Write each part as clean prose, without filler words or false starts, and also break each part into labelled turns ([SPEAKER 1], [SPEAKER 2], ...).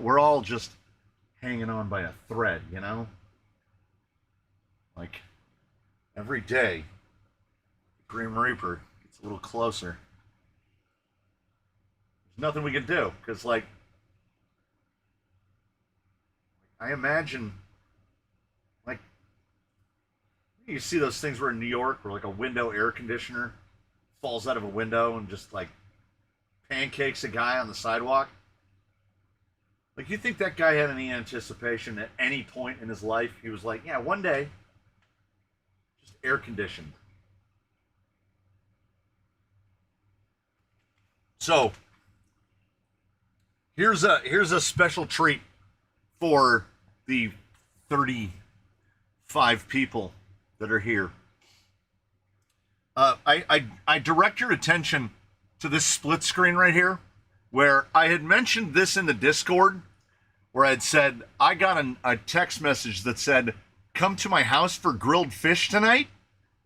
[SPEAKER 1] we're all just hanging on by a thread, you know? Like, every day, Grim Reaper gets a little closer. There's nothing we can do, because, like, I imagine, like, you see those things where in New York where, like, a window air conditioner falls out of a window and just, like, pancakes a guy on the sidewalk? Like, you think that guy had any anticipation at any point in his life? He was like, yeah, one day, just air conditioned. So, here's a special treat for the 35 people that are here. I direct your attention to this split screen right here, where I had mentioned this in the Discord, where I'd said, I got a text message that said, come to my house for grilled fish tonight.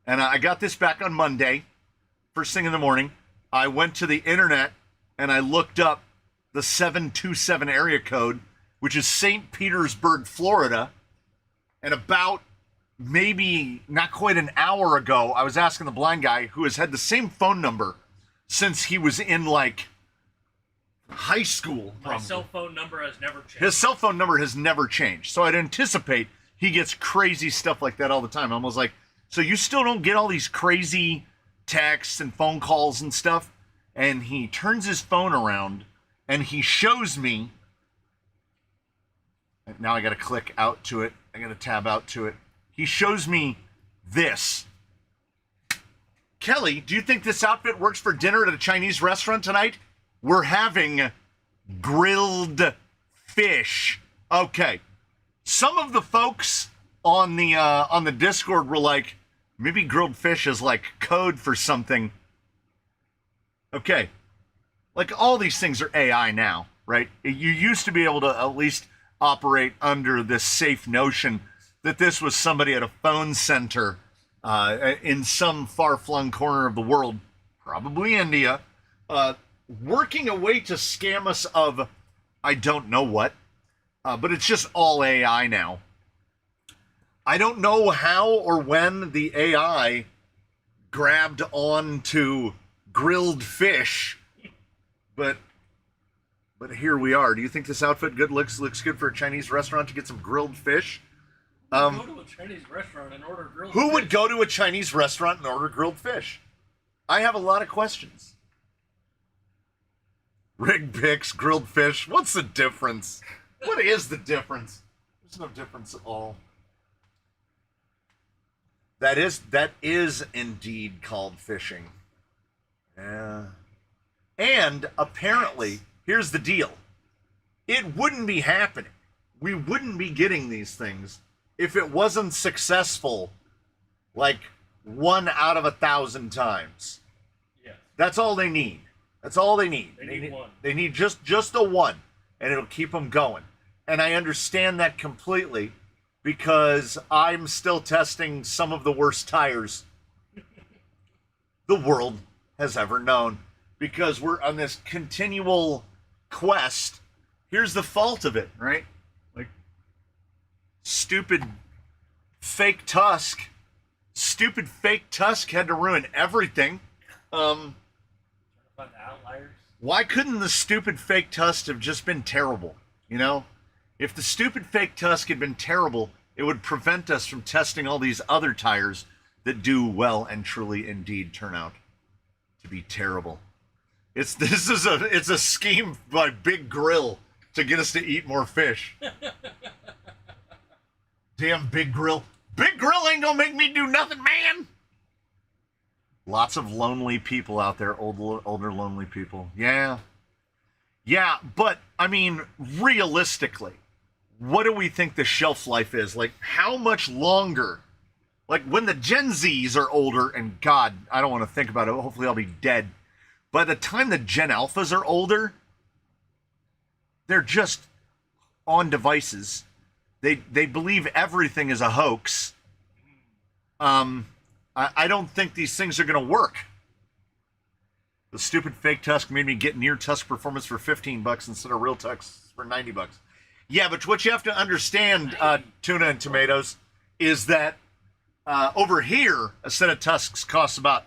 [SPEAKER 1] And I got this back on Monday, first thing in the morning. I went to the internet and I looked up the 727 area code, which is St. Petersburg, Florida. And about maybe not quite an hour ago, I was asking the blind guy who has had the same phone number since he was in, like, high school.
[SPEAKER 2] My cell phone number has never changed.
[SPEAKER 1] His cell phone number has never changed. So I'd anticipate he gets crazy stuff like that all the time. I was like, so you still don't get all these crazy texts and phone calls and stuff? And he turns his phone around and he shows me. Now I got to click out to it. I got to tab out to it. He shows me this. Kelly, do you think this outfit works for dinner at a Chinese restaurant tonight? We're having grilled fish. Okay. Some of the folks on the Discord were like, maybe grilled fish is like code for something. Okay. Like, all these things are AI now, right? You used to be able to at least operate under this safe notion that this was somebody at a phone center in some far-flung corner of the world, probably India, working a way to scam us of I don't know what, but it's just all AI now. I don't know how or when the AI grabbed on to grilled fish, but here we are. Do you think this outfit looks good for a Chinese restaurant to get some grilled fish?
[SPEAKER 2] Go to a Chinese restaurant and order grilled fish.
[SPEAKER 1] Who would go to a Chinese restaurant and order grilled fish? I have a lot of questions. Rig picks, grilled fish. What's the difference? What is the difference? There's no difference at all. That is indeed called fishing. Yeah. And apparently, here's the deal. It wouldn't be happening. We wouldn't be getting these things if it wasn't successful like 1 out of 1,000 times.
[SPEAKER 2] Yeah.
[SPEAKER 1] That's all they need. That's all they need.
[SPEAKER 2] They need one.
[SPEAKER 1] They need just a one, and it'll keep them going. And I understand that completely because I'm still testing some of the worst tires the world has ever known, because we're on this continual quest. Here's the fault of it, right? Like, stupid fake Tusk had to ruin everything.
[SPEAKER 2] About the outliers.
[SPEAKER 1] Why couldn't the stupid fake Tusk have just been terrible? You know, if the stupid fake Tusk had been terrible, it would prevent us from testing all these other tires that do well and truly indeed turn out to be terrible. It's a scheme by Big Grill to get us to eat more fish. Damn Big Grill. Big Grill ain't gonna make me do nothing, man. Lots of lonely people out there, older lonely people. Yeah. Yeah, but, I mean, realistically, what do we think the shelf life is? Like, how much longer? Like, when the Gen Zs are older, and God, I don't want to think about it, hopefully I'll be dead. By the time the Gen Alphas are older, they're just on devices. They believe everything is a hoax. I don't think these things are going to work. The stupid fake tusk made me get near tusk performance for $15 instead of real tusks for $90. Yeah, but what you have to understand, tuna and tomatoes, is that over here a set of tusks costs about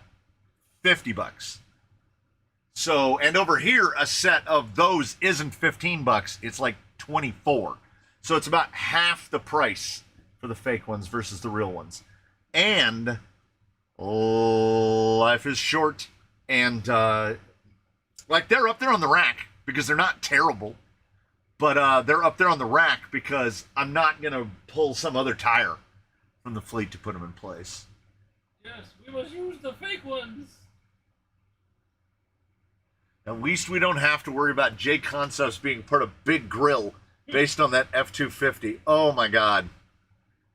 [SPEAKER 1] $50. So, and over here a set of those isn't $15; it's like $24. So it's about half the price for the fake ones versus the real ones. And life is short, and like they're up there on the rack because they're not terrible, but they're up there on the rack because I'm not gonna pull some other tire from the fleet to put them in place.
[SPEAKER 2] Yes, we must use the fake ones.
[SPEAKER 1] At least we don't have to worry about Jay Concepts being part of Big Grill based on that F-250. Oh my God.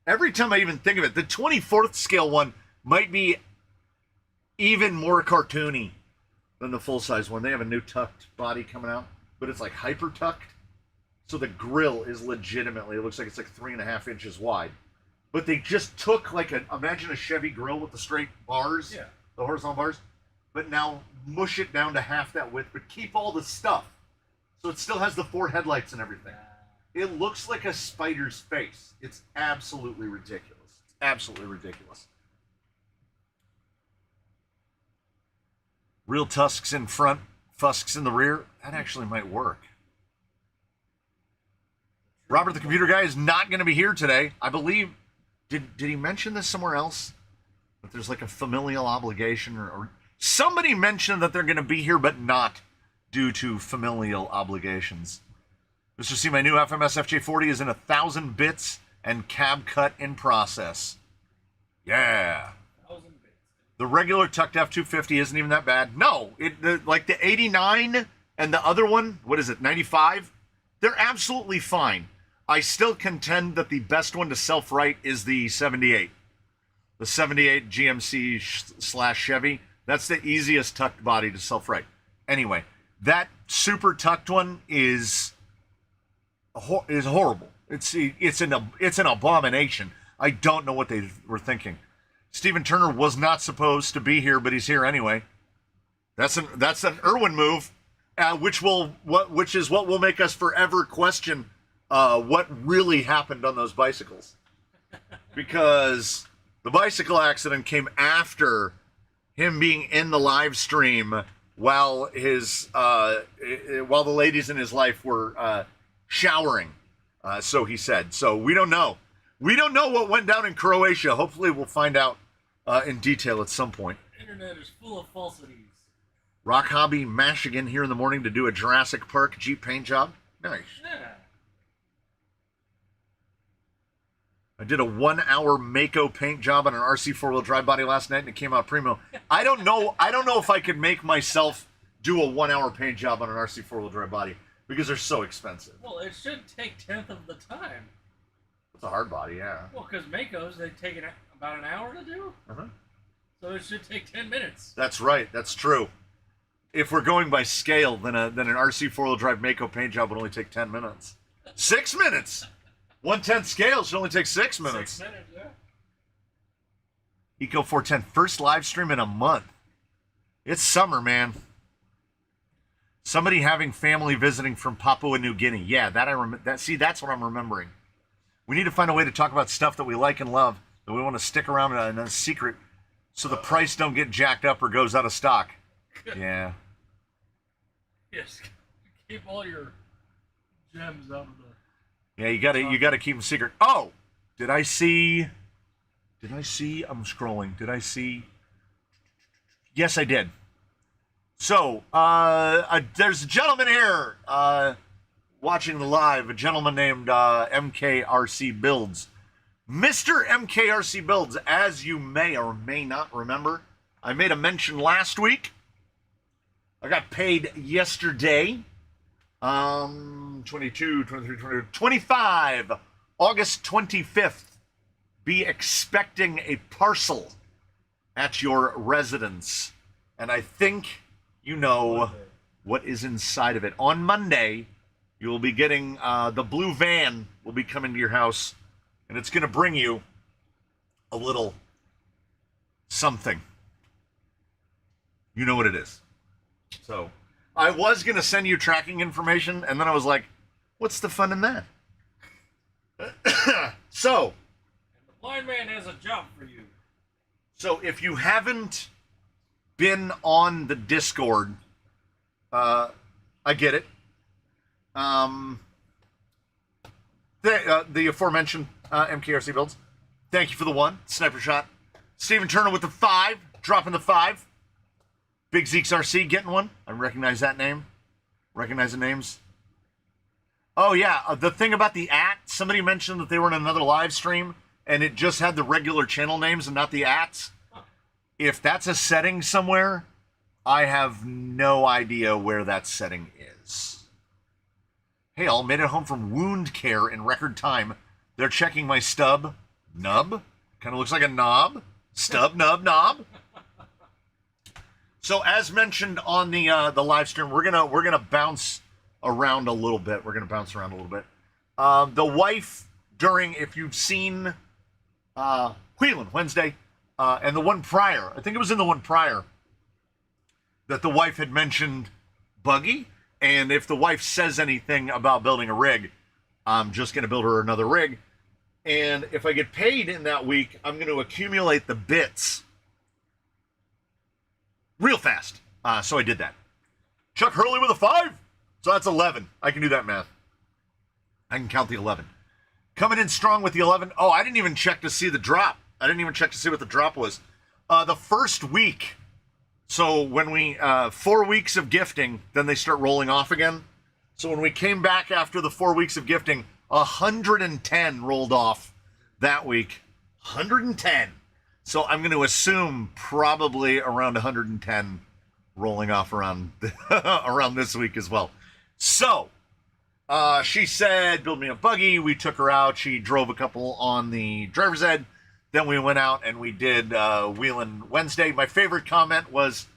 [SPEAKER 1] Every time I even think of it, the 24th scale one might be even more cartoony than the full-size one. They have a new tucked body coming out, but it's like hyper-tucked. So the grill is legitimately, it looks like it's like 3.5 inches wide. But they just took like imagine a Chevy grill with the straight bars,
[SPEAKER 2] Yeah.
[SPEAKER 1] the horizontal bars, but now mush it down to half that width, but keep all the stuff. So it still has the 4 headlights and everything. It looks like a spider's face. It's absolutely ridiculous. It's absolutely ridiculous. Real tusks in front, fusks in the rear. That actually might work. Robert the computer guy is not going to be here today. I believe, did he mention this somewhere else? That there's like a familial obligation or somebody mentioned that they're going to be here but not due to familial obligations. Mr. C, my new FMS FJ40 is in 1,000 bits and cab cut in process. Yeah.
[SPEAKER 2] 1,000 bits.
[SPEAKER 1] The regular tucked F250 isn't even that bad. No, like the 89 and the other one, what is it, 95? They're absolutely fine. I still contend that the best one to self-write is the 78. The 78 GMC / Chevy. That's the easiest tucked body to self-write. Anyway, that super tucked one is horrible. It's an abomination. I don't know what they were thinking. Stephen Turner was not supposed to be here, but he's here anyway. That's an Irwin move, which is what will make us forever question what really happened on those bicycles, because the bicycle accident came after him being in the live stream while while the ladies in his life were showering, so he said. So we don't know. We don't know what went down in Croatia. Hopefully we'll find out in detail at some point.
[SPEAKER 2] The internet is full of falsities.
[SPEAKER 1] Rock Hobby Michigan here in the morning to do a Jurassic Park Jeep paint job. Nice.
[SPEAKER 2] Yeah.
[SPEAKER 1] I did a 1-hour Mako paint job on an RC 4-wheel drive body last night and it came out primo. I don't know if I could make myself do a 1-hour paint job on an RC 4-wheel drive body because they're so expensive.
[SPEAKER 2] Well, it should take 1/10 of the time.
[SPEAKER 1] It's a hard body, yeah.
[SPEAKER 2] Well, because Makos, they take about an hour to do.
[SPEAKER 1] Uh-huh.
[SPEAKER 2] So it should take 10 minutes.
[SPEAKER 1] That's right. That's true. If we're going by scale, then an RC 4-wheel drive Mako paint job would only take 10 minutes. 6 minutes! 1/10 scale should only take 6 minutes.
[SPEAKER 2] 6 minutes, yeah.
[SPEAKER 1] Eco 410, first live stream in a month. It's summer, man. Somebody having family visiting from Papua New Guinea. Yeah, that I remember. See, that's what I'm remembering. We need to find a way to talk about stuff that we like and love, that we want to stick around in a secret, so the price don't get jacked up or goes out of stock. Yeah.
[SPEAKER 2] Yes. Keep all your gems out of the...
[SPEAKER 1] Yeah, you gotta keep them secret. Oh, did I see? I'm scrolling. Did I see? Yes, I did. So, there's a gentleman here watching the live, a gentleman named MKRC Builds. Mr. MKRC Builds, as you may or may not remember, I made a mention last week. I got paid yesterday. 22, 23, 24, 25, August 25th. Be expecting a parcel at your residence. And I think you know what is inside of it. On Monday, you will be getting, the blue van will be coming to your house, and it's going to bring you a little something. You know what it is. So I was going to send you tracking information, and then I was like, what's the fun in that? So,
[SPEAKER 2] And the blind man has a job for you.
[SPEAKER 1] so if you haven't been on the Discord, I get it. The aforementioned MKRC builds. Thank you for the 1 sniper shot. Steven Turner with the 5, dropping the 5. Big Zeke's RC getting one. I recognize that name. Recognize the names. Oh yeah, the thing about the somebody mentioned that they were in another live stream and it just had the regular channel names and not the ats. If that's a setting somewhere, I have no idea where that setting is. Hey, all made it home from wound care in record time. They're checking my stub. Nub? Kind of looks like a knob. Stub, nub, knob. So as mentioned on the live stream, we're gonna bounce around a little bit. The wife during, if you've seen Wheeling Wednesday and the one prior, I think it was in the one prior that the wife had mentioned Buggy, and if the wife says anything about building a rig, I'm just gonna build her another rig. And if I get paid in that week, I'm going to accumulate the bits real fast. So I did that. Chuck Hurley with a 5. So that's 11. I can do that math. I can count the 11. Coming in strong with the 11. Oh, I didn't even check to see the drop. I didn't even check to see what the drop was. The first week. So when we, 4 weeks of gifting, then they start rolling off again. So when we came back after the 4 weeks of gifting, 110 rolled off that week. 110. So I'm going to assume probably around 110 rolling off around around this week as well. So she said, build me a buggy. We took her out. She drove a couple on the driver's ed. Then we went out and we did Wheeling Wednesday. My favorite comment was,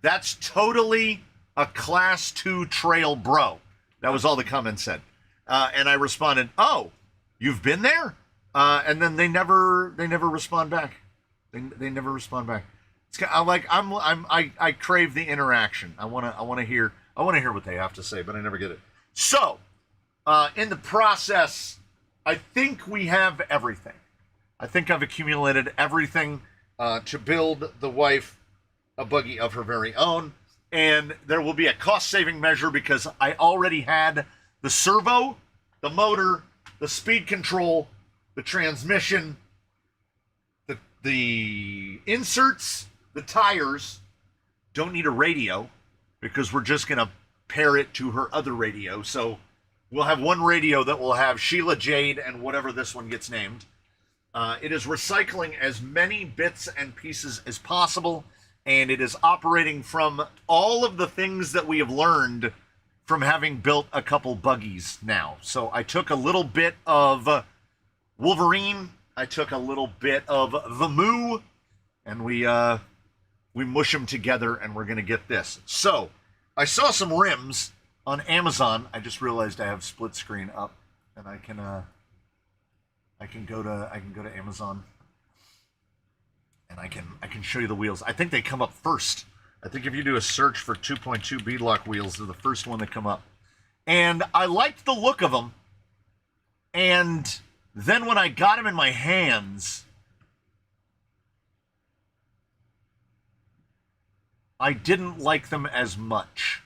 [SPEAKER 1] that's totally a class 2 trail bro. That was all the comment said. And I responded, oh, you've been there? And then they never respond back. They never respond back. It's kind of like I crave the interaction. I want to hear what they have to say, but I never get it. So, in the process, I think we have everything. I think I've accumulated everything to build the wife a buggy of her very own, and there will be a cost-saving measure because I already had the servo, the motor, the speed control, the transmission, the inserts, the tires. Don't need a radio because we're just going to pair it to her other radio. So we'll have one radio that will have Sheila Jade and whatever this one gets named. It is recycling as many bits and pieces as possible, and it is operating from all of the things that we have learned from having built a couple buggies now. So I took a little bit of Wolverine, I took a little bit of the Moo, and we mush them together, and we're gonna get this. So I saw some rims on Amazon. I just realized I have split screen up, and I can go to Amazon, and I can show you the wheels. I think they come up first. I think if you do a search for 2.2 beadlock wheels, they're the first one that come up. And I liked the look of them. And then when I got them in my hands, I didn't like them as much.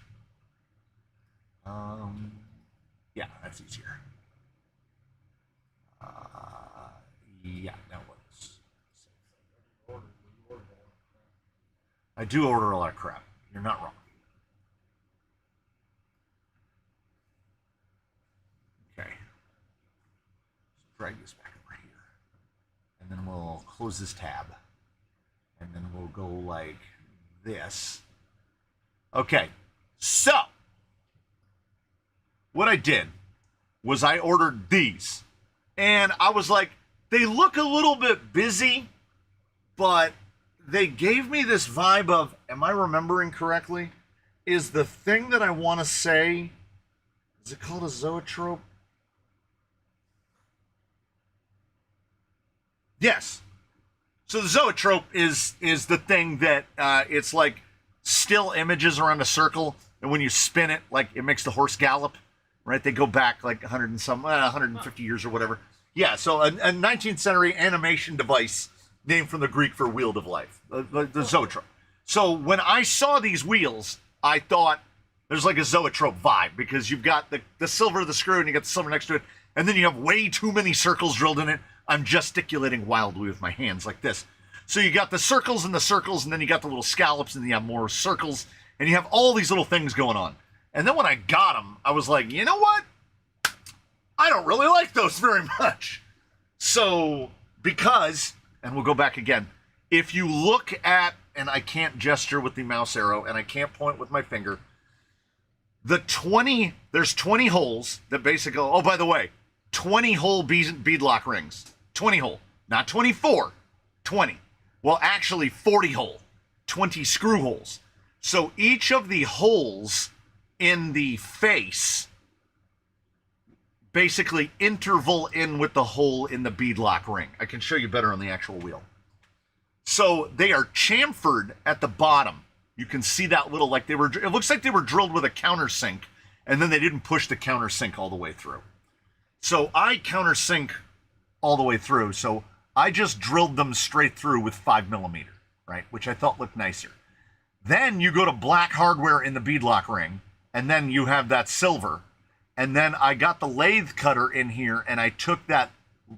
[SPEAKER 1] Yeah, that's easier. Yeah, that works. I do order a lot of crap. You're not wrong. Okay. Drag this back over here. And then we'll close this tab. And then we'll go like this. Okay. So, what I did was I ordered these. And I was like, they look a little bit busy, but they gave me this vibe of, am I remembering correctly? Is the thing that I want to say, is it called a zoetrope? Yes. So the zoetrope is the thing that it's like still images around a circle, and when you spin it, like it makes the horse gallop, right? They go back like 100 and some, 150 years or whatever. Yeah, so a 19th century animation device named from the Greek for wheel of life, the zoetrope. So when I saw these wheels, I thought there's like a zoetrope vibe because you've got the silver, the screw, and you got the silver next to it, and then you have way too many circles drilled in it. I'm gesticulating wildly with my hands like this. So you got the circles, and then you got the little scallops, and then you have more circles, and you have all these little things going on. And then when I got them, I was like, you know what? I don't really like those very much. So, because, and we'll go back again, if you look at, and I can't gesture with the mouse arrow, and I can't point with my finger, there's 20 holes that basically, oh, by the way, 20 hole beadlock rings. 20 hole, not 24, 20. Well, actually 40 hole, 20 screw holes. So each of the holes in the face basically interval in with the hole in the beadlock ring. I can show you better on the actual wheel. So they are chamfered at the bottom. You can see that little, like it looks like they were drilled with a countersink, and then they didn't push the countersink all the way through. So I countersink all the way through. So I just drilled them straight through with 5mm, right? Which I thought looked nicer. Then you go to black hardware in the beadlock ring, and then you have that silver. And then I got the lathe cutter in here, and I took that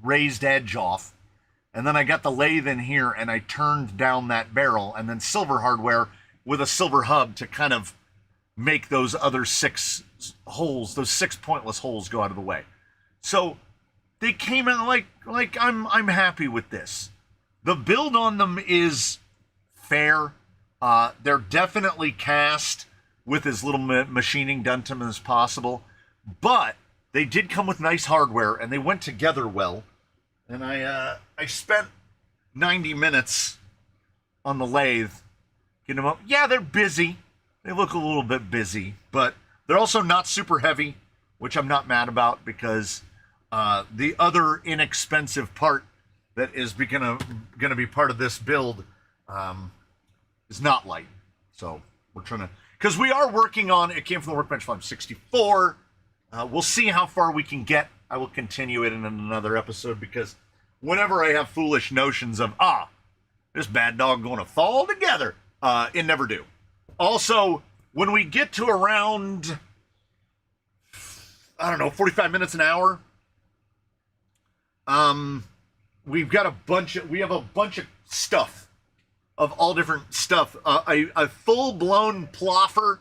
[SPEAKER 1] raised edge off. And then I got the lathe in here, and I turned down that barrel, and then silver hardware with a silver hub to kind of make those other 6 holes, those 6 pointless holes go out of the way. So they came out like I'm happy with this. The build on them is fair. They're definitely cast with as little machining done to them as possible, but they did come with nice hardware and they went together well. And I spent 90 minutes on the lathe getting them up. Yeah, they're busy. They look a little bit busy, but they're also not super heavy, which I'm not mad about because the other inexpensive part that is gonna be part of this build is not light. So we're trying to, because we are working on, it came from the Workbench Vol.64. We'll see how far we can get. I will continue it in another episode because whenever I have foolish notions of, this bad dog going to fall together, it never do. Also, when we get to around, I don't know, 45 minutes, an hour, we have a bunch of stuff, of all different stuff. A full-blown ploffer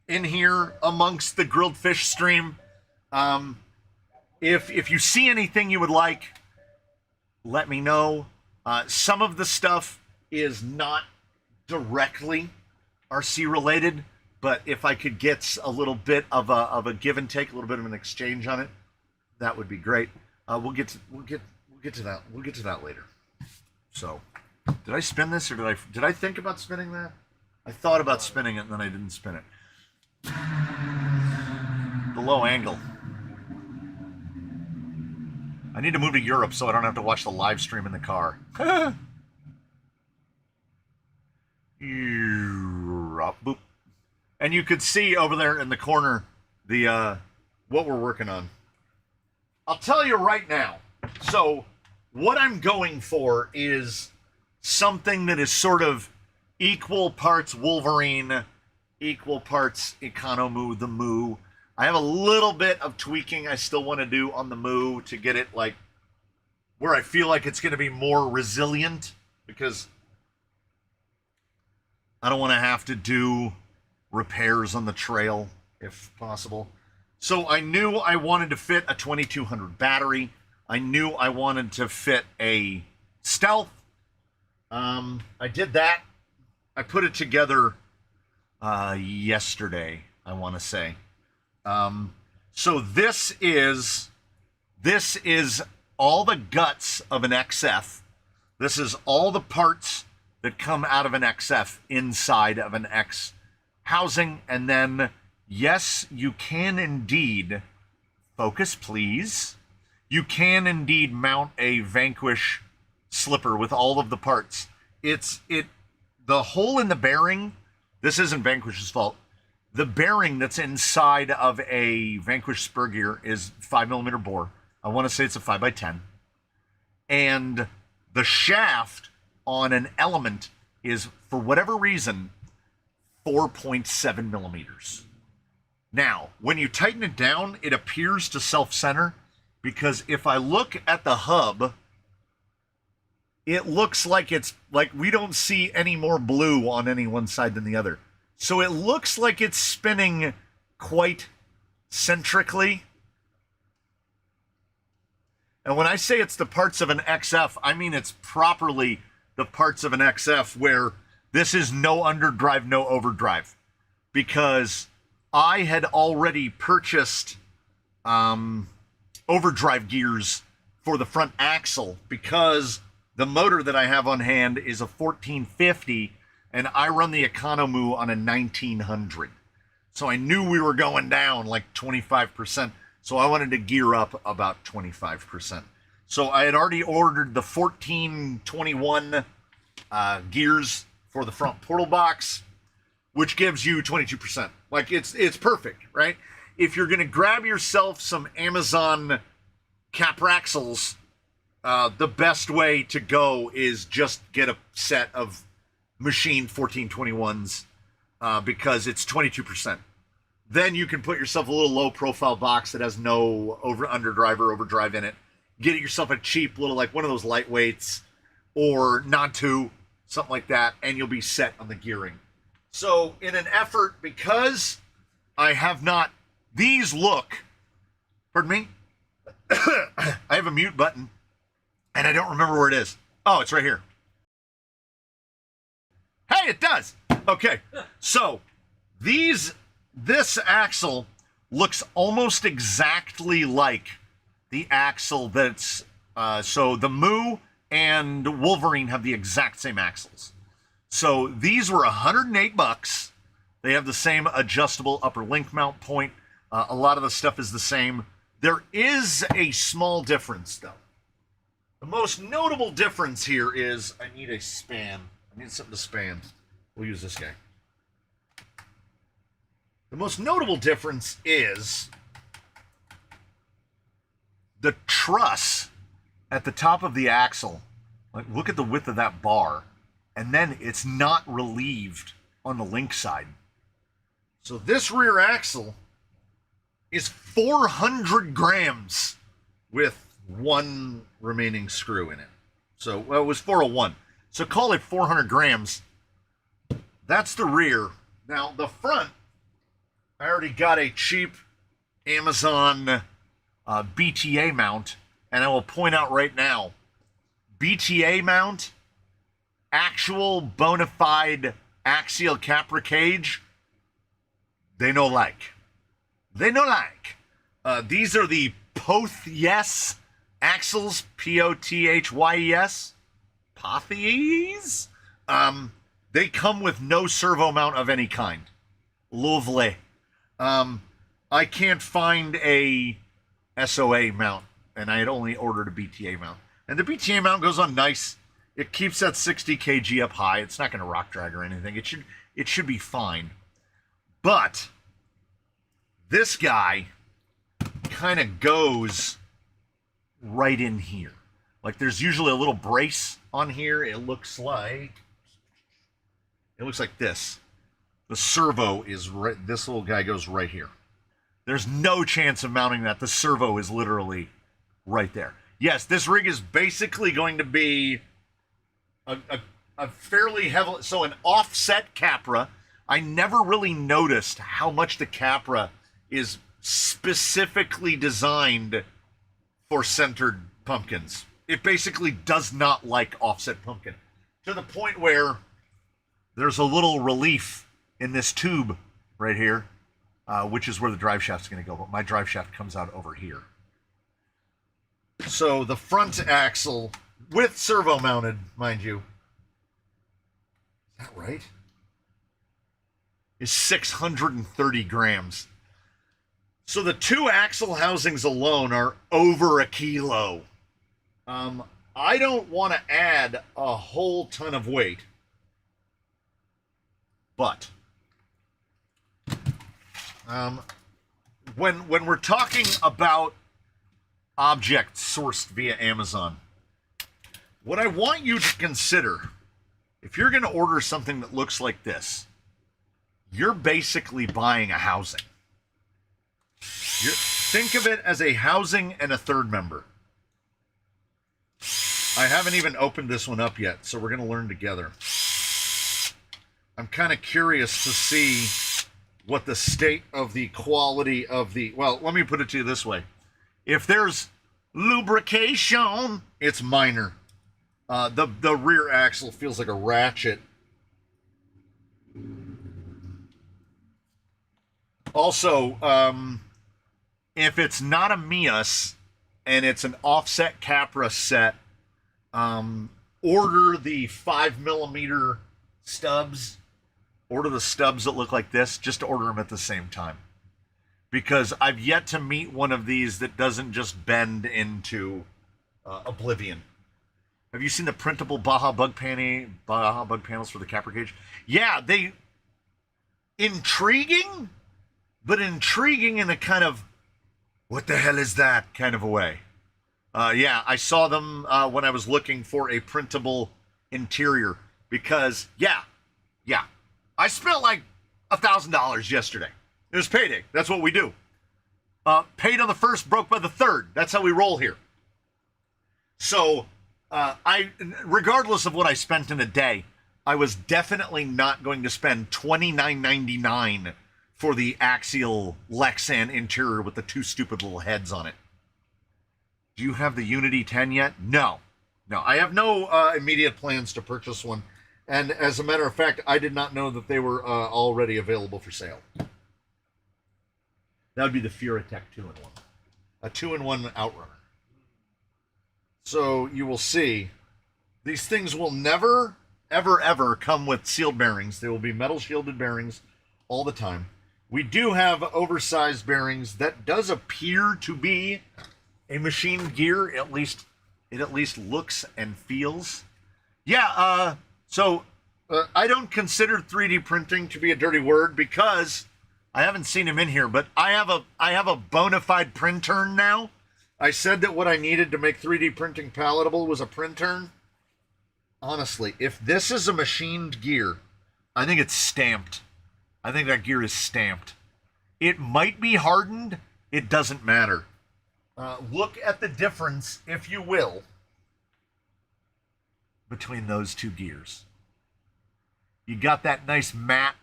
[SPEAKER 1] in here amongst the grilled fish stream. If you see anything you would like, let me know. Some of the stuff is not directly RC related, but if I could get a little bit of a give and take, a little bit of an exchange on it, that would be great. We'll get to that. We'll get to that later. So, did I spin this or did I think about spinning that? I thought about spinning it and then I didn't spin it. The low angle. I need to move to Europe so I don't have to watch the live stream in the car. Boop. And you could see over there in the corner the what we're working on. I'll tell you right now. So what I'm going for is something that is sort of equal parts Wolverine, equal parts Economoo, the Moo. I have a little bit of tweaking I still want to do on the Moo to get it like where I feel like it's going to be more resilient because I don't want to have to do repairs on the trail if possible. So I knew I wanted to fit a 2200 battery. I knew I wanted to fit a stealth. I did that. I put it together yesterday, I want to say. So this is all the guts of an XF. This is all the parts that come out of an XF inside of an X housing. And then, yes, you can indeed, focus please, you can indeed mount a Vanquish slipper with all of the parts. The hole in the bearing this isn't Vanquish's fault. The bearing that's inside of a Vanquish spur gear is 5mm bore. I want to say it's a 5x10. And the shaft on an Element is, for whatever reason, 4.7mm. Now, when you tighten it down, it appears to self-center, because if I look at the hub, it looks like it's like we don't see any more blue on any one side than the other. So it looks like it's spinning quite centrically. And when I say it's the parts of an XF, I mean it's properly the parts of an XF, where this is no underdrive, no overdrive. Because I had already purchased overdrive gears for the front axle, because the motor that I have on hand is a 1450, and I run the Economoo on a 1900. So I knew we were going down like 25%, so I wanted to gear up about 25%. So I had already ordered the 1421 gears for the front portal box, which gives you 22%. Like, it's perfect, right? If you're going to grab yourself some Amazon capraxles, the best way to go is just get a set of machined 1421s, because it's 22%. Then you can put yourself a little low profile box that has no underdrive or overdrive in it. Get yourself a cheap little, like one of those lightweights or non-2, something like that, and you'll be set on the gearing. So in an effort, because I have not, these look, pardon me, I have a mute button and I don't remember where it is. Oh, it's right here. Hey, it does. Okay, so this axle looks almost exactly like the axle that's, so the Moo and Wolverine have the exact same axles. So these were $108. They have the same adjustable upper link mount point. A lot of the stuff is the same. There is a small difference, though. The most notable difference here is I need a span. I need something to span. We'll use this guy. The most notable difference is the truss at the top of the axle. Like, look at the width of that bar. And then it's not relieved on the link side. So this rear axle is 400 grams with one remaining screw in it. So, well, it was 401. So call it 400 grams. That's the rear. Now, the front, I already got a cheap Amazon BTA mount. And I will point out right now, BTA mount, actual bona fide axial Capra cage, they no like. They no like. These are the Pothyes axles, P-O-T-H-Y-E-S. Pothyes? They come with no servo mount of any kind. Lovely. I can't find a SOA mount, and I had only ordered a BTA mount. And the BTA mount goes on nice. It keeps that 60 kg up high. It's not going to rock drag or anything. It should be fine. But this guy kind of goes right in here. Like, there's usually a little brace on here. It looks like this. The servo is right. This little guy goes right here. There's no chance of mounting that. The servo is literally right there. Yes, this rig is basically going to be a fairly heavy, so an offset Capra. I never really noticed how much the Capra is specifically designed for centered pumpkins. It basically does not like offset pumpkin, to the point where there's a little relief in this tube right here, which is where the drive shaft is going to go, but my drive shaft comes out over here. So the front axle, with servo mounted, mind you, is that right? Is 630 grams. So the two axle housings alone are over a kilo. I don't want to add a whole ton of weight, but When we're talking about objects sourced via Amazon, what I want you to consider, if you're going to order something that looks like this, you're basically buying a housing. Think of it as a housing and a third member. I haven't even opened this one up yet, so we're going to learn together. I'm kind of curious to see what the state of the quality of the... Well, let me put it to you this way. If there's lubrication, it's minor. The rear axle feels like a ratchet. Also, if it's not a Mias and it's an offset Capra set, order the 5mm stubs. Order the stubs that look like this, just to order them at the same time. Because I've yet to meet one of these that doesn't just bend into oblivion. Have you seen the printable Baja bug panels for the Capra cage? Yeah, they... Intriguing, but intriguing in a kind of, what the hell is that kind of a way. Yeah, I saw them when I was looking for a printable interior. Because, yeah. I spent like $1,000 yesterday. It was payday. That's what we do. Paid on the first, broke by the third. That's how we roll here. So, regardless of what I spent in a day, I was definitely not going to spend $29.99 for the axial Lexan interior with the two stupid little heads on it. Do you have the Unity 10 yet? No. I have no immediate plans to purchase one. And as a matter of fact, I did not know that they were already available for sale. That would be the Furatech 2-in-1. A 2-in-1 Outrunner. So you will see, these things will never, ever come with sealed bearings. They will be metal shielded bearings all the time. We do have oversized bearings. That does appear to be a machined gear. It at least looks and feels. Yeah, So, I don't consider 3D printing to be a dirty word because I haven't seen him in here, but I have a bona fide printern now. I said that what I needed to make 3D printing palatable was a printern. Honestly, if this is a machined gear, I think it's stamped. I think that gear is stamped. It might be hardened. It doesn't matter. Look at the difference, if you will, between those two gears. You got that nice matte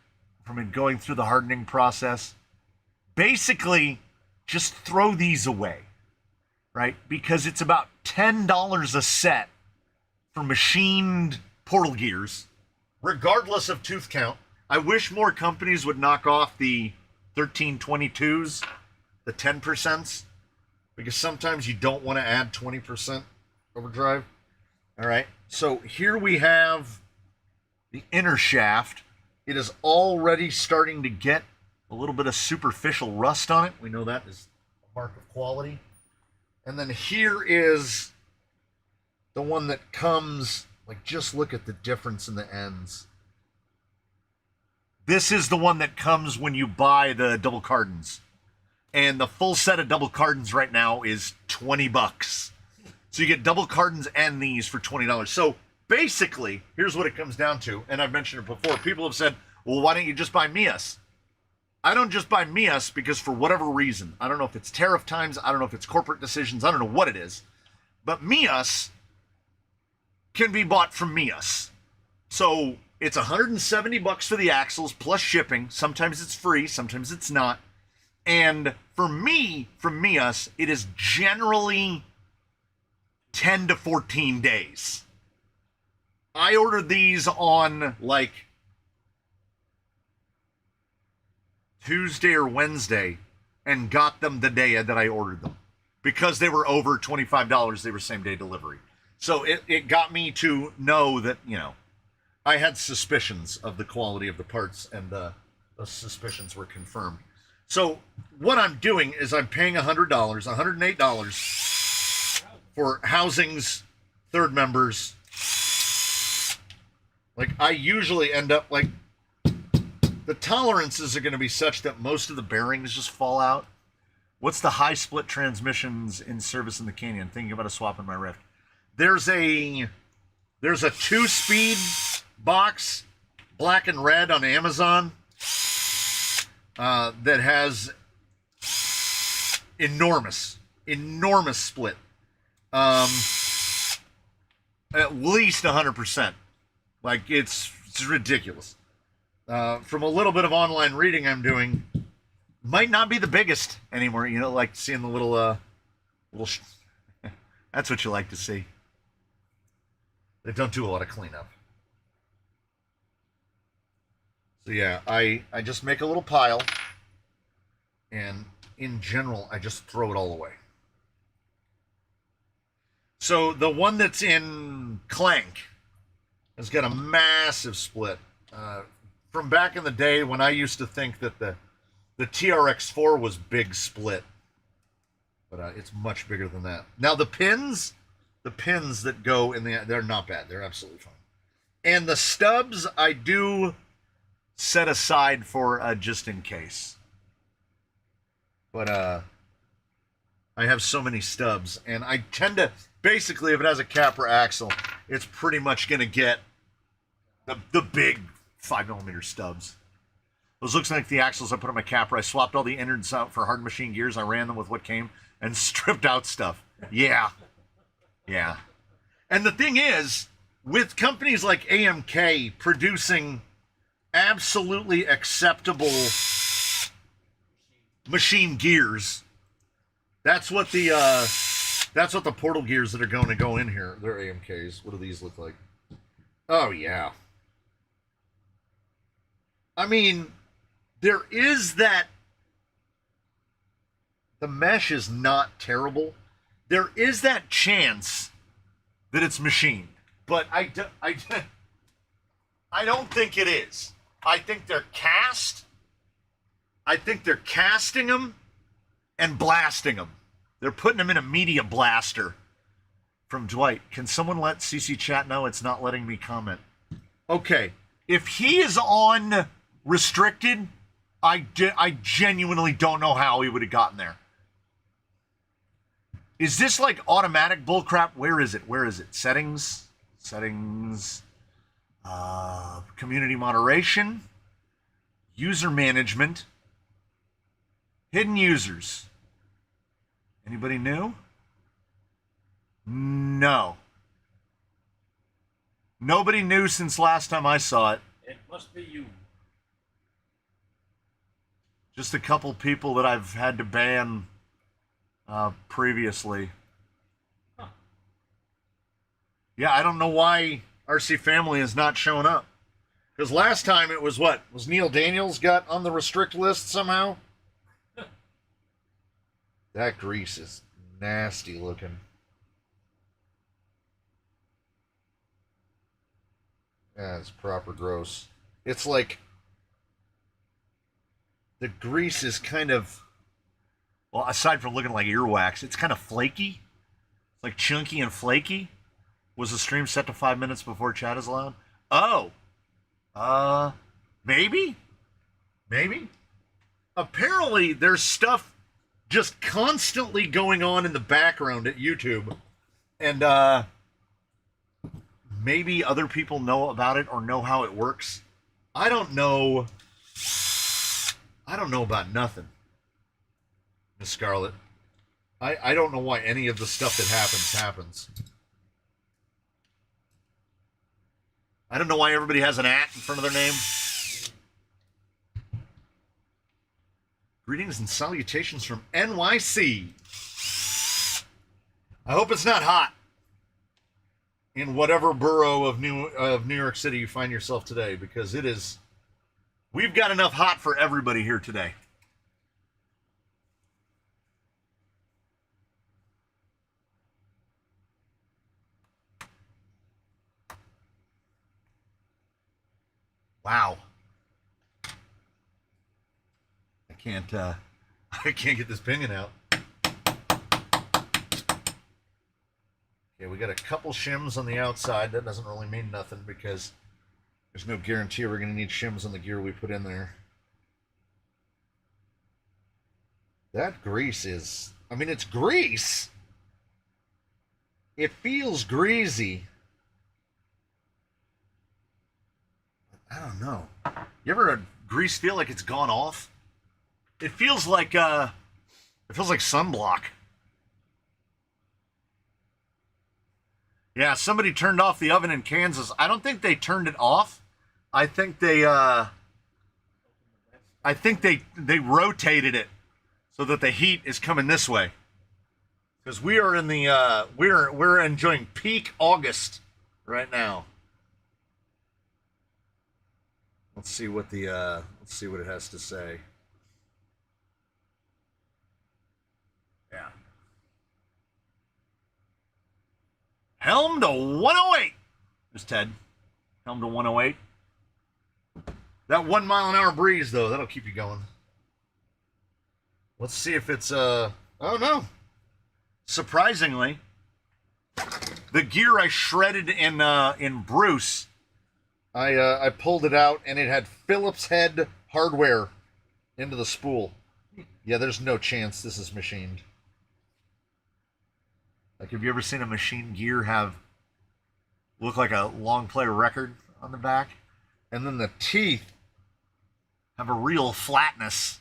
[SPEAKER 1] from it going through the hardening process. Basically, just throw these away, right? Because it's about $10 a set for machined portal gears, regardless of tooth count. I wish more companies would knock off the 1322s, the 10%, because sometimes you don't want to add 20% overdrive. All right, so here we have the inner shaft. It is already starting to get a little bit of superficial rust on it. We know that is a mark of quality. And then here is the one that comes, like, just look at the difference in the ends. This is the one that comes when you buy the double cardons. And the full set of double cardons right now is $20. So you get double cardons and these for $20. So basically, here's what it comes down to. And I've mentioned it before. People have said, well, why don't you just buy Mias? I don't just buy Mias because for whatever reason, I don't know if it's tariff times, I don't know if it's corporate decisions, I don't know what it is. But Mias can be bought from Mias. So it's $170 for the axles plus shipping. Sometimes it's free, sometimes it's not. And for me, from Mias, it is generally 10 to 14 days. I ordered these on like Tuesday or Wednesday and got them the day that I ordered them. Because they were over $25, they were same day delivery. So it got me to know that, you know, I had suspicions of the quality of the parts, and those suspicions were confirmed. So what I'm doing is I'm paying $100, $108 for housings, third members. Like, I usually end up like the tolerances are going to be such that most of the bearings just fall out. What's the high split transmissions in service in the Canyon? Thinking about a swap in my Rift. There's a 2-speed box, black and red on Amazon, that has enormous split. At least 100%. Like, it's ridiculous. From a little bit of online reading I'm doing, might not be the biggest anymore. You know, like seeing the little that's what you like to see. They don't do a lot of cleanup. So yeah, I just make a little pile, and in general, I just throw it all away. So the one that's in Clank has got a massive split. From back in the day when I used to think that the TRX4 was big split, but it's much bigger than that. Now the pins that go in they're not bad. They're absolutely fine. And the stubs I do set aside for just in case. But I have so many stubs, and I tend to basically, if it has a Capra axle, it's pretty much going to get the big 5mm stubs. Those looks like the axles I put on my Capra. I swapped all the innards out for hard machine gears. I ran them with what came and stripped out stuff. Yeah. And the thing is, with companies like AMK producing absolutely acceptable machine gears, that's what the portal gears that are going to go in here. They're AMKs. What do these look like? Oh yeah. I mean, there is that. The mesh is not terrible. There is that chance that it's machined, but I don't think it is. I think they're cast. I think they're casting them and blasting them. They're putting them in a media blaster. From Dwight, can someone let CC Chat know it's not letting me comment? Okay, if he is on restricted, I genuinely don't know how he would have gotten there. Is this like automatic bullcrap? Where is it? Settings, community moderation, user management, hidden users. Anybody new? No. Nobody new since last time I saw it.
[SPEAKER 2] It must be you.
[SPEAKER 1] Just a couple people that I've had to ban previously.
[SPEAKER 2] Huh.
[SPEAKER 1] Yeah, I don't know why RC Family is not showing up. Because last time it was what? Was Neil Daniels got on the restrict list somehow? That grease is nasty looking. Yeah, it's proper gross. It's like the grease is kind of, well, aside from looking like earwax, it's kind of flaky. It's like chunky and flaky. Was the stream set to 5 minutes before chat is allowed? Oh. Maybe? Apparently, there's stuff just constantly going on in the background at YouTube. And, maybe other people know about it or know how it works. I don't know about nothing, Miss Scarlett. I don't know why any of the stuff that happens. I don't know why everybody has an @ in front of their name. Greetings and salutations from NYC. I hope it's not hot in whatever borough of New York City you find yourself today, because it is. We've got enough hot for everybody here today. Wow. I can't get this pinion out. Okay, we got a couple shims on the outside. That doesn't really mean nothing because there's no guarantee we're going to need shims on the gear we put in there. That grease is... I mean, it's grease. It feels greasy. I don't know. You ever had grease feel like it's gone off? It feels like sunblock. Yeah, somebody turned off the oven in Kansas. I don't think they turned it off. I think they rotated it so that the heat is coming this way. Because we are in the we're enjoying peak August right now. Let's see what it has to say. Yeah. Helm to 108. There's Ted. Helm to 108. That 1 mile an hour breeze though, that'll keep you going. Let's see if it's oh no. Surprisingly, the gear I shredded in Bruce, I pulled it out and it had Phillips head hardware into the spool. Yeah, there's no chance this is machined. Like, have you ever seen a machine gear look like a long play record on the back? And then the teeth have a real flatness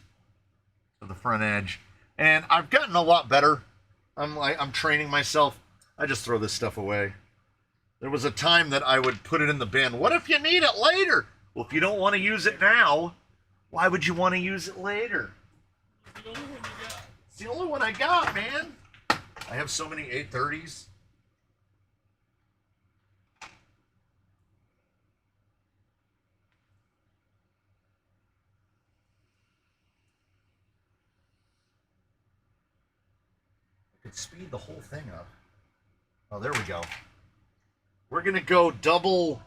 [SPEAKER 1] to the front edge. And I've gotten a lot better. I'm training myself. I just throw this stuff away. There was a time that I would put it in the bin. What if you need it later? Well, if you don't want to use it now, why would you want to use it later?
[SPEAKER 2] It's the only one you got.
[SPEAKER 1] It's the only one I got, man. I have so many 830s. I could speed the whole thing up. Oh, there we go. We're gonna go double.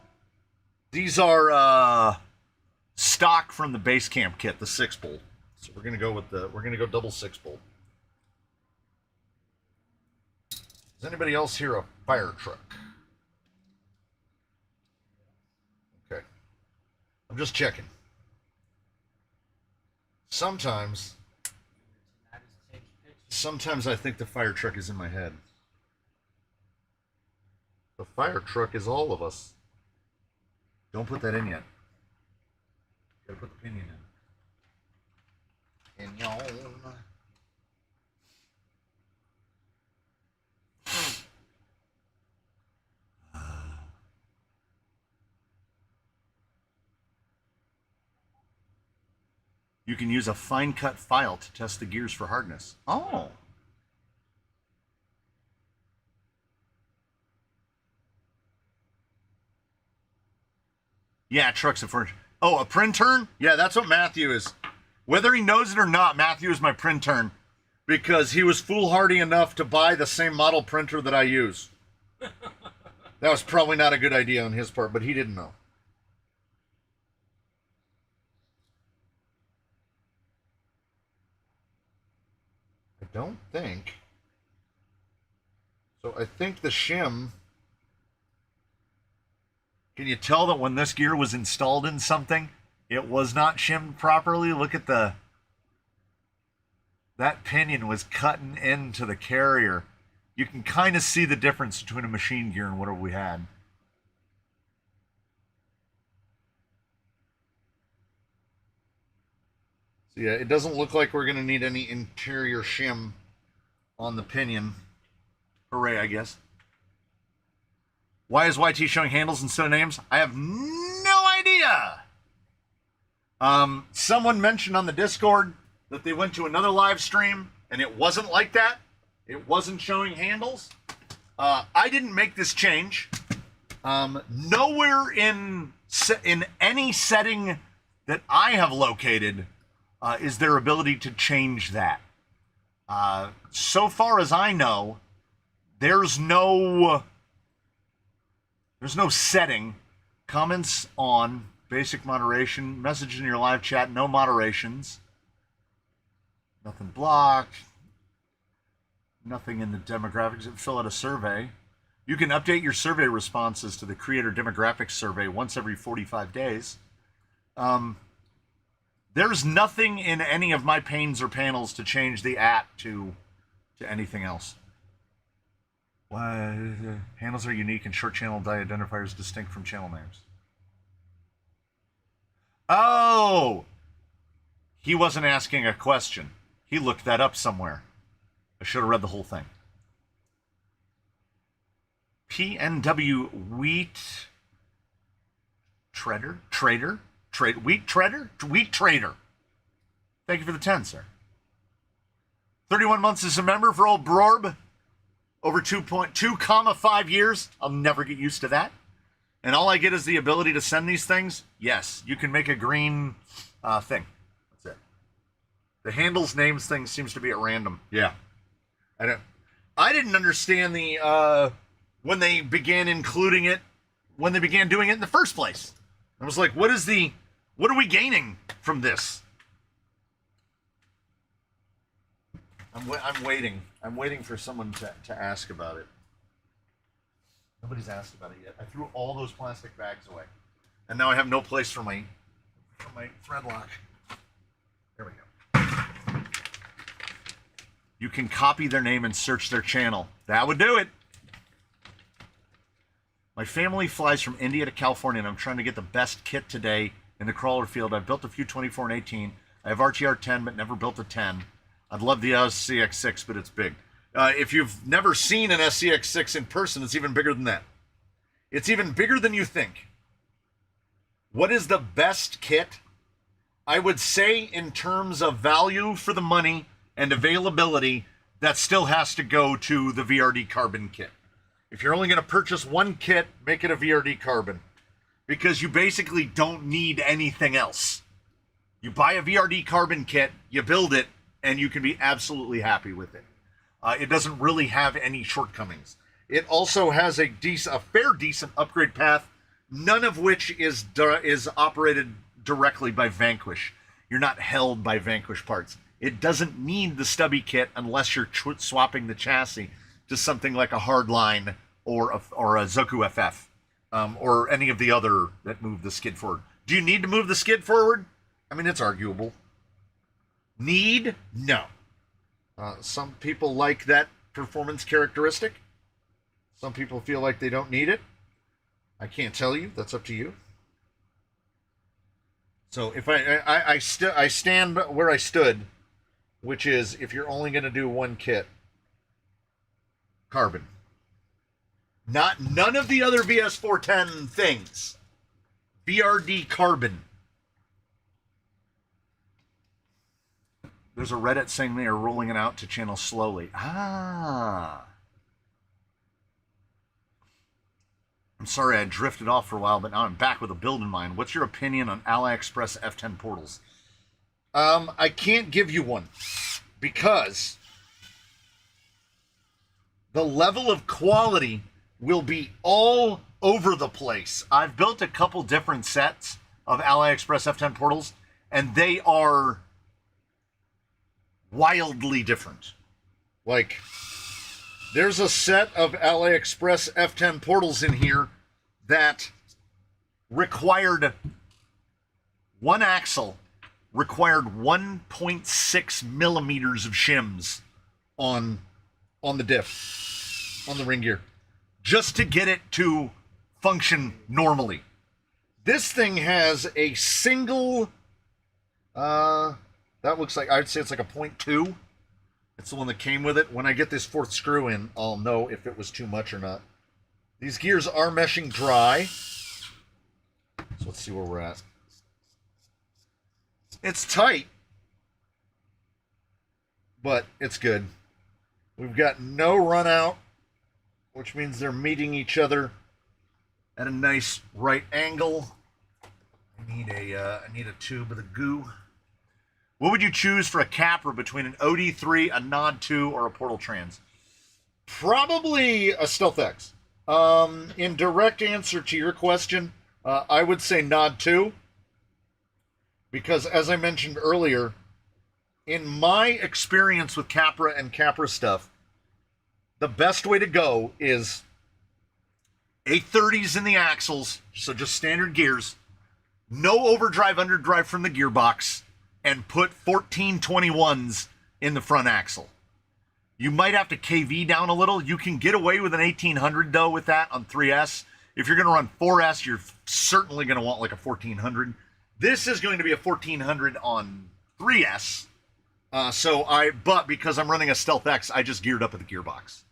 [SPEAKER 1] These are stock from the base camp kit, the 6-bolt. So we're gonna go double 6-bolt. Does anybody else hear a fire truck? Okay. I'm just checking. Sometimes I think the fire truck is in my head. The fire truck is all of us. Don't put that in yet. Gotta put the pinion in. Pinion. You can use a fine cut file to test the gears for hardness. Oh. Yeah, truck's a furniture. Oh, a printern? Yeah, that's what Matthew is. Whether he knows it or not, Matthew is my printern because he was foolhardy enough to buy the same model printer that I use. That was probably not a good idea on his part, but he didn't know. I don't think. So I think the shim... Can you tell that when this gear was installed in something, it was not shimmed properly? Look at that pinion was cutting into the carrier. You can kind of see the difference between a machine gear and whatever we had. So yeah, it doesn't look like we're going to need any interior shim on the pinion. Hooray, I guess. Why is YT showing handles instead of names? I have no idea. Someone mentioned on the Discord that they went to another live stream and it wasn't like that. It wasn't showing handles. I didn't make this change. Nowhere in any setting that I have located is there ability to change that. So far as I know, there's no setting. Comments on, basic moderation, message in your live chat, no moderations. Nothing blocked. Nothing in the demographics. Fill out a survey. You can update your survey responses to the creator demographics survey once every 45 days. There's nothing in any of my panes or panels to change the at to anything else. Handles are unique and short channel die identifiers distinct from channel names. Oh! He wasn't asking a question. He looked that up somewhere. I should have read the whole thing. PNW Wheat Trader? Wheat Trader? Wheat Trader. Thank you for the 10, sir. 31 months as a member for old Brorb. Over 2.2, 5 years. I'll never get used to that. And all I get is the ability to send these things. Yes, you can make a green thing. That's it. The handles names thing seems to be at random. Yeah. I didn't understand the when they began including it, when they began doing it in the first place. I was like, what are we gaining from this? I'm waiting. I'm waiting for someone to ask about it. Nobody's asked about it yet. I threw all those plastic bags away. And now I have no place for my thread lock. There we go. You can copy their name and search their channel. That would do it. My family flies from India to California, and I'm trying to get the best kit today in the crawler field. I've built a few 24 and 18. I have RTR 10, but never built a 10. I'd love the SCX6, but it's big. If you've never seen an SCX6 in person, it's even bigger than that. It's even bigger than you think. What is the best kit? I would say in terms of value for the money and availability, that still has to go to the VRD Carbon kit. If you're only going to purchase one kit, make it a VRD Carbon. Because you basically don't need anything else. You buy a VRD Carbon kit, you build it, and you can be absolutely happy with it. It doesn't really have any shortcomings. It also has a fair decent upgrade path, none of which is operated directly by Vanquish. You're not held by Vanquish parts. It doesn't need the stubby kit unless you're swapping the chassis to something like a Hardline or a Zoku FF, or any of the other that move the skid forward. Do you need to move the skid forward? I mean, it's arguable. Need? No. Some people like that performance characteristic. Some people feel like they don't need it. I can't tell you. That's up to you. So if I stand where I stood, which is if you're only going to do one kit, Carbon. None of the other VS410 things. VRD Carbon. There's a Reddit saying they are rolling it out to channels slowly. Ah. I'm sorry I drifted off for a while, but now I'm back with a build in mind. What's your opinion on AliExpress F10 portals? I can't give you one because the level of quality will be all over the place. I've built a couple different sets of AliExpress F10 portals, and they are wildly different. Like, there's a set of AliExpress F10 portals in here that required one axle, required 1.6 millimeters of shims on the diff, on the ring gear, just to get it to function normally. This thing has a single, that looks like, I'd say it's like a 0.2. It's the one that came with it. When I get this fourth screw in, I'll know if it was too much or not. These gears are meshing dry. So let's see where we're at. It's tight, but it's good. We've got no run out, which means they're meeting each other at a nice right angle. I need a tube of the goo. What would you choose for a Capra between an OD3, a Nod 2, or a Portal Trans? Probably a Stealth X. In direct answer to your question, I would say Nod 2. Because as I mentioned earlier, in my experience with Capra and Capra stuff, the best way to go is 830s in the axles, so just standard gears, no overdrive, underdrive from the gearbox, and put 1421s in the front axle. You might have to KV down a little. You can get away with an 1800 though with that on 3S. If you're going to run 4S, you're certainly going to want like a 1400. This is going to be a 1400 on 3S. But because I'm running a Stealth X, I just geared up with the gearbox.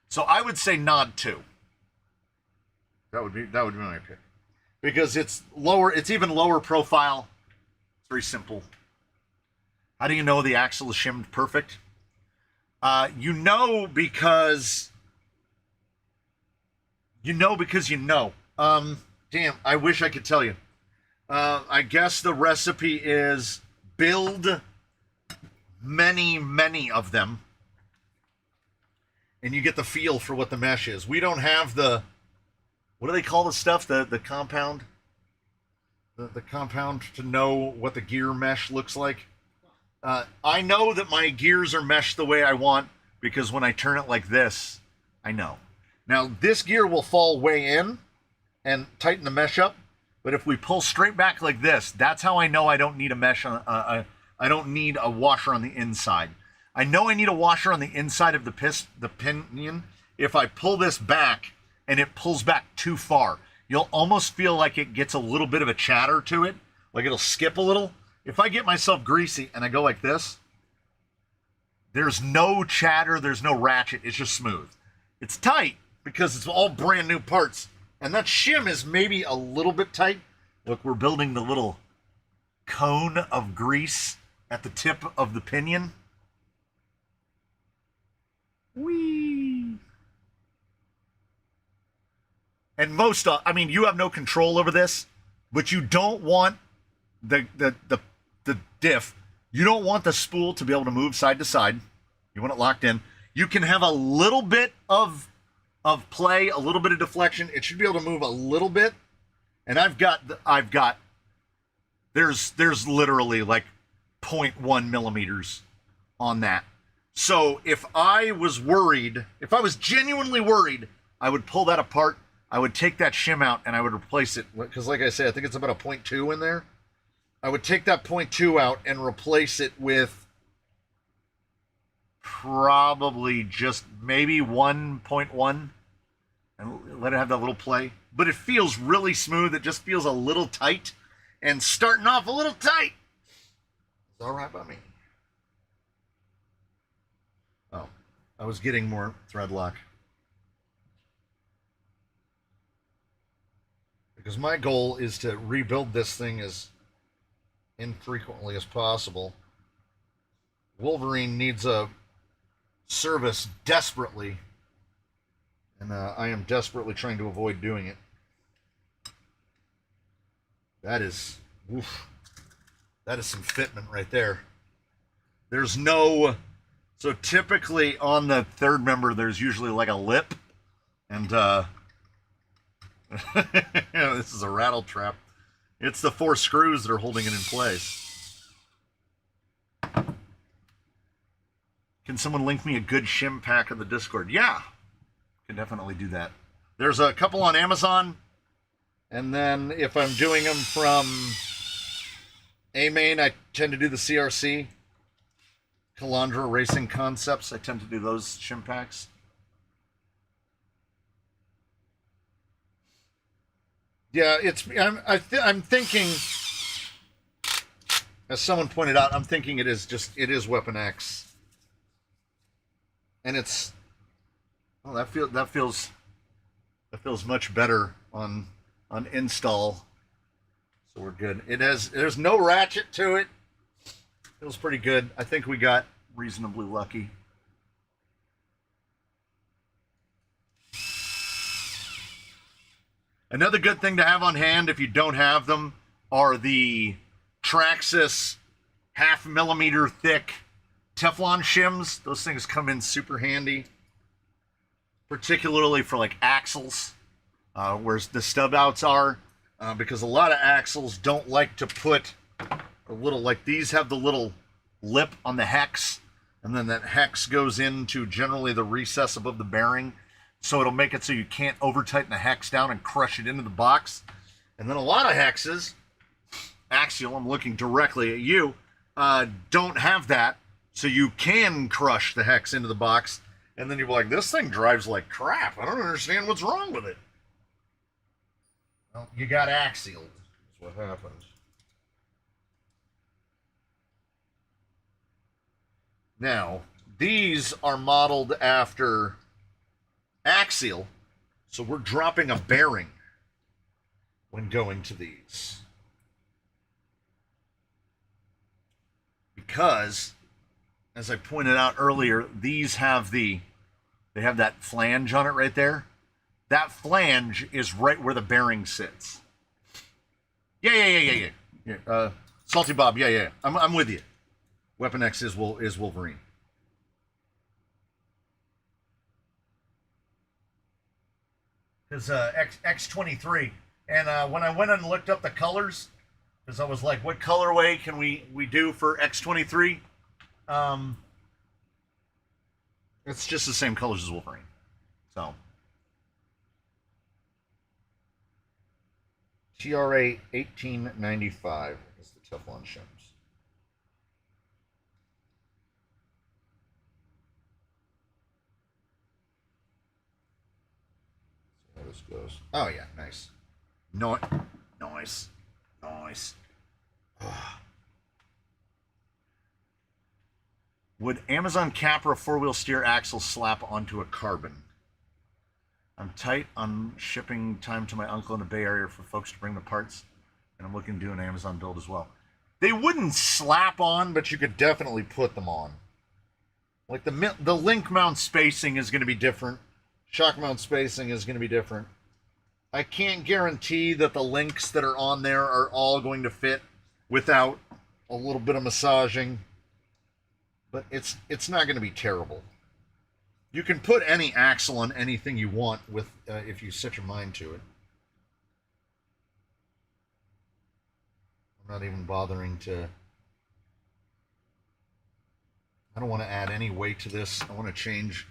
[SPEAKER 1] So I would say Nod 2. That would be my pick. Because it's lower, it's even lower profile. It's very simple. How do you know the axle is shimmed perfect? You know because you know. Damn, I wish I could tell you. I guess the recipe is build many of them, and you get the feel for what the mesh is. We don't have the, what do they call the stuff? The compound? The compound to know what the gear mesh looks like. I know that my gears are meshed the way I want because when I turn it like this, I know. Now, this gear will fall way in and tighten the mesh up, but if we pull straight back like this, that's how I know I don't need a mesh on, I don't need a washer on the inside. I know I need a washer on the inside of the pinion if I pull this back and it pulls back too far. You'll almost feel like it gets a little bit of a chatter to it, like it'll skip a little. If I get myself greasy and I go like this, there's no chatter, there's no ratchet, it's just smooth. It's tight because it's all brand new parts. And that shim is maybe a little bit tight. Look, we're building the little cone of grease at the tip of the pinion. Whee! And most, you have no control over this, but you don't want the diff. You don't want the spool to be able to move side to side. You want it locked in. You can have a little bit of play, a little bit of deflection. It should be able to move a little bit. And there's literally like 0.1 millimeters on that. So if I was genuinely worried, I would pull that apart. I would take that shim out and I would replace it. Because like I said, I think it's about a 0.2 in there. I would take that 0.2 out and replace it with probably just maybe 1.1 and let it have that little play. But it feels really smooth. It just feels a little tight, and starting off a little tight. It's all right by me. Oh, I was getting more thread lock. Because my goal is to rebuild this thing as infrequently as possible. Wolverine needs a service desperately, and I am desperately trying to avoid doing it. That is some fitment right there. There's no, so typically on the third member there's usually like a lip, and this is a rattle trap. It's the 4 screws that are holding it in place. Can someone link me a good shim pack in the Discord? Yeah, can definitely do that. There's a couple on Amazon, and then if I'm doing them from A-Main, I tend to do the CRC. Calandra Racing Concepts, I tend to do those shim packs. Yeah, I'm thinking, as someone pointed out, I'm thinking it is Weapon X, and it's, oh, that feels much better on install, so we're good. There's no ratchet to it. Feels pretty good. I think we got reasonably lucky. Another good thing to have on hand if you don't have them are the Traxxas 0.5 millimeter thick Teflon shims. Those things come in super handy, particularly for like axles, where the stub outs are, because a lot of axles don't like to put a little, like these have the little lip on the hex, and then that hex goes into generally the recess above the bearing. So it'll make it so you can't over tighten the hex down and crush it into the box. And then a lot of hexes, Axial, I'm looking directly at you, don't have that, so you can crush the hex into the box, and then you're like, this thing drives like crap. I don't understand what's wrong with it. Well, you got axial. That's what happens. Now, these are modeled after axial, so we're dropping a bearing when going to these. Because, as I pointed out earlier, these have they have that flange on it right there. That flange is right where the bearing sits. Yeah. Salty Bob, yeah. I'm with you. Weapon X is Wolverine. Because X23. And when I went and looked up the colors, because I was like, what colorway can we do for X23? It's just the same colors as Wolverine. So. TRA 1895 is the Teflon shims. See how this goes. Oh yeah, nice. Nice. Would Amazon Capra four-wheel steer axle slap onto a carbon? I'm tight on shipping time to my uncle in the Bay Area for folks to bring the parts, and I'm looking to do an Amazon build as well. They wouldn't slap on, but you could definitely put them on. Like the link mount spacing is going to be different. Shock mount spacing is going to be different. I can't guarantee that the links that are on there are all going to fit without a little bit of massaging, but it's not going to be terrible. You can put any axle on anything you want with if you set your mind to it. I'm not even bothering to. I don't want to add any weight to this. I want to change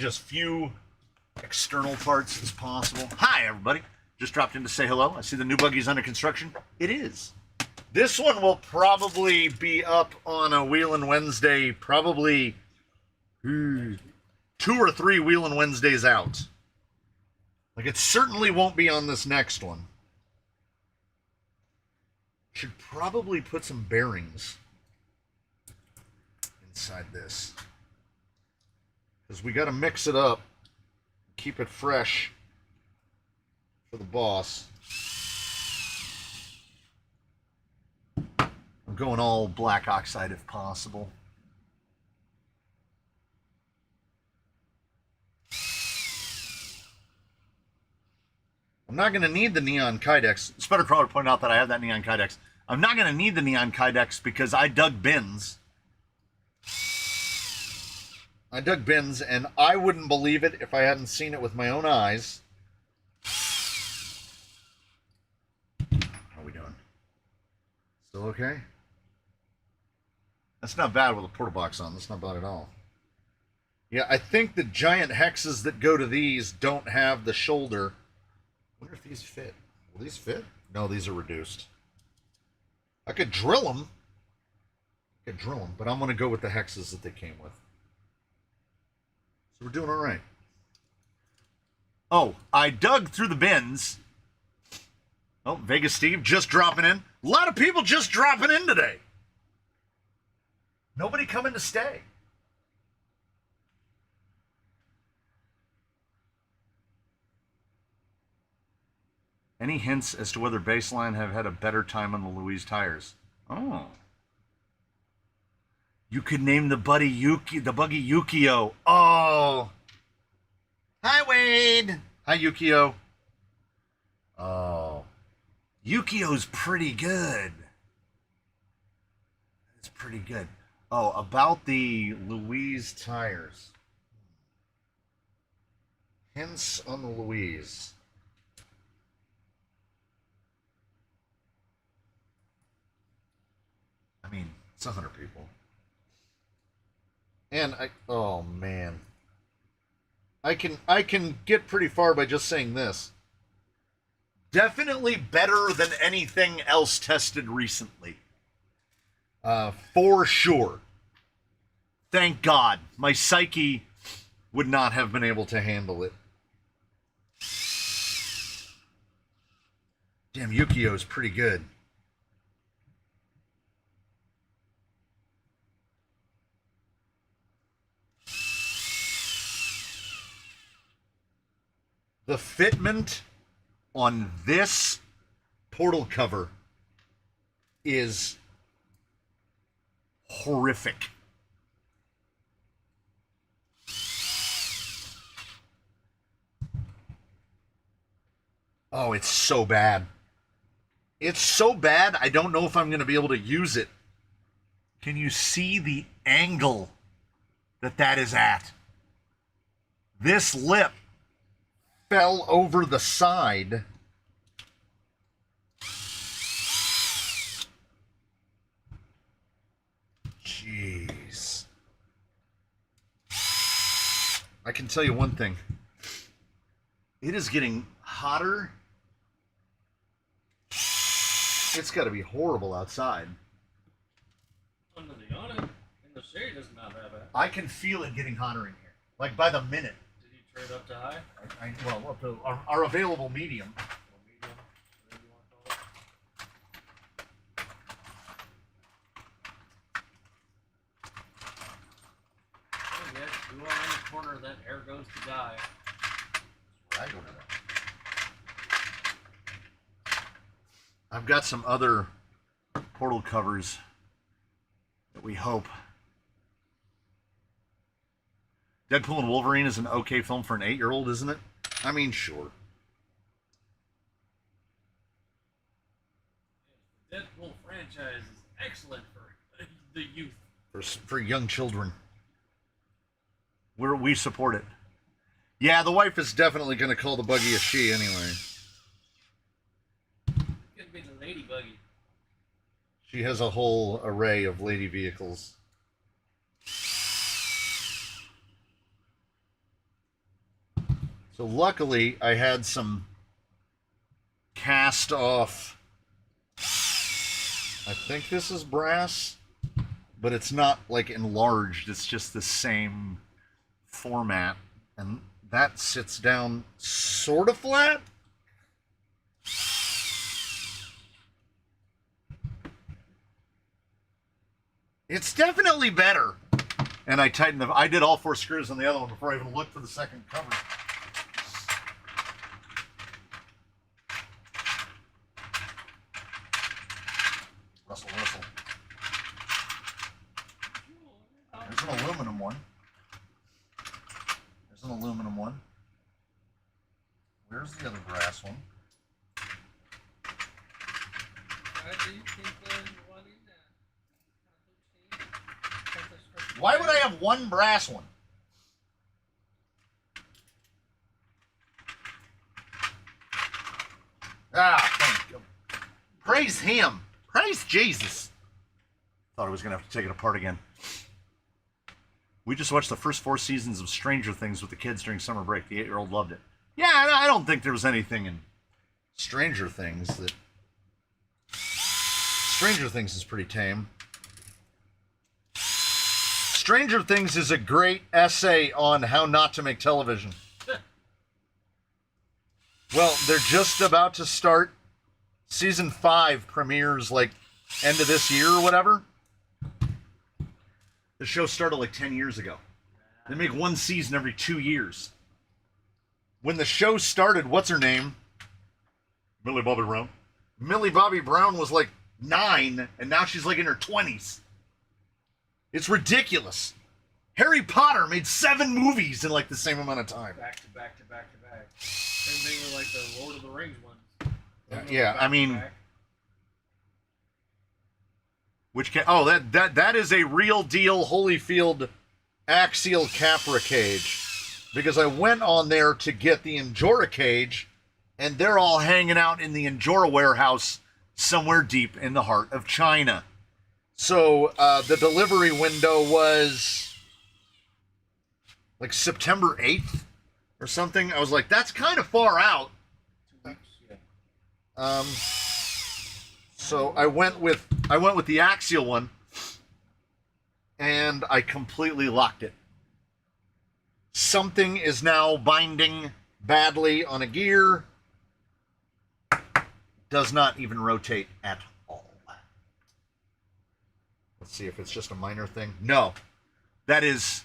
[SPEAKER 1] as few external parts as possible. Hi, everybody. Just dropped in to say hello. I see the new buggy's under construction. It is. This one will probably be up on a Wheelin' Wednesday, probably 2 or 3 Wheelin' Wednesdays out. Like, it certainly won't be on this next one. Should probably put some bearings inside this. Because we got to mix it up. Keep it fresh for the boss. I'm going all black oxide if possible. I'm not going to need the Neon Kydex. Sputtercrawler pointed out that I have that Neon Kydex. I'm not going to need the Neon Kydex because I dug bins. And I wouldn't believe it if I hadn't seen it with my own eyes. How are we doing? Still okay? That's not bad with a porta box on. That's not bad at all. Yeah, I think the giant hexes that go to these don't have the shoulder. I wonder if these fit. Will these fit? No, these are reduced. I could drill them. But I'm going to go with the hexes that they came with. So we're doing all right. Oh, I dug through the bins. Oh, Vegas Steve just dropping in. A lot of people just dropping in today. Nobody coming to stay. Any hints as to whether Baseline have had a better time on the Louise tires? Oh. You could name the buggy Yukio. Oh. Hi, Wade. Hi, Yukio. Oh. Yukio's pretty good. It's pretty good. Oh, about the Louise tires. Hints on the Louise. I mean, it's 100 people. And oh man. I can get pretty far by just saying this. Definitely better than anything else tested recently. For sure. Thank God. My psyche would not have been able to handle it. Damn, Yukio's pretty good. The fitment on this portal cover is horrific. Oh, it's so bad. It's so bad, I don't know if I'm going to be able to use it. Can you see the angle that is at? This lip fell over the side. Jeez. I can tell you one thing. It is getting hotter. It's got to be horrible outside.
[SPEAKER 2] Under the awning, in the shade is not that bad.
[SPEAKER 1] I can feel it getting hotter in here, like by the minute.
[SPEAKER 2] Did you trade up to high?
[SPEAKER 1] Well, up to our available medium.
[SPEAKER 2] Or medium? Whatever you want to call it. Oh, yes, you are in the corner, that air goes to die.
[SPEAKER 1] I go to that. I've got some other portal covers that we hope. Deadpool and Wolverine is an okay film for an 8-year-old, isn't it? I mean, sure.
[SPEAKER 2] The Deadpool franchise is excellent for the youth.
[SPEAKER 1] For young children. We support it. Yeah, the wife is definitely going to call the buggy a she anyway.
[SPEAKER 2] Could be the lady buggy.
[SPEAKER 1] She has a whole array of lady vehicles. So luckily, I had some cast off. I think this is brass, but it's not like enlarged. It's just the same format, and that sits down sort of flat. It's definitely better. And I tightened the. I did all 4 screws on the other one before I even looked for the second cover. Rustle, rustle. There's an aluminum one. There's an aluminum one. Where's the other brass one? Why would I have one brass one? Thank you. Praise him. Praise Jesus. Thought I was going to have to take it apart again. We just watched the first 4 seasons of Stranger Things with the kids during summer break. The 8-year-old loved it. Yeah, I don't think there was anything in Stranger Things that... Stranger Things is pretty tame. Stranger Things is a great essay on how not to make television. Well, they're just about to start. Season 5 premieres like end of this year or whatever. The show started like 10 years ago. They make 1 season every 2 years. When the show started, what's her name? Millie Bobby Brown. Millie Bobby Brown was like 9, and now she's like in her 20s. It's ridiculous. Harry Potter made 7 movies in like the same amount of time.
[SPEAKER 2] Back to back to back to back. Same thing with like the Lord of the Rings ones.
[SPEAKER 1] Yeah, I mean, that is a real deal Holyfield axial Capra cage, because I went on there to get the Injora cage, and they're all hanging out in the Injora warehouse somewhere deep in the heart of China. So the delivery window was like September 8th or something. I was like, that's kind of far out.
[SPEAKER 2] 2 weeks, yeah.
[SPEAKER 1] So I went with the axial one, and I completely locked it. Something is now binding badly on a gear. Does not even rotate at all. Let's see if it's just a minor thing. No, that is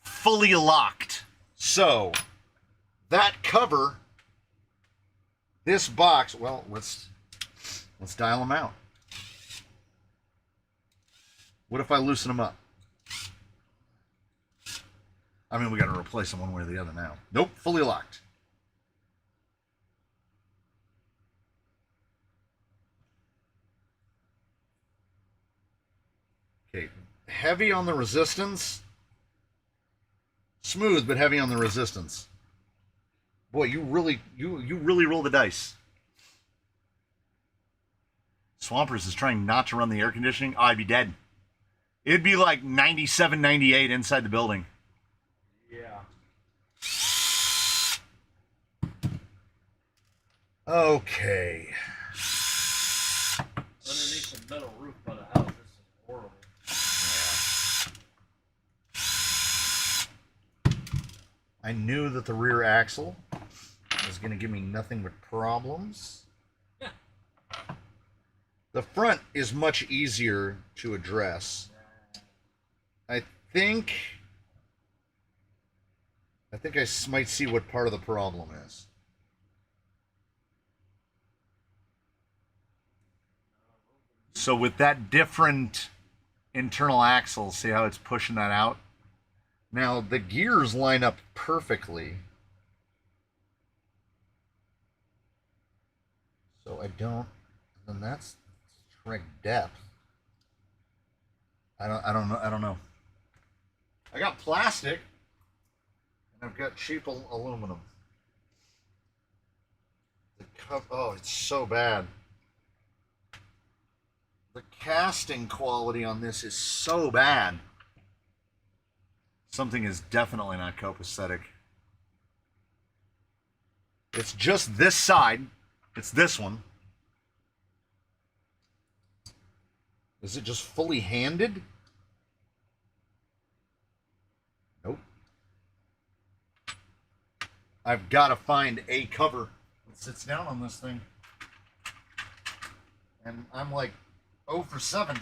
[SPEAKER 1] fully locked. So that cover, this box, well, let's dial them out. What if I loosen them up? I mean, we got to replace them one way or the other now. Nope, fully locked. Okay, heavy on the resistance. Smooth, but heavy on the resistance. Boy, you really roll the dice. Swampers is trying not to run the air conditioning. Oh, I'd be dead. It'd be like 97, 98 inside the building.
[SPEAKER 2] Yeah.
[SPEAKER 3] Okay.
[SPEAKER 2] Underneath the metal roof by the house, this is horrible.
[SPEAKER 3] I knew that the rear axle was going to give me nothing but problems. The front is much easier to address. I think I might see what part of the problem is.
[SPEAKER 1] So with that different internal axle, see how it's pushing that out?
[SPEAKER 3] Now, the gears line up perfectly. So I don't, and that's correct depth.
[SPEAKER 1] I don't know. I got plastic, and I've got cheap aluminum.
[SPEAKER 3] Oh, it's so bad.
[SPEAKER 1] The casting quality on this is so bad. Something is definitely not copacetic. It's just this side. It's this one.
[SPEAKER 3] Is it just fully handed?
[SPEAKER 1] Nope. I've got to find a cover that sits down on this thing. And I'm like 0 for 7.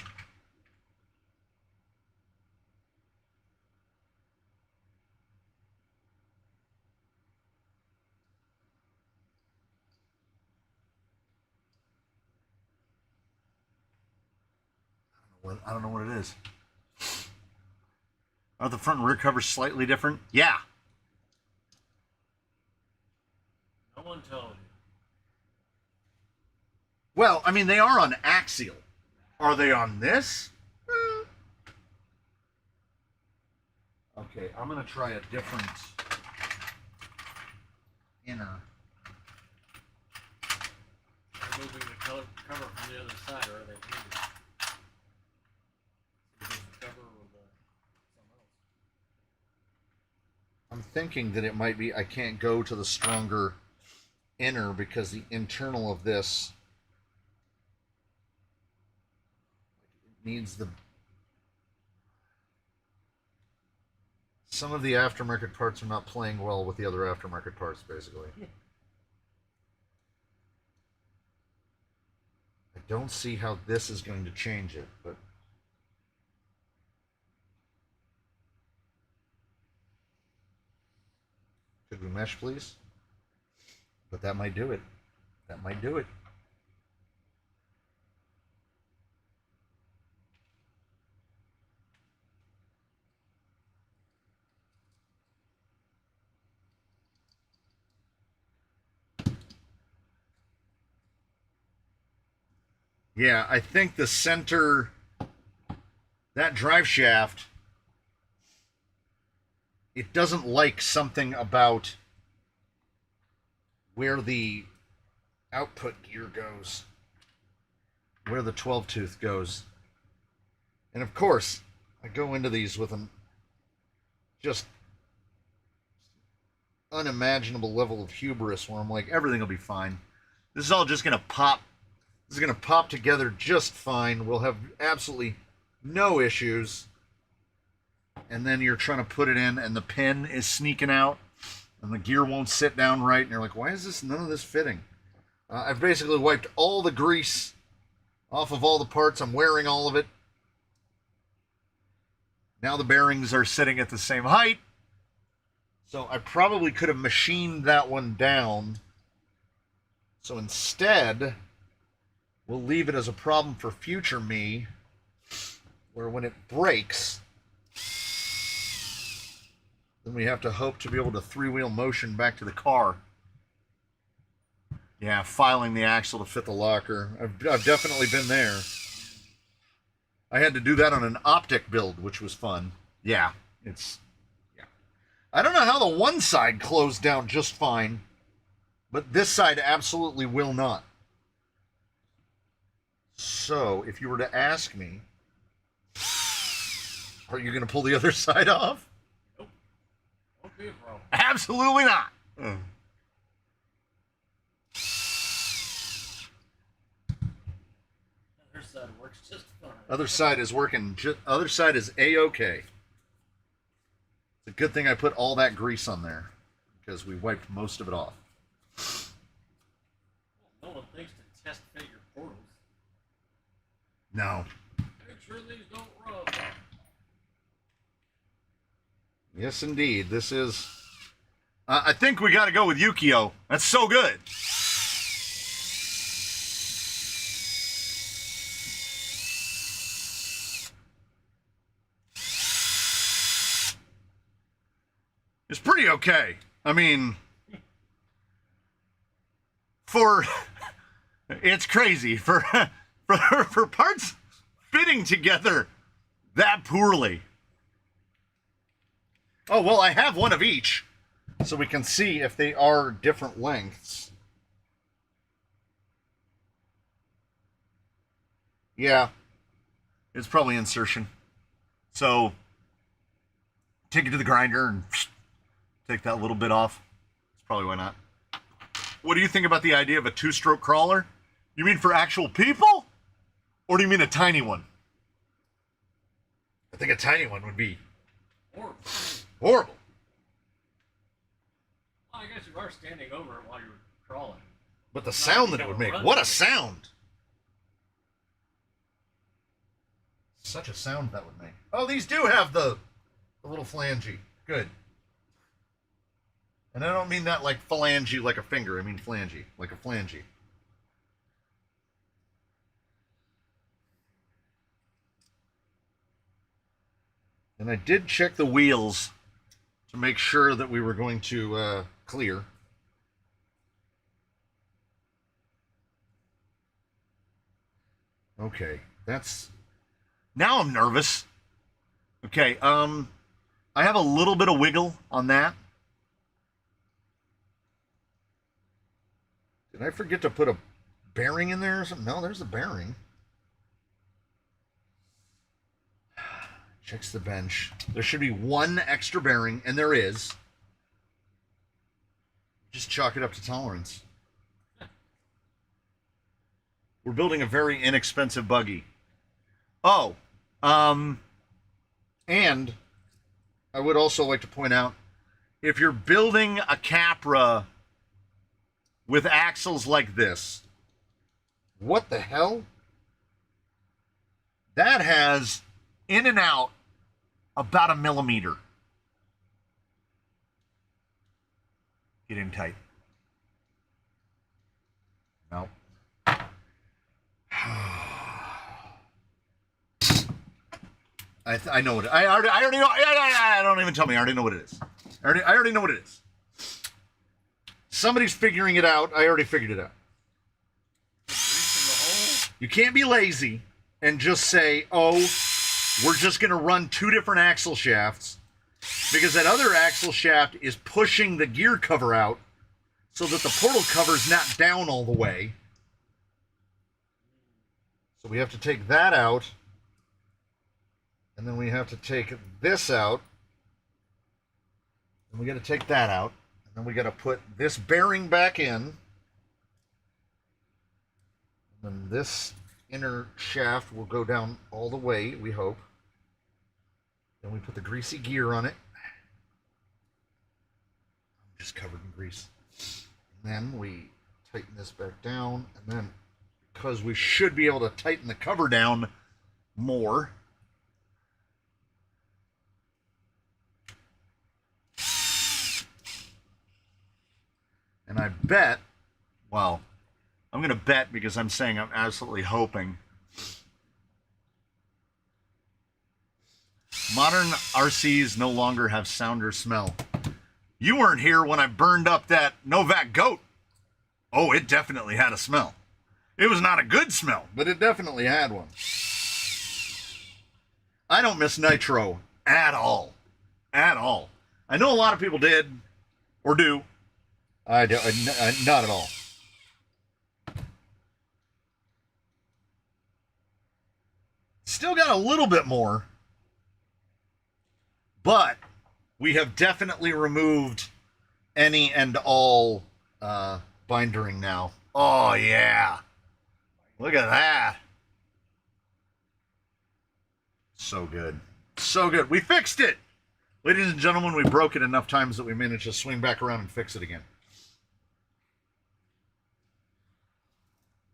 [SPEAKER 1] I don't know what it is. Are the front and rear covers slightly different? Yeah.
[SPEAKER 2] No one told you.
[SPEAKER 1] Well, I mean, they are on axial. Are they on this? Okay, I'm going to try a different inner.
[SPEAKER 2] Removing the cover from the other side, or are they handed? The cover or something else?
[SPEAKER 3] I'm thinking that it might be, I can't go to the stronger inner because the internal of this needs the, some of the aftermarket parts are not playing well with the other aftermarket parts, basically.
[SPEAKER 2] Yeah.
[SPEAKER 3] I don't see how this is going to change it, but could we mesh, please? But that might do it. That might do it.
[SPEAKER 1] Yeah, I think the center, that drive shaft, it doesn't like something about where the output gear goes, where the 12 tooth goes. And of course, I go into these with an just unimaginable level of hubris where I'm like, everything will be fine. This is all just going to pop. This is going to pop together just fine. We'll have absolutely no issues. and then you're trying to put it in, and the pin is sneaking out, and the gear won't sit down right, and you're like, why is none of this fitting? I've basically wiped all the grease off of all the parts. I'm wearing all of it. Now the bearings are sitting at the same height. So I probably could have machined that one down. So instead, we'll leave it as a problem for future me, where when it breaks, then we have to hope to be able to three-wheel motion back to the car. Yeah, filing the axle to fit the locker. I've definitely been there. I had to do that on an optic build, which was fun. Yeah. I don't know how the one side closed down just fine, but this side absolutely will not. So, if you were to ask me, are you going to pull the other side off?
[SPEAKER 2] Nope. Won't be a problem.
[SPEAKER 1] Absolutely not.
[SPEAKER 2] Other side works just fine.
[SPEAKER 1] Other side is working. Other side is A-okay. It's a good thing I put all that grease on there, because we wiped most of it off.
[SPEAKER 2] No one thinks to test fit your portals.
[SPEAKER 1] No.
[SPEAKER 2] Make sure these don't rub.
[SPEAKER 1] Yes, indeed. This is... I think we got to go with Yukio. That's so good. It's pretty okay. I mean, it's crazy for parts fitting together that poorly. Oh, well, I have one of each, so we can see if they are different lengths. Yeah, it's probably insertion. So, take it to the grinder and take that little bit off. That's probably why not. What do you think about the idea of a two-stroke crawler? You mean for actual people? Or do you mean a tiny one? I think a tiny one would be
[SPEAKER 2] Horrible.
[SPEAKER 1] horrible.
[SPEAKER 2] Well, I guess you are standing over it while you're crawling.
[SPEAKER 1] But the sound that it would make. What a sound! Such a sound that would make. Oh, these do have the little flangey. Good. And I don't mean that like phalange like a finger. I mean flangey, like a flangey. And I did check the wheels to make sure that we were going to clear. Okay, that's... Now I'm nervous. Okay, I have a little bit of wiggle on that. Did I forget to put a bearing in there or something? No, there's a bearing. Checks the bench. There should be one extra bearing, and there is. Just chalk it up to tolerance. We're building a very inexpensive buggy. Oh, and I would also like to point out, if you're building a Capra with axles like this, what the hell? That has in and out about 1 millimeter. Get in tight. No. I know what I already know. I don't even tell me. I already know what it is. I already know what it is. Somebody's figuring it out. I already figured it out. You can't be lazy and just say, "Oh, we're just going to run 2 different axle shafts," because that other axle shaft is pushing the gear cover out so that the portal cover's not down all the way. So we have to take that out. And then we have to take this out. And we got to take that out. And then we got to put this bearing back in. And then this inner shaft will go down all the way, we hope. Then
[SPEAKER 3] we put the greasy gear on it. I'm just covered in grease. And then we tighten this back down, and then because we should be able to tighten the cover down more, and I bet, well, I'm going to bet because I'm saying I'm absolutely hoping modern RCs no longer have sound or smell. You weren't here when I burned up that Novak goat. Oh, it definitely had a smell. It was not a good smell, but it definitely had one. I don't miss nitro at all. At all. I know a lot of people did or do. I don't, not at all. Still got a little bit more, but we have definitely removed any and all bindering now. Oh, yeah. Look at that. So good. So good. We fixed it. Ladies and gentlemen, we broke it enough times that we managed to swing back around and fix it again.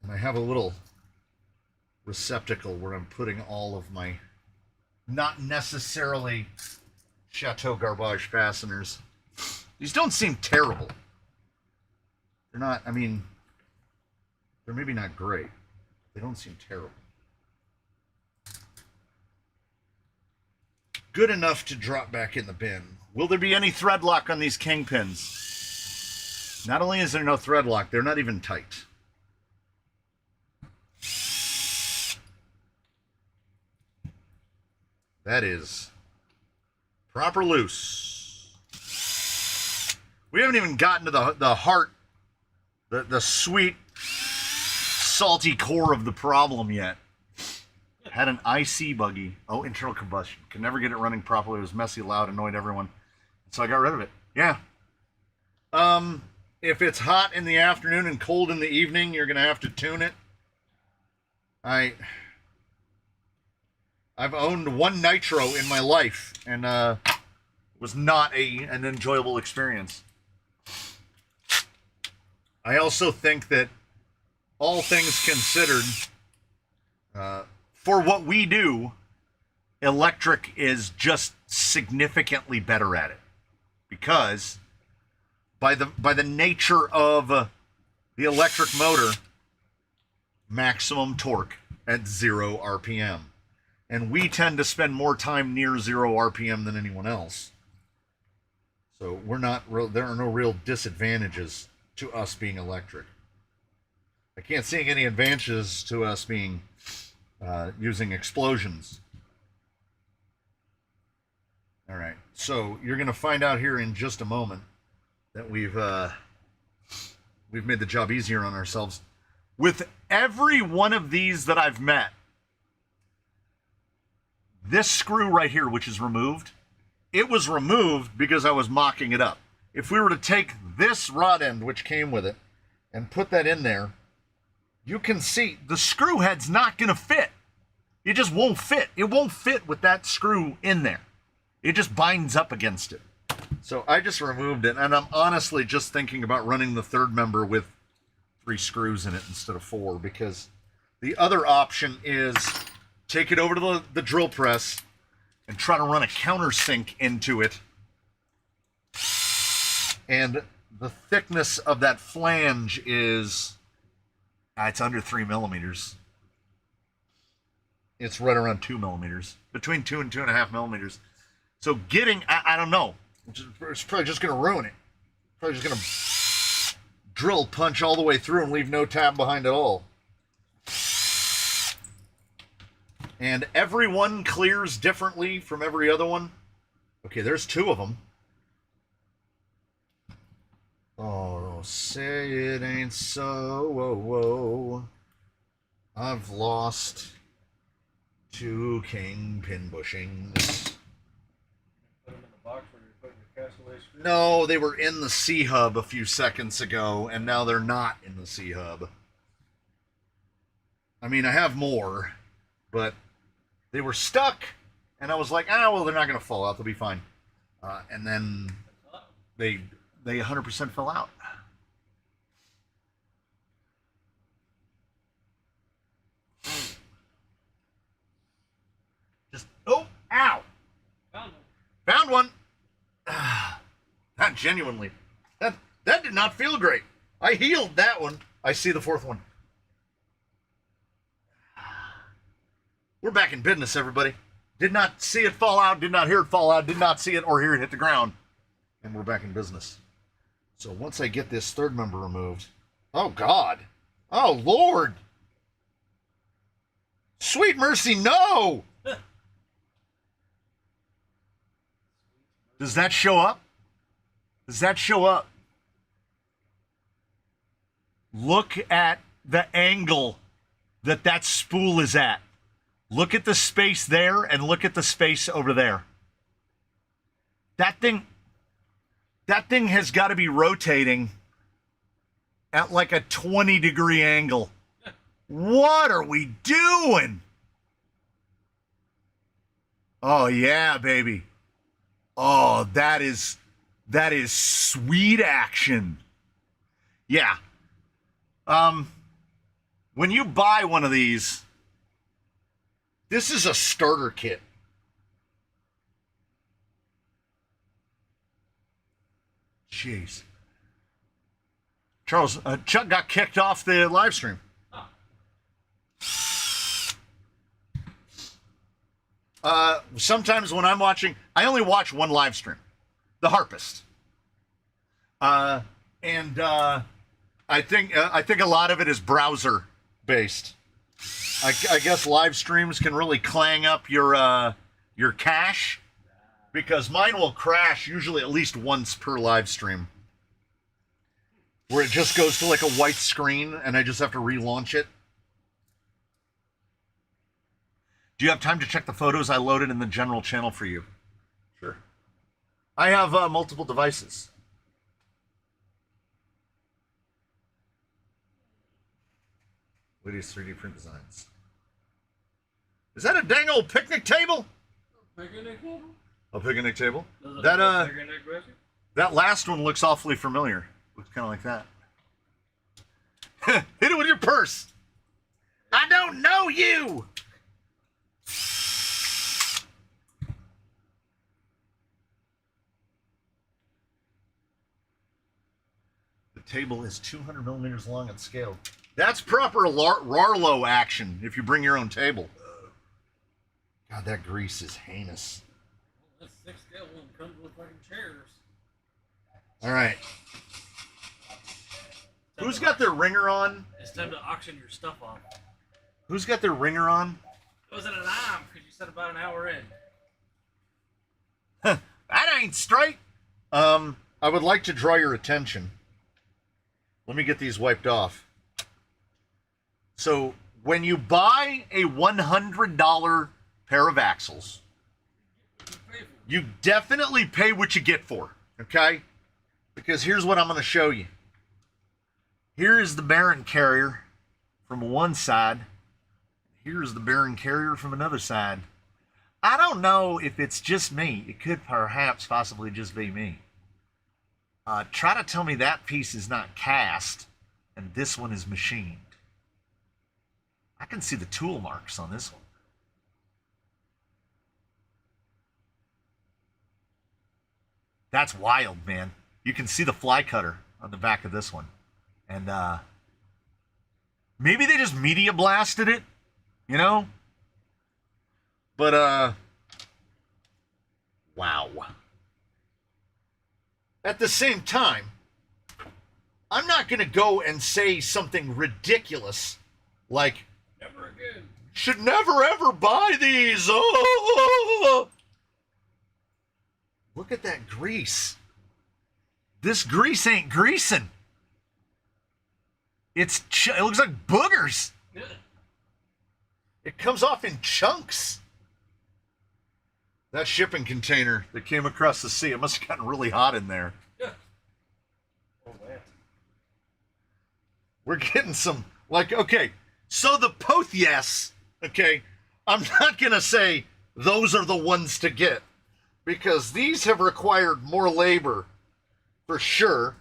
[SPEAKER 3] And I have a little receptacle where I'm putting all of my not necessarily Chateau Garbage fasteners. These don't seem terrible. They're not, I mean, they're maybe not great. They don't seem terrible. Good enough to drop back in the bin. Will there be any thread lock on these kingpins? Not only is there no thread lock, they're not even tight. That is proper loose. We haven't even gotten to the heart, the sweet, salty core of the problem yet. Had an IC buggy. Oh, internal combustion. Could never get it running properly. It was messy, loud, annoyed everyone. So I got rid of it. Yeah. If it's hot in the afternoon and cold in the evening, you're going to have to tune it. I've owned one nitro in my life, and was not an enjoyable experience. I also think that all things considered, for what we do, electric is just significantly better at it, because by the nature of the electric motor, maximum torque at 0 RPM, and we tend to spend more time near 0 RPM than anyone else. So we're not there are no real disadvantages to us being electric. I can't see any advantages to us being using explosions. All right, so you're going to find out here in just a moment that we've made the job easier on ourselves. With every one of these that I've met, this screw right here, which is removed, it was removed because I was mocking it up. If we were to take this rod end, which came with it, and put that in there, you can see the screw head's not going to fit. It just won't fit. It won't fit with that screw in there. It just binds up against it. So I just removed it, and I'm honestly just thinking about running the third member with 3 screws in it instead of 4, because the other option is take it over to the drill press and try to run a countersink into it. And the thickness of that flange is, it's under 3 millimeters. It's right around 2 millimeters, between 2 and 2.5 millimeters. So getting, I don't know, it's probably just going to ruin it. Probably just going to drill punch all the way through and leave no tab behind at all. And every one clears differently from every other one. Okay, there's 2 of them. Oh, say it ain't so, whoa, whoa. I've lost 2 kingpin bushings.
[SPEAKER 2] Put them in the box where you're putting your castaway screws?
[SPEAKER 3] No, they were in the C-hub a few seconds ago, and now they're not in the C-hub. I mean, I have more, but they were stuck, And I was like, ah, well, they're not going to fall out. They'll be fine. And then they 100% fell out. Just, oh, ow. Found one. Not genuinely. That did not feel great. I healed that one. I see the fourth one. We're back in business, everybody. Did not see it fall out, did not hear it fall out, did not see it or hear it hit the ground. And we're back in business. So once I get this third member removed, oh God, oh Lord, sweet mercy, no! Does that show up? Does that show up? Look at the angle that spool is at. Look at the space there and look at the space over there. That thing has got to be rotating at like a 20-degree angle. What are we doing? Oh yeah, baby. Oh, that is sweet action. Yeah. When you buy one of these, this is a starter kit. Jeez. Charles, Chuck got kicked off the live stream. Sometimes when I'm watching, I only watch one live stream, The Harpist. I think a lot of it is browser based. I guess live streams can really clang up your cache, because mine will crash usually at least once per live stream, where it just goes to like a white screen and I just have to relaunch it. Do you have time to check the photos I loaded in the general channel for you? Sure. I have multiple devices. Lydia's 3D print designs. Is that a dang old picnic table?
[SPEAKER 2] Picnic table?
[SPEAKER 3] A picnic table?
[SPEAKER 2] That
[SPEAKER 3] that last one looks awfully familiar. Looks kind of like that. Hit it with your purse. I don't know you. The table is 200 millimeters long at scale. That's proper Rarlo action if you bring your own table. God, that grease is heinous.
[SPEAKER 2] Well, that 6 scale one comes with fucking chairs.
[SPEAKER 3] All right. Who's got their ringer on?
[SPEAKER 2] It's time to auction your stuff off.
[SPEAKER 3] Who's got their ringer on?
[SPEAKER 2] It wasn't an arm because you said about an hour in.
[SPEAKER 3] That ain't straight. I would like to draw your attention. Let me get these wiped off. So when you buy a $100 pair of axles, you definitely pay what you get for, okay? Because here's what I'm going to show you. Here is the bearing carrier from one side. Here's the bearing carrier from another side. I don't know if it's just me. It could perhaps possibly just be me. Try to tell me that piece is not cast and this one is machined. I can see the tool marks on this one. That's wild, man. You can see the fly cutter on the back of this one. And maybe they just media blasted it, you know? But, wow. At the same time, I'm not going to go and say something ridiculous like,
[SPEAKER 2] Never again.
[SPEAKER 3] should never ever buy these. Oh! Look at that grease. This grease ain't greasing. It looks like boogers.
[SPEAKER 2] Yeah.
[SPEAKER 3] It comes off in chunks. That shipping container that came across the sea, it must have gotten really hot in there.
[SPEAKER 2] Yeah. Oh, man.
[SPEAKER 3] We're getting some, like, okay, so the Pothies, okay, I'm not going to say those are the ones to get, because these have required more labor for sure.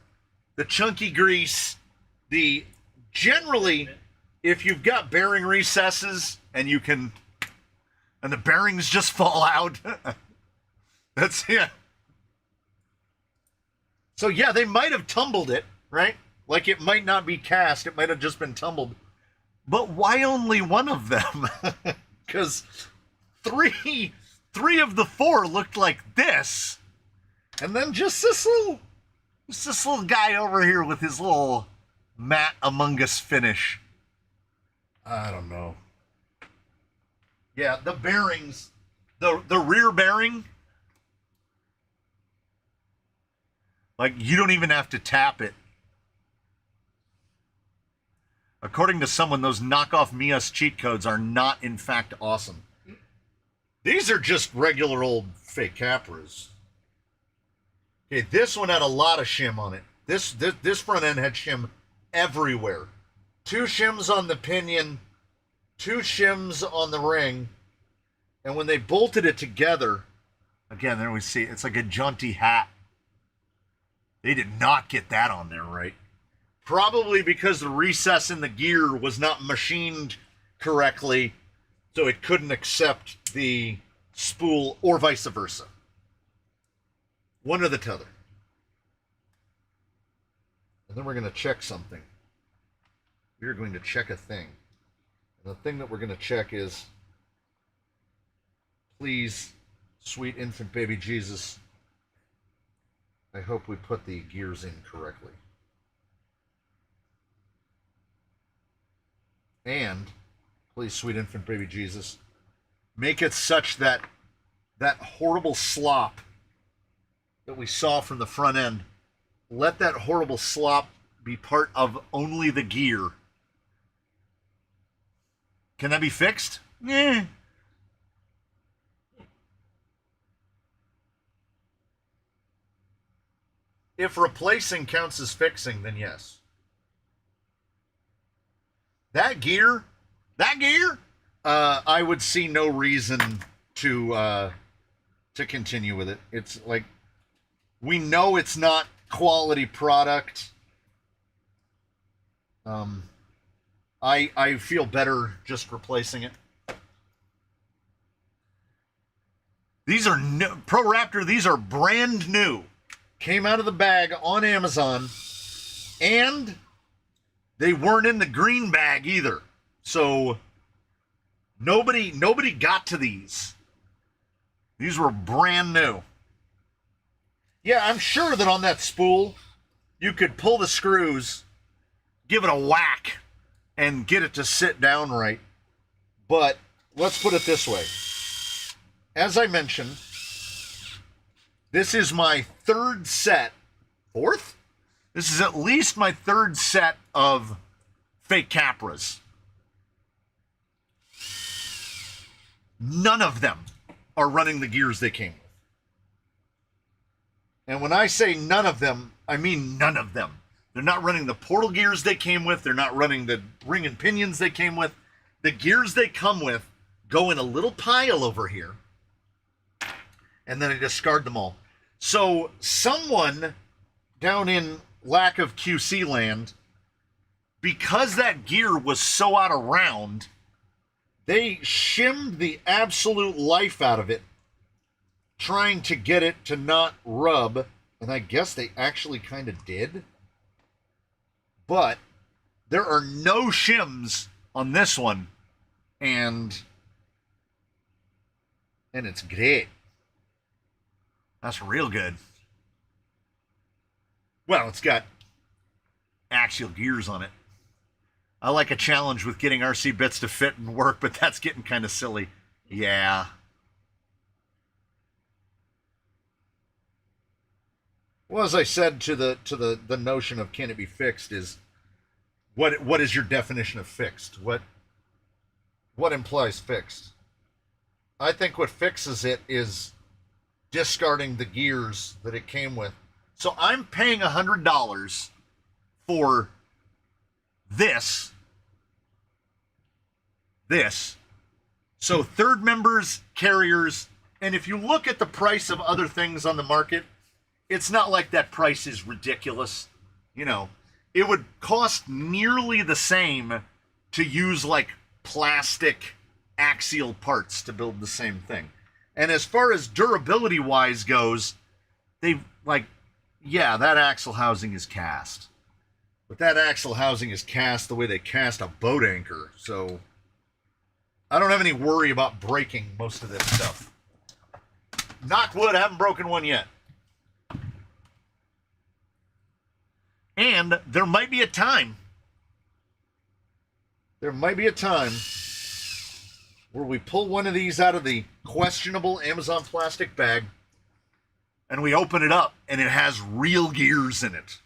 [SPEAKER 3] The chunky grease, the generally, if you've got bearing recesses and the bearings just fall out, that's, yeah. So yeah, they might have tumbled it, right? Like it might not be cast, it might have just been tumbled. But why only one of them? Because three of the four looked like this. And then just this little guy over here with his little matte Among Us finish. I don't know. Yeah, the bearings, the rear bearing, like you don't even have to tap it. According to someone, those knockoff Mias cheat codes are not, in fact, awesome. These are just regular old fake Capras. Okay, this one had a lot of shim on it. This front end had shim everywhere. 2 shims on the pinion, 2 shims on the ring, and when they bolted it together, again, there we see, it's like a jaunty hat. They did not get that on there right. Probably because the recess in the gear was not machined correctly, so it couldn't accept the spool, or vice versa. One or the t'other. And then we're going to check something. We're going to check a thing. And the thing that we're going to check is, please, sweet infant baby Jesus, I hope we put the gears in correctly. And, please, sweet infant baby Jesus, make it such that that horrible slop that we saw from the front end, let that horrible slop be part of only the gear. Can that be fixed? Yeah. If replacing counts as fixing, then yes. That gear, I would see no reason to continue with it. It's like, we know it's not quality product. I feel better just replacing it. These are new, Pro Raptor, these are brand new. Came out of the bag on Amazon, and they weren't in the green bag either. So nobody got to these. These were brand new. Yeah, I'm sure that on that spool, you could pull the screws, give it a whack, and get it to sit down right. But let's put it this way. As I mentioned, this is my third set, fourth? This is at least my third set of fake Capras. None of them are running the gears they came with. And when I say none of them, I mean none of them. They're not running the portal gears they came with. They're not running the ring and pinions they came with. The gears they come with go in a little pile over here. And then I discard them all. So someone down in lack of QC land, because that gear was so out of round, they shimmed the absolute life out of it, trying to get it to not rub, and I guess they actually kind of did. But there are no shims on this one, and it's great. That's real good. Well, it's got axial gears on it. I like a challenge with getting RC bits to fit and work, but that's getting kind of silly. Yeah. Well, as I said to the notion of can it be fixed is, what is your definition of fixed? What implies fixed? I think what fixes it is discarding the gears that it came with. So I'm paying $100 for this So third members, carriers, and if you look at the price of other things on the market, it's not like that price is ridiculous. You know, it would cost nearly the same to use like plastic axial parts to build the same thing. And as far as durability wise goes, they've like, yeah, that axle housing is cast. But that axle housing is cast the way they cast a boat anchor. So I don't have any worry about breaking most of this stuff. Knock wood, I haven't broken one yet. And there might be a time where we pull one of these out of the questionable Amazon plastic bag and we open it up and it has real gears in it.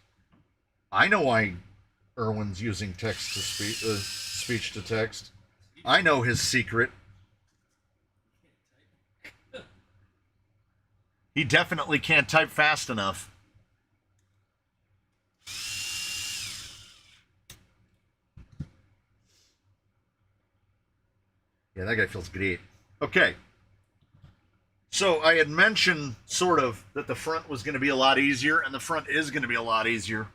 [SPEAKER 3] I know why Erwin's using text to speech to text. I know his secret. He definitely can't type fast enough. Yeah, that guy feels great. Okay. So I had mentioned sort of that the front was going to be a lot easier, and the front is going to be a lot easier.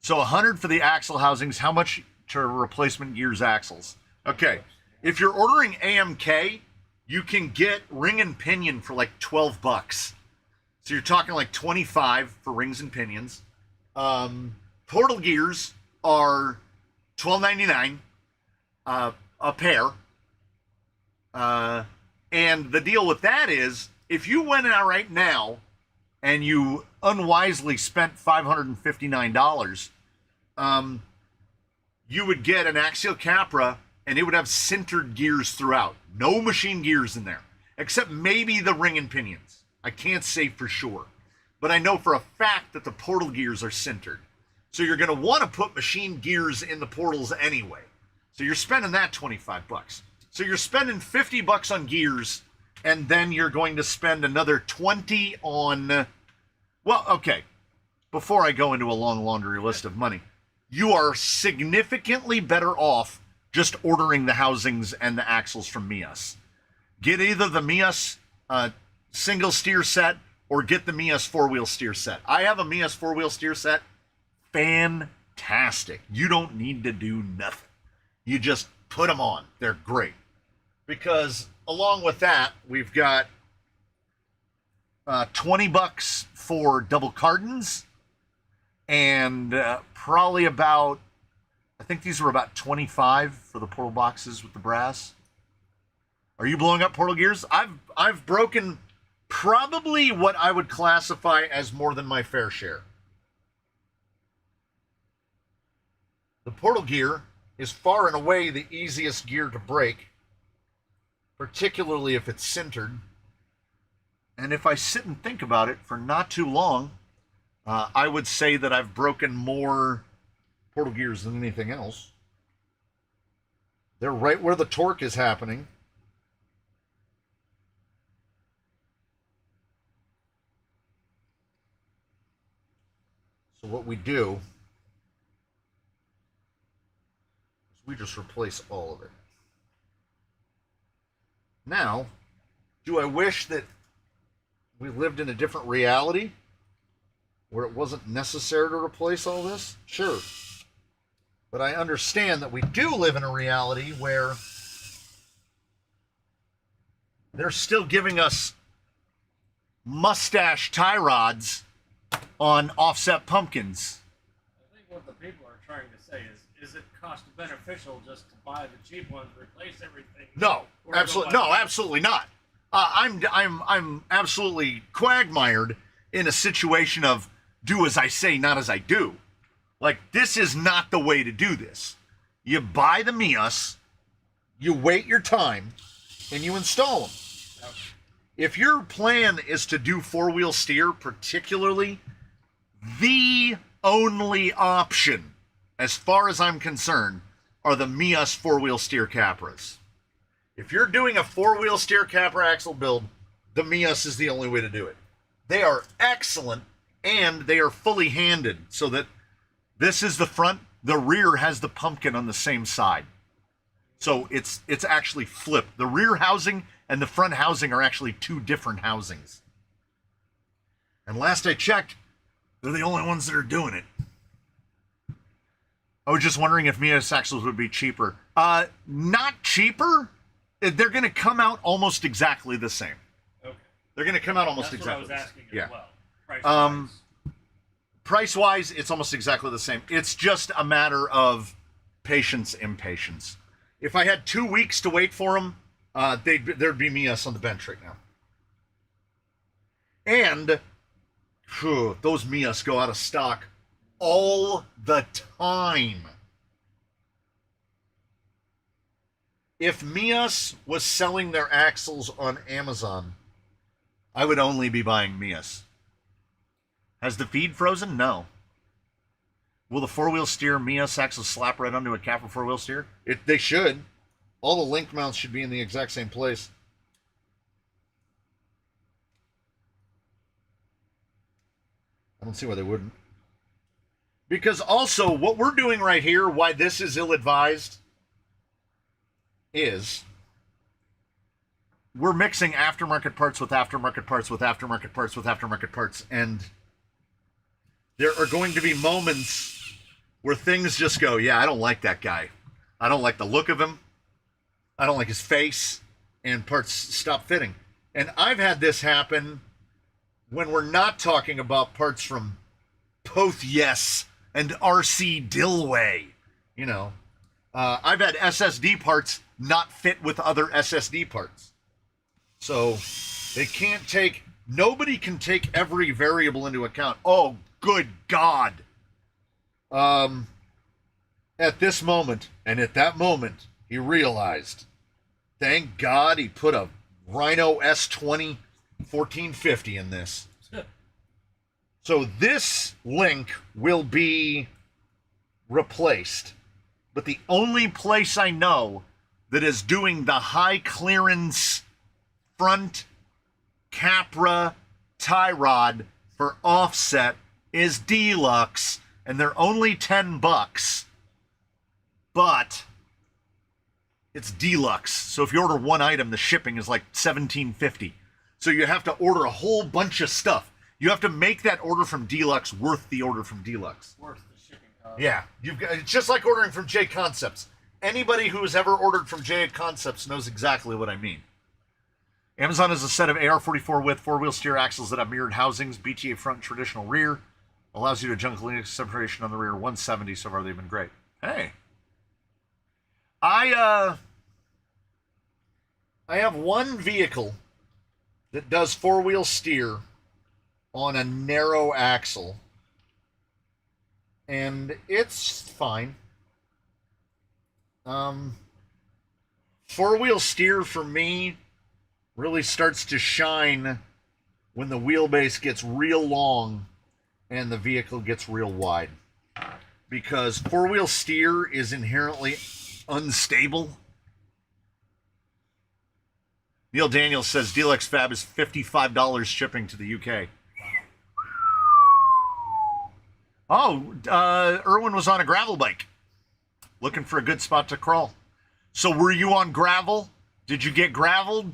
[SPEAKER 3] So 100 for the axle housings. How much to replacement gears axles? Okay. If you're ordering AMK, you can get ring and pinion for like $12. So you're talking like 25 for rings and pinions. Portal gears are $12.99 a pair. And the deal with that is, if you went out right now and you unwisely spent $559, you would get an axial Capra and it would have sintered gears throughout. No machine gears in there, except maybe the ring and pinions. I can't say for sure, but I know for a fact that the portal gears are sintered. So you're going to want to put machine gears in the portals anyway. So you're spending that $25. So you're spending $50 on gears, and then you're going to spend another $20 on, well, okay, before I go into a long laundry list of money, you are significantly better off just ordering the housings and the axles from Mias. Get either the Mias single steer set or get the Mias four-wheel steer set. I have a Mias four-wheel steer set. Fantastic. You don't need to do nothing. You just put them on. They're great. Because along with that, we've got $20 for double cardons, and probably about, I think these were about 25 for the portal boxes with the brass. Are you blowing up portal gears? I've broken probably what I would classify as more than my fair share. The portal gear is far and away the easiest gear to break, particularly if it's sintered. And if I sit and think about it for not too long, I would say that I've broken more portal gears than anything else. They're right where the torque is happening. So what we do is we just replace all of it. Now, do I wish that we lived in a different reality where it wasn't necessary to replace all this? Sure. But I understand that we do live in a reality where they're still giving us mustache tie rods on offset pumpkins.
[SPEAKER 2] I think what the people are trying to say is it cost beneficial just to buy the cheap ones, replace everything?
[SPEAKER 3] No, absolutely not. I'm absolutely quagmired in a situation of do as I say, not as I do. Like, this is not the way to do this. You buy the Mias, you wait your time, and you install them.
[SPEAKER 2] Yep.
[SPEAKER 3] If your plan is to do four-wheel steer, particularly, the only option, as far as I'm concerned, are the Mias four-wheel steer Capras. If you're doing a four-wheel steer Capra axle build, the Mias is the only way to do it. They are excellent, and they are fully handed, so that this is the front, the rear has the pumpkin on the same side.
[SPEAKER 1] So it's actually flipped. The rear housing and the front housing are actually two different housings. And last I checked, they're the only ones that are doing it. I was just wondering if Mias axles would be cheaper. Not cheaper. They're going to come out almost exactly the same.
[SPEAKER 2] Okay.
[SPEAKER 1] They're going to come out almost
[SPEAKER 2] That's
[SPEAKER 1] exactly
[SPEAKER 2] what I was asking
[SPEAKER 1] the same.
[SPEAKER 2] as well.
[SPEAKER 1] Price-wise, it's almost exactly the same. It's just a matter of patience, impatience. If I had 2 weeks to wait for them, there'd be Mias on the bench right now. And those Mias go out of stock all the time. If Mias was selling their axles on Amazon, I would only be buying Mias. Has the feed frozen? No. Will the four-wheel steer Mias axles slap right onto a Capra four-wheel steer? They should. All the link mounts should be in the exact same place. I don't see why they wouldn't. Because also, what we're doing right here, why this is ill-advised, is we're mixing aftermarket parts with aftermarket parts with aftermarket parts with aftermarket parts. And there are going to be moments where things just go, yeah, I don't like that guy. I don't like the look of him. I don't like his face. And parts stop fitting. And I've had this happen when we're not talking about parts from Poth Yes and RC Dillway. You know, I've had SSD parts not fit with other SSD parts. So nobody can take every variable into account. Oh, good God. At this moment, and at that moment, he realized, thank God he put a Rhino S20 1450 in this. So this link will be replaced. But the only place I know that is doing the high clearance front Capra tie rod for offset is Deluxe, and they're only $10. But it's Deluxe. So if you order one item, the shipping is like $17.50. So you have to order a whole bunch of stuff. You have to make that order from Deluxe worth the order from Deluxe.
[SPEAKER 2] Worth the shipping cost.
[SPEAKER 1] Yeah, it's just like ordering from J Concepts. Anybody who's ever ordered from J Concepts knows exactly what I mean. Amazon has a set of AR-44 with four-wheel steer axles that have mirrored housings, BTA front, traditional rear. Allows you to junk link separation on the rear. 170 so far. They've been great. Hey. I have one vehicle that does four-wheel steer on a narrow axle, and it's fine. Four-wheel steer for me really starts to shine when the wheelbase gets real long and the vehicle gets real wide, because four-wheel steer is inherently unstable. Neil Daniels says Deluxe Fab is $55 shipping to the UK. Oh, Erwin was on a gravel bike, looking for a good spot to crawl. So were you on gravel? Did you get graveled?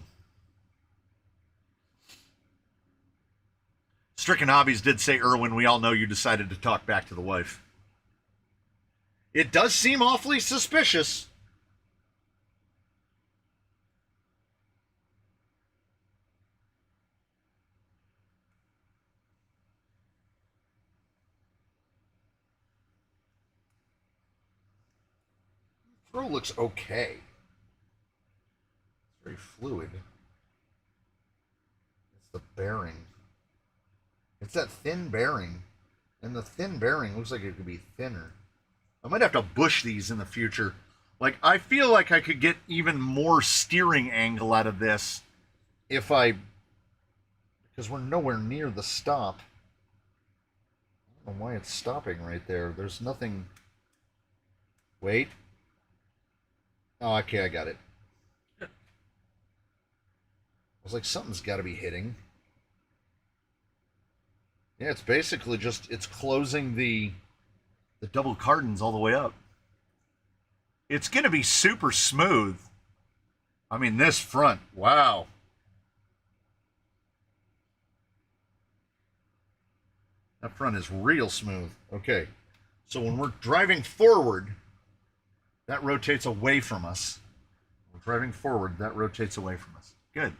[SPEAKER 1] Stricken Hobbies did say, Erwin, we all know you decided to talk back to the wife. It does seem awfully suspicious. Throw looks okay. It's very fluid. It's the bearing. It's that thin bearing. And the thin bearing looks like it could be thinner. I might have to bush these in the future. Like, I feel like I could get even more steering angle out of this if I... because we're nowhere near the stop. I don't know why it's stopping right there. There's nothing... Wait. Oh, okay, I got it. I was like, something's got to be hitting. Yeah, it's basically just, it's closing the double cardons all the way up.
[SPEAKER 3] it's going to be super smooth. I mean, this front, wow. That front is real smooth. Okay, so when we're driving forward, that rotates away from us. We're driving forward, that rotates away from us. Good.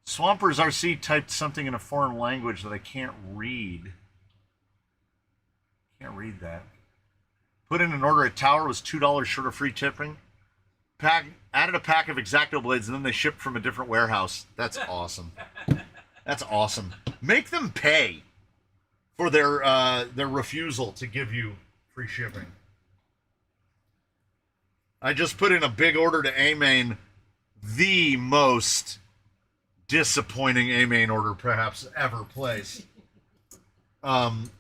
[SPEAKER 3] Swampers RC typed something in a foreign language that I can't read. Can't read that. Put in an order at Tower, was $2 short of free tipping. Added a pack of X-Acto blades, and then they shipped from a different warehouse. That's awesome. That's awesome. Make them pay for their refusal to give you free shipping. I just put in a big order to A-Main, the most disappointing A-Main order perhaps ever placed.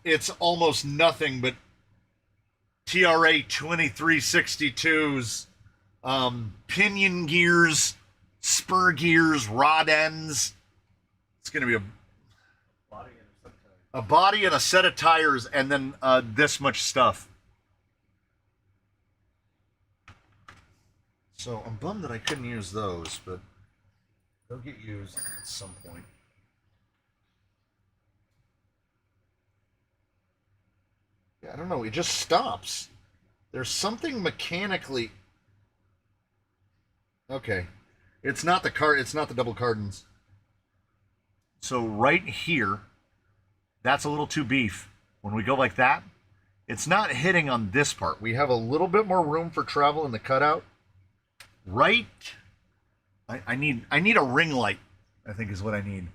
[SPEAKER 3] It's almost nothing but TRA 2362s, pinion gears, spur gears, rod ends. It's going to be a body and a set of tires, and then this much stuff. So I'm bummed that I couldn't use those, but they'll get used at some point. Yeah, I don't know. It just stops. There's something mechanically. Okay, it's not the car. It's not the double cardons. So right here, that's a little too beef. When we go like that, it's not hitting on this part. We have a little bit more room for travel in the cutout. Right. I need a ring light, I think is what I need.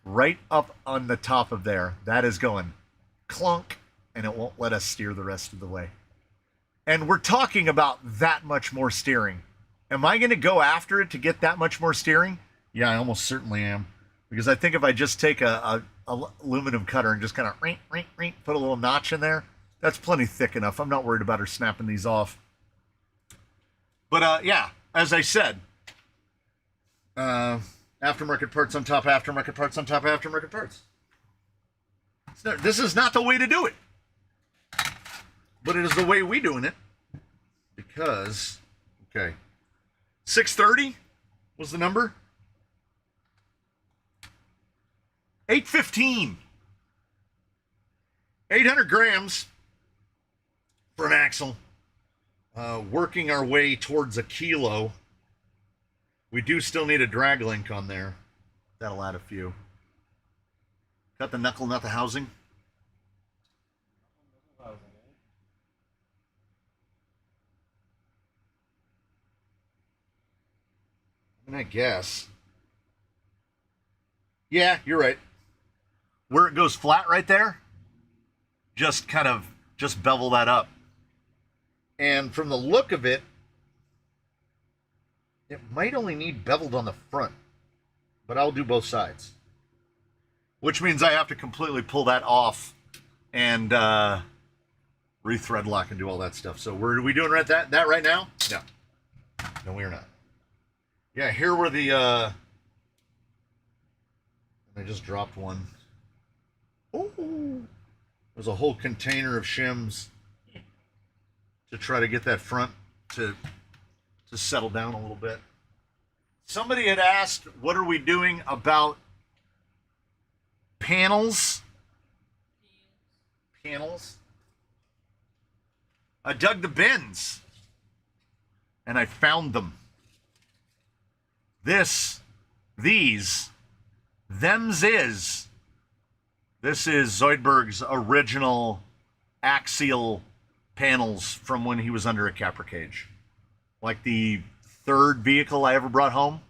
[SPEAKER 3] Right up on the top of there. That is going clunk, and it won't let us steer the rest of the way. And we're talking about that much more steering. Am I going to go after it to get that much more steering? Yeah, I almost certainly am. Because I think if I just take a aluminum cutter and just kind of put a little notch in there, that's plenty thick enough. I'm not worried about her snapping these off. But yeah, as I said, aftermarket parts on top, aftermarket parts on top, aftermarket parts. This is not the way to do it. But it is the way we doing it. Because, okay, 630 was the number. 815. 800 grams for an axle. Working our way towards a kilo. We do still need a drag link on there. That'll add a few. Got the knuckle, not the housing. I guess. Yeah, you're right. Where it goes flat right there, just bevel that up. And from the look of it, it might only need beveled on the front, but I'll do both sides. Which means I have to completely pull that off and re-thread lock and do all that stuff. So are we doing that right now? No. No, we are not. Yeah, here were the I just dropped one. Ooh. There's a whole container of shims to try to get that front to settle down a little bit. Somebody had asked, what are we doing about panels? Panels. I dug the bins and I found them. This is Zoidberg's original axial panels from when he was under a capper cage. Like the third vehicle I ever brought home.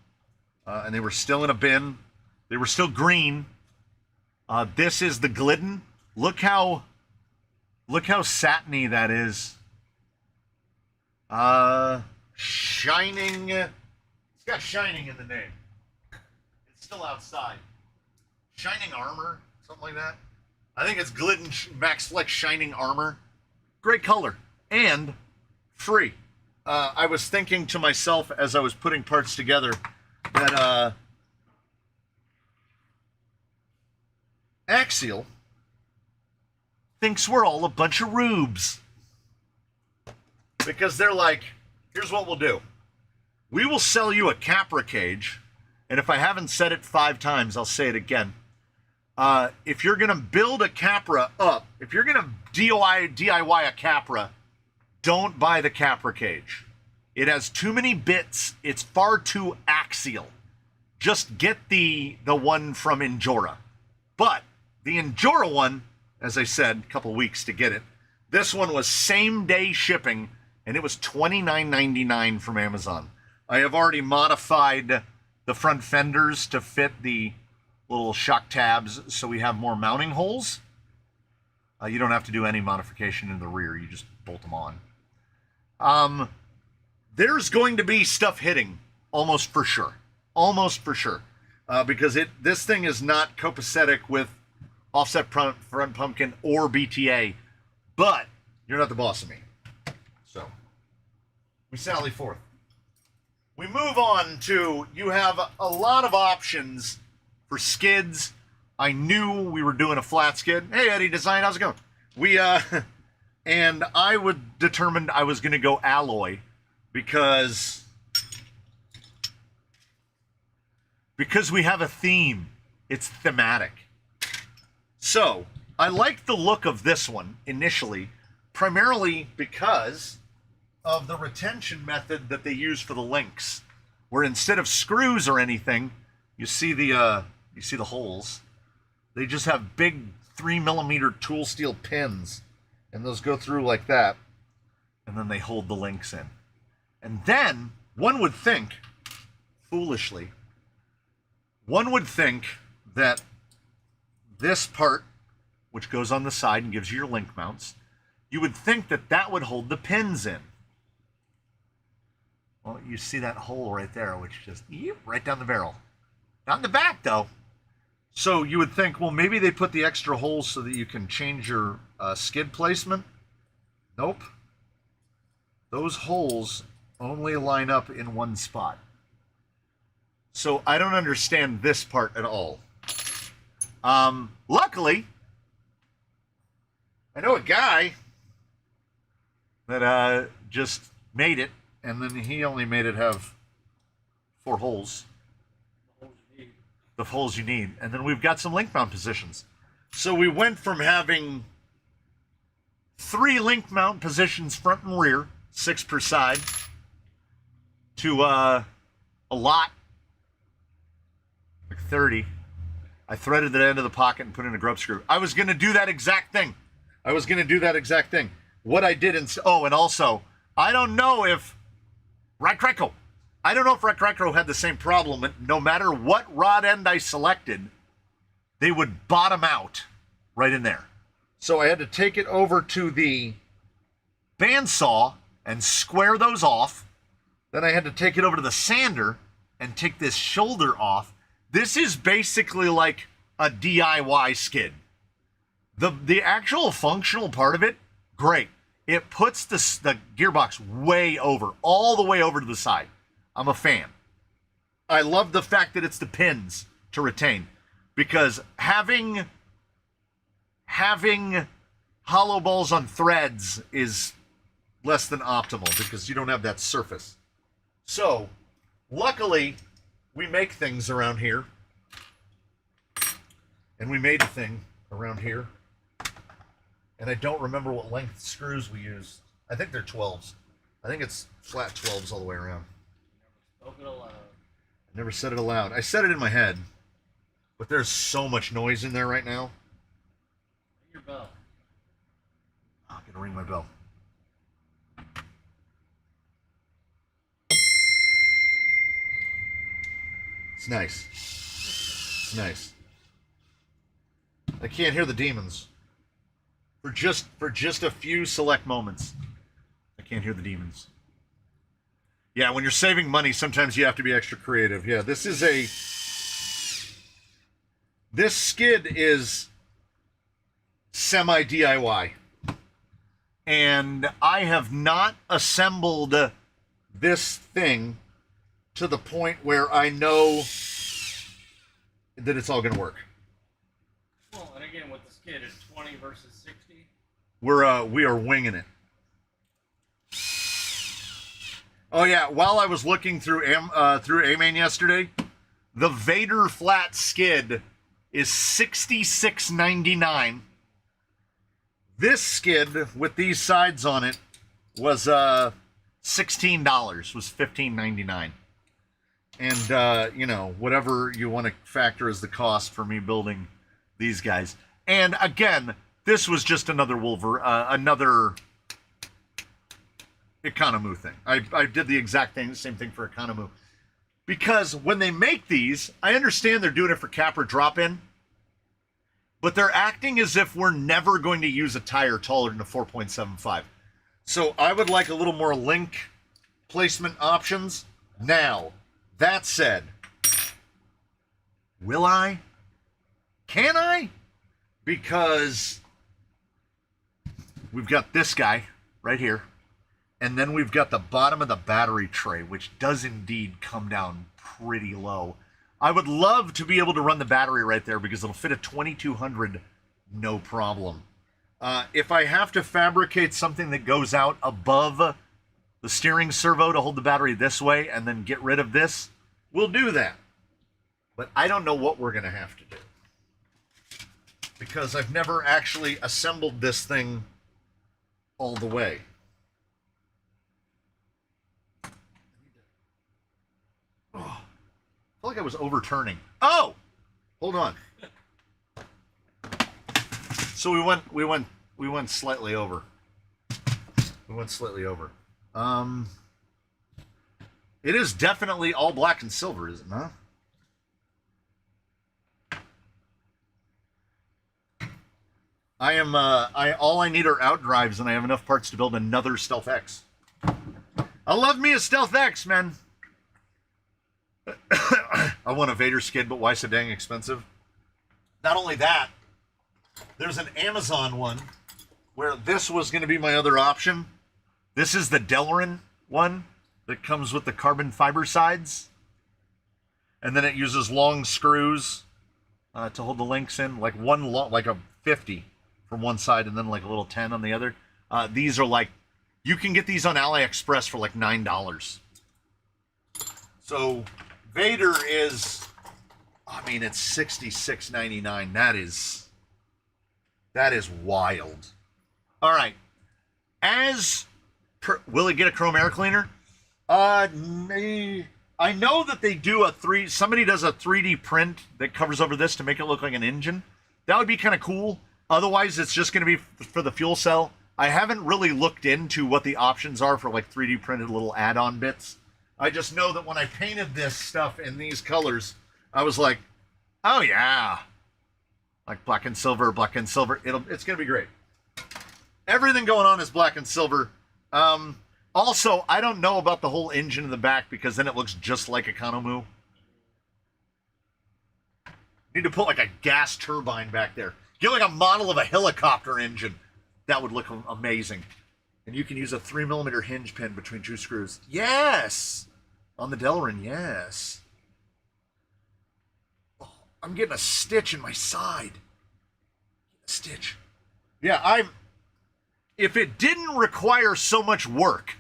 [SPEAKER 3] And they were still in a bin. They were still green. This is the Glidden. Look how satiny that is. Shining. It's got shining in the name. It's still outside. Shining Armor, something like that. I think it's Glidden Max Flex Shining Armor. Great color. And free. I was thinking to myself as I was putting parts together that Axial thinks we're all a bunch of rubes. because they're like, here's what we'll do. We will sell you a Capra cage, and if I haven't said it 5 times, I'll say it again. If you're going to build a Capra up, if you're going to DIY a Capra, don't buy the Capra cage. It has too many bits. It's far too axial. Just get the one from Injora. But the Injora one, as I said, a couple weeks to get it. This one was same day shipping, and it was $29.99 from Amazon. I have already modified the front fenders to fit the little shock tabs so we have more mounting holes. You don't have to do any modification in the rear. You just bolt them on. There's going to be stuff hitting, almost for sure. Almost for sure. Because this thing is not copacetic with offset front pumpkin or BTA. But you're not the boss of me. So, we sally forth. We move on to, you have a lot of options for skids. I knew we were doing a flat skid. Hey, Eddie Design, how's it going? And I determined I was going to go alloy because we have a theme. It's thematic. So, I liked the look of this one initially, primarily because of the retention method that they use for the links, where instead of screws or anything, you see the holes. They just have big 3mm tool steel pins, and those go through like that, and then they hold the links in. And then one would think, foolishly, that this part, which goes on the side and gives you your link mounts, you would think that would hold the pins in. Well, you see that hole right there, which just right down the barrel. Not in the back, though. So you would think, well, maybe they put the extra holes so that you can change your skid placement. Nope. Those holes only line up in one spot. So I don't understand this part at all. Luckily, I know a guy that just made it, and then he only made it have 4 holes. The holes you need. And then we've got some link mount positions. So we went from having 3 link mount positions front and rear, 6 per side, to a lot, like 30. I threaded the end of the pocket and put in a grub screw. I was going to do that exact thing. What I did, and also, I don't know if Recreco had the same problem. No matter what rod end I selected, they would bottom out right in there. So I had to take it over to the bandsaw and square those off. Then I had to take it over to the sander and take this shoulder off. This is basically like a DIY skid. The actual functional part of it, great. It puts the gearbox way over, all the way over to the side. I'm a fan. I love the fact that it's the pins to retain, because having hollow balls on threads is less than optimal because you don't have that surface. So, luckily, we make things around here. And we made a thing around here. And I don't remember what length screws we used. I think they're 12s. I think it's flat 12s all the way around.
[SPEAKER 2] Spoke it aloud.
[SPEAKER 3] I never said it aloud. I said it in my head. But there's so much noise in there right now.
[SPEAKER 2] Ring your bell.
[SPEAKER 3] I'm going to ring my bell. It's nice. It's nice. I can't hear the demons. For just a few select moments, I can't hear the demons. Yeah, when you're saving money, sometimes you have to be extra creative. Yeah, this skid is semi-DIY. And I have not assembled this thing to the point where I know that it's all going to work.
[SPEAKER 2] Well, and again, with the skid, it's 20 versus 60.
[SPEAKER 3] We are winging it.
[SPEAKER 1] Oh yeah, while I was looking through A-Main yesterday, the Vader flat skid is $66.99. This skid with these sides on it was $16, was $15.99. And you know, whatever you want to factor as the cost for me building these guys. And again, this was just another another Economoo thing. I did the exact same thing for Economoo. Because when they make these, I understand they're doing it for cap or drop-in, but they're acting as if we're never going to use a tire taller than a 4.75. So I would like a little more link placement options. Now, that said, will I? Can I? Because we've got this guy right here. And then we've got the bottom of the battery tray, which does indeed come down pretty low. I would love to be able to run the battery right there because it'll fit a 2200 no problem. If I have to fabricate something that goes out above the steering servo to hold the battery this way and then get rid of this, we'll do that. But I don't know what we're going to have to do. Because I've never actually assembled this thing all the way. Oh, I feel like I was overturning. Oh, hold on. So we went slightly over. We went slightly over. It is definitely all black and silver, is it not? All I need are outdrives, and I have enough parts to build another Stealth X. I love me a Stealth X, man. I want a Vader skid, but why so dang expensive? Not only that, there's an Amazon one where this was going to be my other option. This is the Delrin one that comes with the carbon fiber sides. And then it uses long screws to hold the links in, like like a 50 from one side and then like a little 10 on the other. These are like, you can get these on AliExpress for like $9. So Vader is, I mean, it's $66.99. That is wild. All right. Will it get a chrome air cleaner? I know that they do somebody does a 3D print that covers over this to make it look like an engine. That would be kind of cool. Otherwise, it's just going to be for the fuel cell. I haven't really looked into what the options are for like 3D printed little add-on bits. I just know that when I painted this stuff in these colors, I was like, oh yeah. Like black and silver. It's going to be great. Everything going on is black and silver. Also, I don't know about the whole engine in the back because then it looks just like Economoo. Need to put like a gas turbine back there. Get like a model of a helicopter engine. That would look amazing. And you can use a 3mm hinge pin between two screws. Yes! On the Delrin, yes. Oh, I'm getting a stitch in my side. A stitch. Yeah, if it didn't require so much work,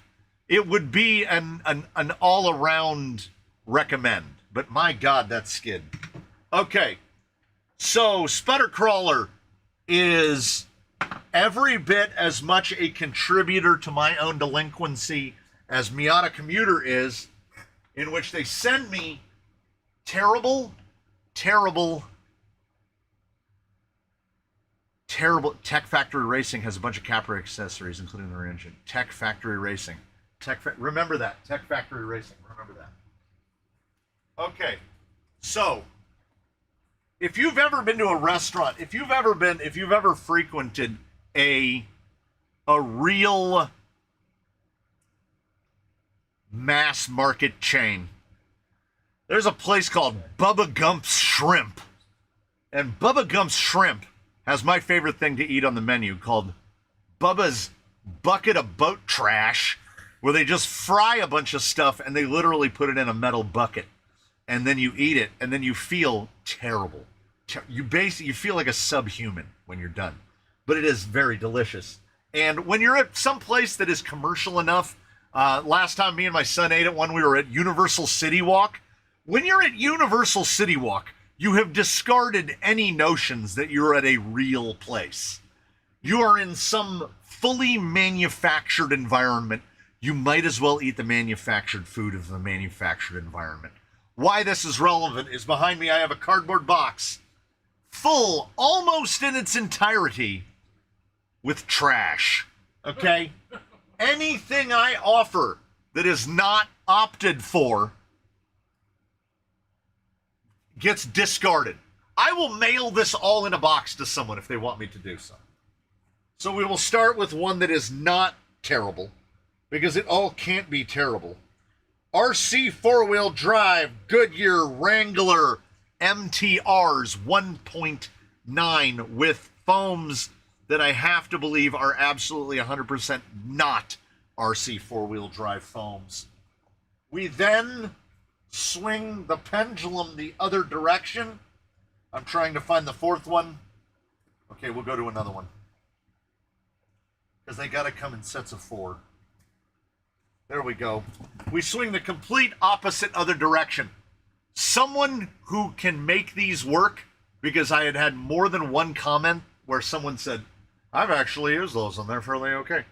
[SPEAKER 1] it would be an all-around recommend. But my God, that skid. Okay, so Sputter Crawler is every bit as much a contributor to my own delinquency as Miata Commuter is, in which they send me terrible Tech Factory Racing has a bunch of Capra accessories, including their engine. Tech Factory Racing. Remember that. Tech Factory Racing. Remember that. Okay. So, if you've ever been to a restaurant, if you've ever frequented a real mass market chain, there's a place called Bubba Gump's Shrimp. And Bubba Gump's Shrimp has my favorite thing to eat on the menu called Bubba's Bucket of Boat Trash, where they just fry a bunch of stuff and they literally put it in a metal bucket. And then you eat it and then you feel terrible. You feel like a subhuman when you're done. But it is very delicious. And when you're at some place that is commercial enough,
[SPEAKER 3] Last time me and my son ate at one, we were at Universal City Walk. When you're at Universal City Walk, you have discarded any notions that you're at a real place. You are in some fully manufactured environment. You might as well eat the manufactured food of the manufactured environment. Why this is relevant is behind me I have a cardboard box full, almost in its entirety, with trash. Okay? Anything I offer that is not opted for gets discarded. I will mail this all in a box to someone if they want me to do so. So we will start with one that is not terrible, because it all can't be terrible. RC four-wheel drive Goodyear Wrangler MTRs 1.9 with foams that I have to believe are absolutely 100% not RC four-wheel drive foams. We then swing the pendulum the other direction. I'm trying to find the fourth one. Okay, we'll go to another one, because they got to come in sets of 4. There we go. We swing the complete opposite other direction. Someone who can make these work, because I had had more than one comment where someone said, I've actually used those and they're fairly okay.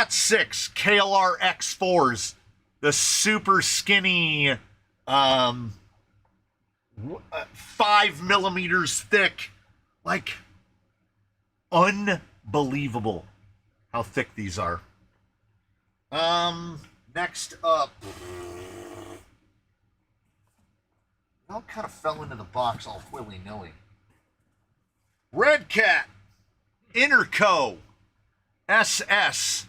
[SPEAKER 3] 6 KLR X4s, the super skinny, 5 millimeters thick, like unbelievable how thick these are. Next up, well, kind of fell into the box all willy-nilly. Red Cat Interco SS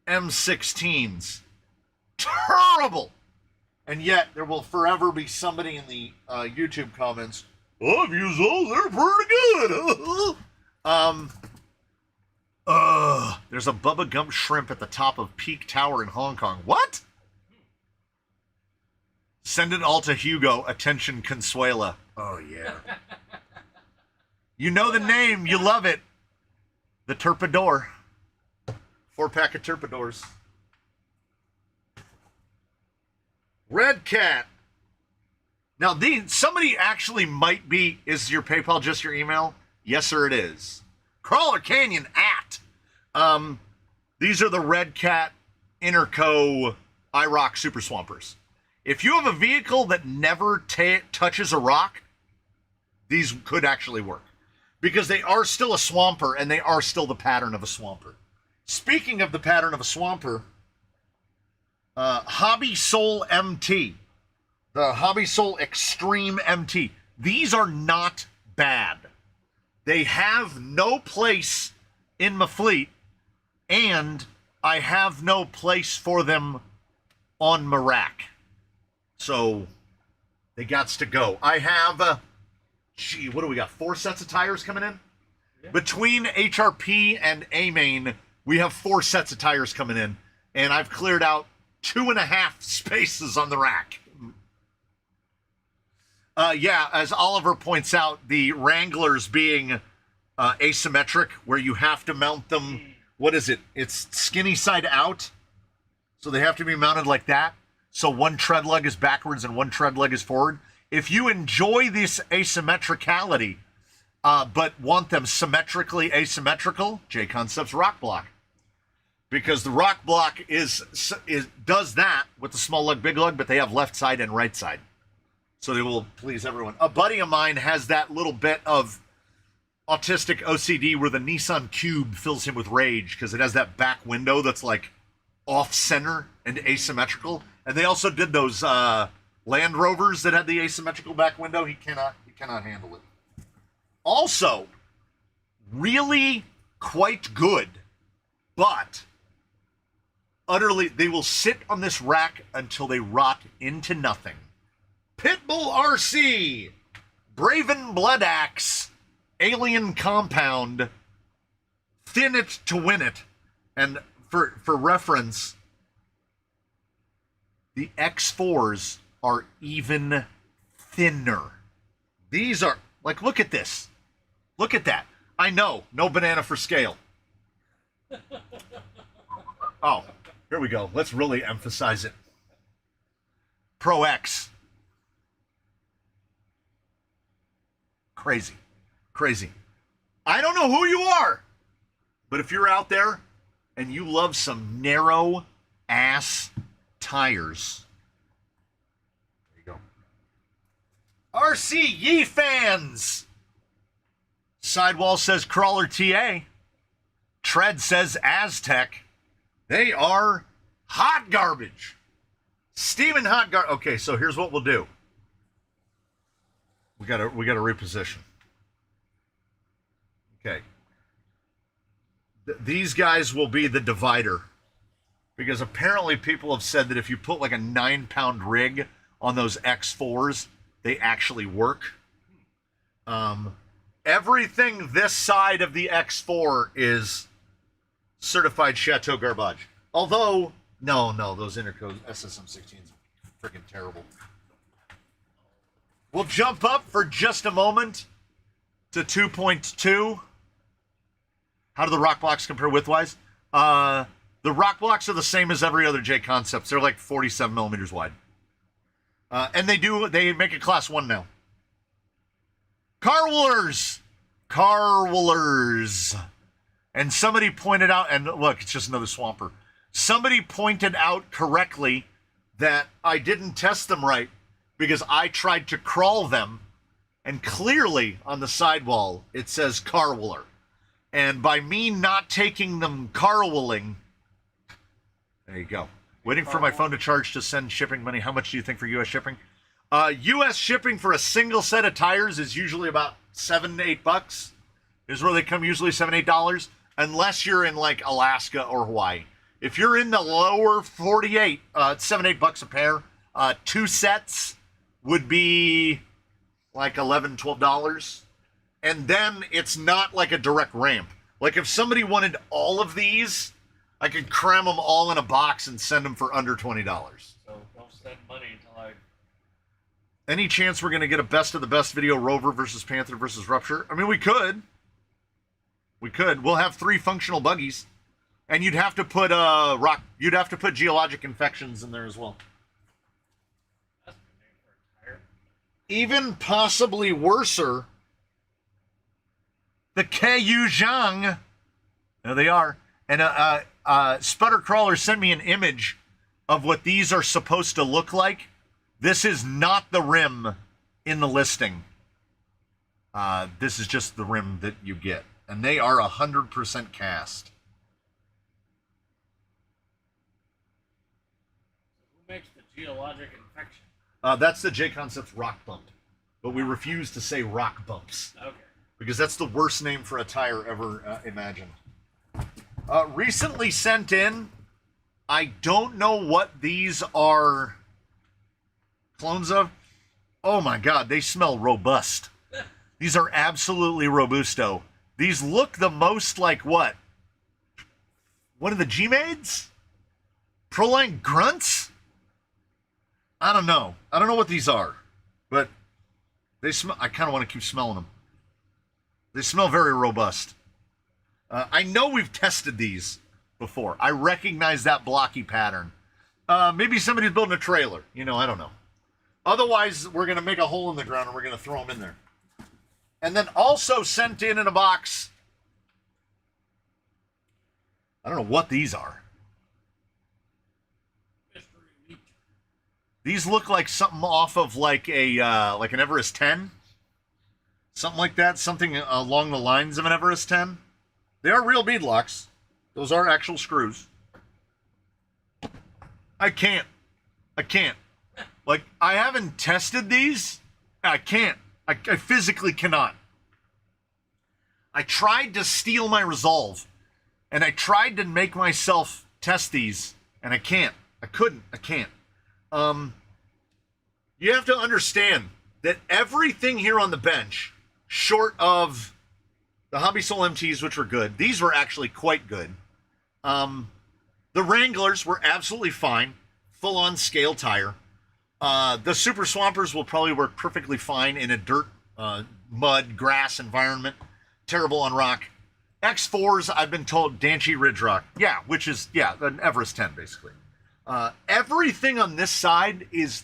[SPEAKER 3] M16s. Terrible! And yet, there will forever be somebody in the YouTube comments, I've used those, they're pretty good. There's a Bubba Gump shrimp at the top of Peak Tower in Hong Kong. What? Send it all to Hugo. Attention, Consuela. Oh, yeah. You know the name. You love it. The Turpador. 4-pack of Turpadors. Red Cat. Now, somebody actually might be... Is your PayPal just your email? Yes, sir, it is. Crawler Canyon at. These are the Red Cat Interco IROC Super Swampers. If you have a vehicle that never touches a rock, these could actually work, because they are still a swamper and they are still the pattern of a swamper. Speaking of the pattern of a swamper, Hobby Soul MT, the Hobby Soul Extreme MT, these are not bad. They have no place in my fleet, and I have no place for them on my rack. So they gots to go. I have, what do we got? 4 sets of tires coming in? Yeah. Between HRP and A-Main, we have 4 sets of tires coming in, and I've cleared out 2.5 spaces on the rack. Yeah, as Oliver points out, the Wranglers being asymmetric, where you have to mount them, what is it? It's skinny side out, so they have to be mounted like that. So one tread leg is backwards and one tread leg is forward. If you enjoy this asymmetricality, but want them symmetrically asymmetrical, J Concepts Rock Block. Because the Rock Block does that with the small lug, big lug, but they have left side and right side. So they will please everyone. A buddy of mine has that little bit of autistic OCD where the Nissan Cube fills him with rage because it has that back window that's like off-center and asymmetrical. And they also did those Land Rovers that had the asymmetrical back window. He cannot handle it. Also, really quite good, but utterly, they will sit on this rack until they rot into nothing. Pitbull RC, Braven Blood Axe, Alien Compound, Thin It to Win It. And for reference, the X4s are even thinner. These are, like, look at this. Look at that. I know, no banana for scale. Oh,
[SPEAKER 1] Here we go. Let's really emphasize it. Pro X. Crazy. Crazy. I don't know who you are, but if you're out there and you love some narrow ass tires, there you go. RC Yee fans. Sidewall says Crawler TA. Tread says Aztec. They are hot garbage. Steaming hot garbage. Okay, so here's what we'll do. We gotta reposition. Okay. These guys will be the divider, because apparently people have said that if you put like a 9-pound rig on those X4s, they actually work. Everything this side of the X4 is certified Chateau garbage. Although, no, those Interco SSM16s are freaking terrible. We'll jump up for just a moment to 2.2. How do the rock blocks compare widthwise? The rock blocks are the same as every other J Concepts. They're like 47 millimeters wide. And they make a class 1 now. Car Woolers. And somebody pointed out, and look, it's just another swamper. Somebody pointed out correctly that I didn't test them right because I tried to crawl them, and clearly on the sidewall it says car wooler. And by me not taking them car wooling, there you go. Waiting for my phone to charge to send shipping money. How much do you think for U.S. shipping? U.S. shipping for a single set of tires is usually about $7 to $8. Is where they come, usually $7, $8, unless you're in like Alaska or Hawaii. If you're in the lower 48, it's $7, $8 a pair. 2 sets would be like $11, $12. And then it's not like a direct ramp. Like if somebody wanted all of these, I could cram them all in a box and send them for under $20.
[SPEAKER 2] So don't send money until I...
[SPEAKER 1] Any chance we're going to get a best of the best video, Rover versus Panther versus Rupture? I mean, we could. We could. We'll have 3 functional buggies. And you'd have to put you'd have to put geologic infections in there as well.
[SPEAKER 2] That's the name for a tire.
[SPEAKER 1] Even possibly worser, the KU Zhang. There they are. And Sputter Crawler sent me an image of what these are supposed to look like. This is not the rim in the listing. This is just the rim that you get. And they are 100% cast.
[SPEAKER 2] Who makes the geologic infection?
[SPEAKER 1] That's the J Concepts rock bump. But we refuse to say rock bumps.
[SPEAKER 2] Okay.
[SPEAKER 1] Because that's the worst name for a tire ever imagined. Recently sent in, I don't know what these are clones of. Oh my God, they smell robust. These are absolutely robusto. These look the most like what? One of the G-Maids? Proline Grunts? I don't know. I don't know what these are. But they smell. I kind of want to keep smelling them. They smell very robust. I know we've tested these before. I recognize that blocky pattern. Maybe somebody's building a trailer. You know, I don't know. Otherwise, we're going to make a hole in the ground and we're going to throw them in there. And then also sent in a box. I don't know what these are. These look like something off of like an Everest 10. Something like that. Something along the lines of an Everest 10. They are real bead locks. Those are actual screws. I can't. Like, I haven't tested these. I can't. I physically cannot. I tried to steal my resolve. And I tried to make myself test these. And I can't. I couldn't. I can't. You have to understand that everything here on the bench, short of the Hobby Soul MTs, which were good, these were actually quite good. The Wranglers were absolutely fine. Full-on scale tire. The Super Swampers will probably work perfectly fine in a dirt, mud, grass environment. Terrible on rock. X4s, I've been told, Danchi Ridge Rock. Yeah, which is, yeah, an Everest 10, basically. Everything on this side is,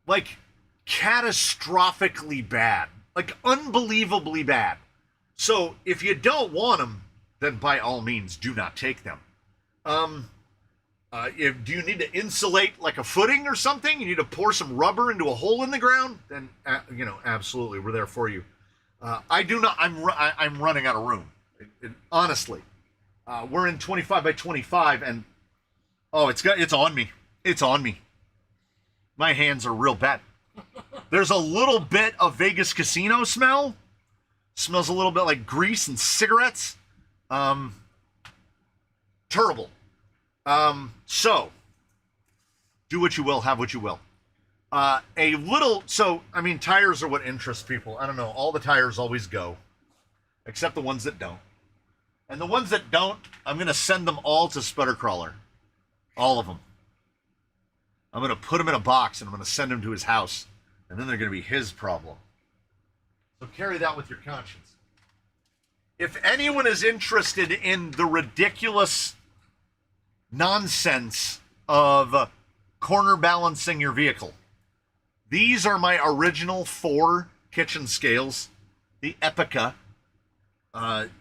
[SPEAKER 1] like, catastrophically bad. Like, unbelievably bad. So, if you don't want them, then by all means, do not take them. Do you need to insulate like a footing or something? You need to pour some rubber into a hole in the ground? Then, absolutely, we're there for you. I do not. I'm running out of room. Honestly, we're in 25 by 25, and it's on me. It's on me. My hands are real bad. There's a little bit of Vegas casino smell. Smells a little bit like grease and cigarettes. Terrible. So, do what you will, have what you will. Tires are what interests people. I don't know, all the tires always go, except the ones that don't. And the ones that don't, I'm going to send them all to Sputtercrawler. All of them. I'm going to put them in a box, and I'm going to send them to his house, and then they're going to be his problem. So carry that with your conscience. If anyone is interested in the ridiculous nonsense of corner balancing your vehicle, these are my original 4 kitchen scales, the Epica.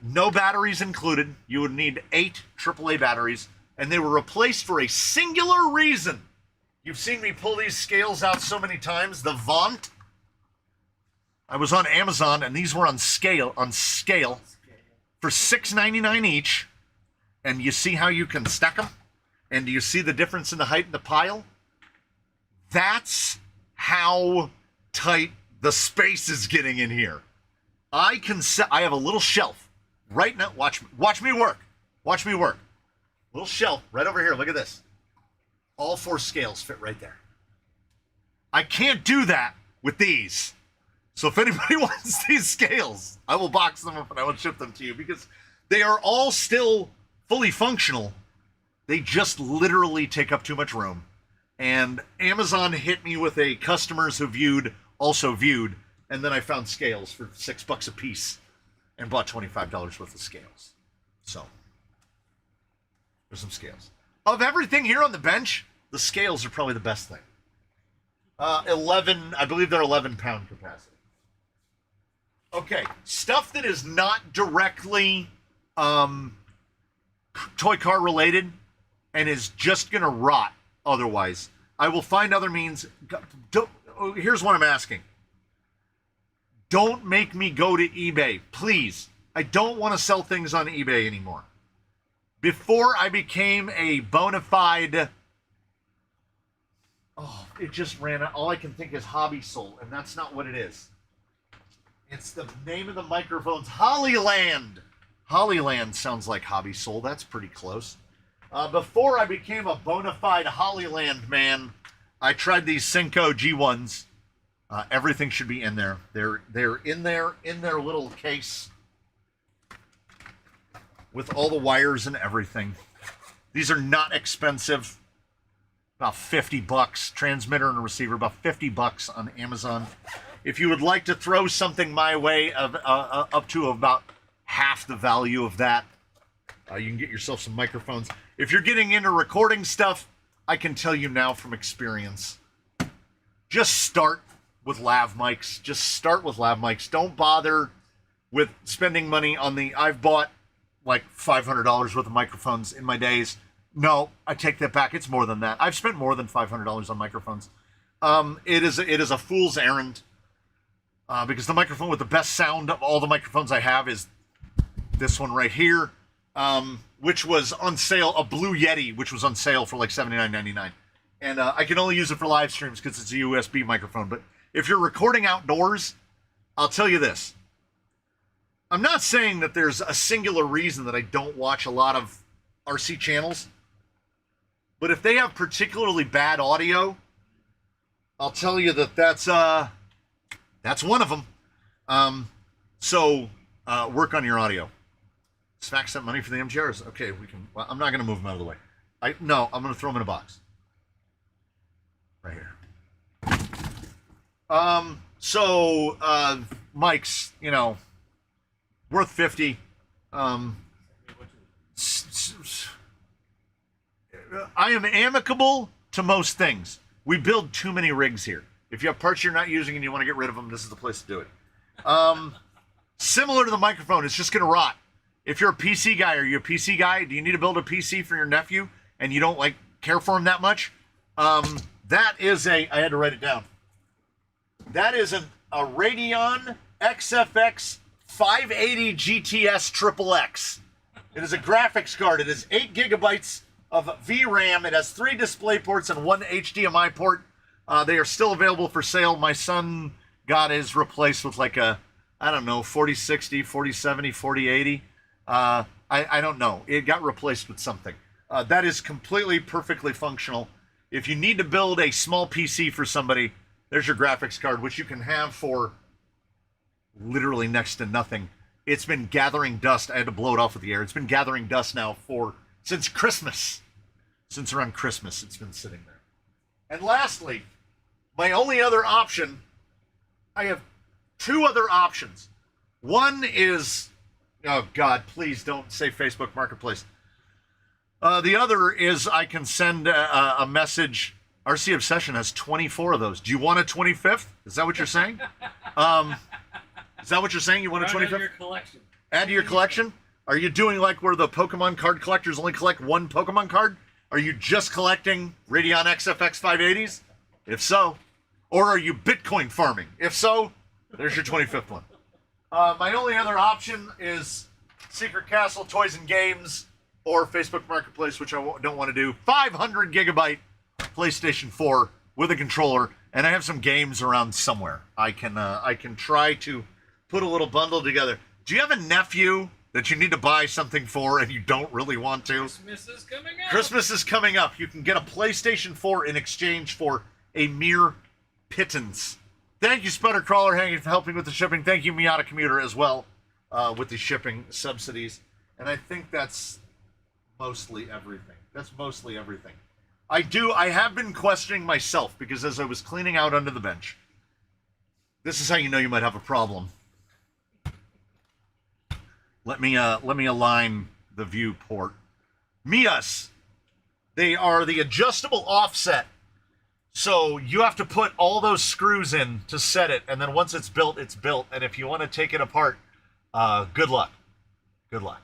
[SPEAKER 1] No batteries included. You would need 8 AAA batteries, and they were replaced for a singular reason. You've seen me pull these scales out so many times. The Vaunt. I was on Amazon, and these were on scale for $6.99 each. And you see how you can stack them? And do you see the difference in the height of the pile? That's how tight the space is getting in here. I have a little shelf right now. Watch me work. Watch me work. Little shelf right over here. Look at this. All 4 scales fit right there. I can't do that with these. So if anybody wants these scales, I will box them up and I will ship them to you, because they are all still fully functional. They just literally take up too much room. And Amazon hit me with a customers who also viewed, and then I found scales for $6 a piece and bought $25 worth of scales. So there's some scales. Of everything here on the bench, the scales are probably the best thing. 11, I believe they're 11-pound capacity. Okay, stuff that is not directly toy car related and is just gonna rot otherwise. I will find other means. Here's what I'm asking. Don't make me go to eBay, please. I don't want to sell things on eBay anymore. Before I became a bona fide, it just ran out. All I can think is hobby soul, and that's not what it is. It's the name of the microphones, Hollyland. Hollyland sounds like hobby soul. That's pretty close. Before I became a bona fide Hollyland man, I tried these Cinco G1s. Everything should be in there. They're in their little case with all the wires and everything. These are not expensive. About $50. Transmitter and a receiver, about $50 on Amazon. If you would like to throw something my way of up to about half the value of that, you can get yourself some microphones. If you're getting into recording stuff, I can tell you now from experience, just start with lav mics. Just start with lav mics. Don't bother with spending money on I've bought like $500 worth of microphones in my days. No, I take that back. It's more than that. I've spent more than $500 on microphones. It is a fool's errand, because the microphone with the best sound of all the microphones I have is this one right here, which was on sale, a Blue Yeti, which was on sale for like $79.99. And I can only use it for live streams because it's a USB microphone. But if you're recording outdoors, I'll tell you this. I'm not saying that there's a singular reason that I don't watch a lot of RC channels. But if they have particularly bad audio, I'll tell you that's one of them. So work on your audio. Smack some money for the MGRs. Okay, we can. Well, I'm not going to move them out of the way. I'm going to throw them in a box. Right here. Mics, worth $50. I am amicable to most things. We build too many rigs here. If you have parts you're not using and you want to get rid of them, this is the place to do it. Similar to the microphone, it's just going to rot. If you're a PC guy, are you a PC guy? Do you need to build a PC for your nephew and you don't care for him that much? That is I had to write it down. That is a Radeon XFX 580 GTS XXX. It is a graphics card. It is 8 gigabytes of VRAM. It has 3 display ports and 1 HDMI port. They are still available for sale. My son got his replaced with a, I don't know, 4060, 4070, 4080. I don't know. It got replaced with something. That is completely, perfectly functional. If you need to build a small PC for somebody, there's your graphics card, which you can have for literally next to nothing. It's been gathering dust. I had to blow it off with the air. It's been gathering dust now since Christmas. Since around Christmas, it's been sitting there. And lastly, my only other option, I have 2 other options. One is, oh God, please don't say Facebook Marketplace. The other is I can send a message. RC Obsession has 24 of those. Do you want a 25th? Is that what you're saying? Is that what you're saying? You want a 25th?
[SPEAKER 2] Add to your collection.
[SPEAKER 1] Add to your collection? Are you doing where the Pokemon card collectors only collect 1 Pokemon card? Are you just collecting Radeon XFX 580s? If so. Or are you Bitcoin farming? If so, there's your 25th one. My only other option is Secret Castle, Toys and Games, or Facebook Marketplace, which I don't want to do. 500 gigabyte PlayStation 4 with a controller, and I have some games around somewhere. I can try to put a little bundle together. Do you have a nephew that you need to buy something for and you don't really want to?
[SPEAKER 2] Christmas is coming up.
[SPEAKER 1] Christmas is coming up. You can get a PlayStation 4 in exchange for a mere pittance. Thank you, Sputter Crawler, for helping with the shipping. Thank you, Miata Commuter, as well, with the shipping subsidies. And I think that's mostly everything. I have been questioning myself, because as I was cleaning out under the bench, this is how you know you might have a problem. Let me align the viewport. Mias, they are the adjustable offset. So you have to put all those screws in to set it, and then once it's built, it's built. And if you want to take it apart, good luck. Good luck.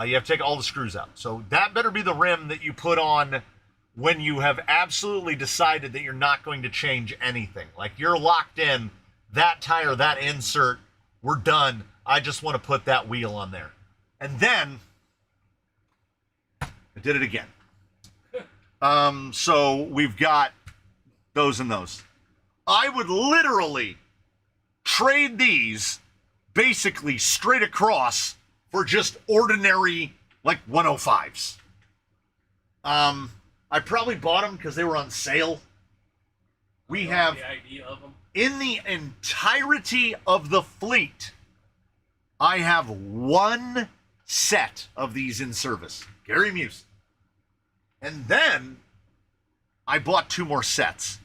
[SPEAKER 1] You have to take all the screws out. So that better be the rim that you put on when you have absolutely decided that you're not going to change anything. Like, you're locked in, that tire, that insert, we're done. I just want to put that wheel on there. And then I did it again. So we've got those and those. I would literally trade these basically straight across for just ordinary 105s. I probably bought them because they were on sale. We have,
[SPEAKER 2] the idea of them.
[SPEAKER 1] In the entirety of the fleet, I have 1 set of these in service. Gary Muse. And then I bought 2 more sets.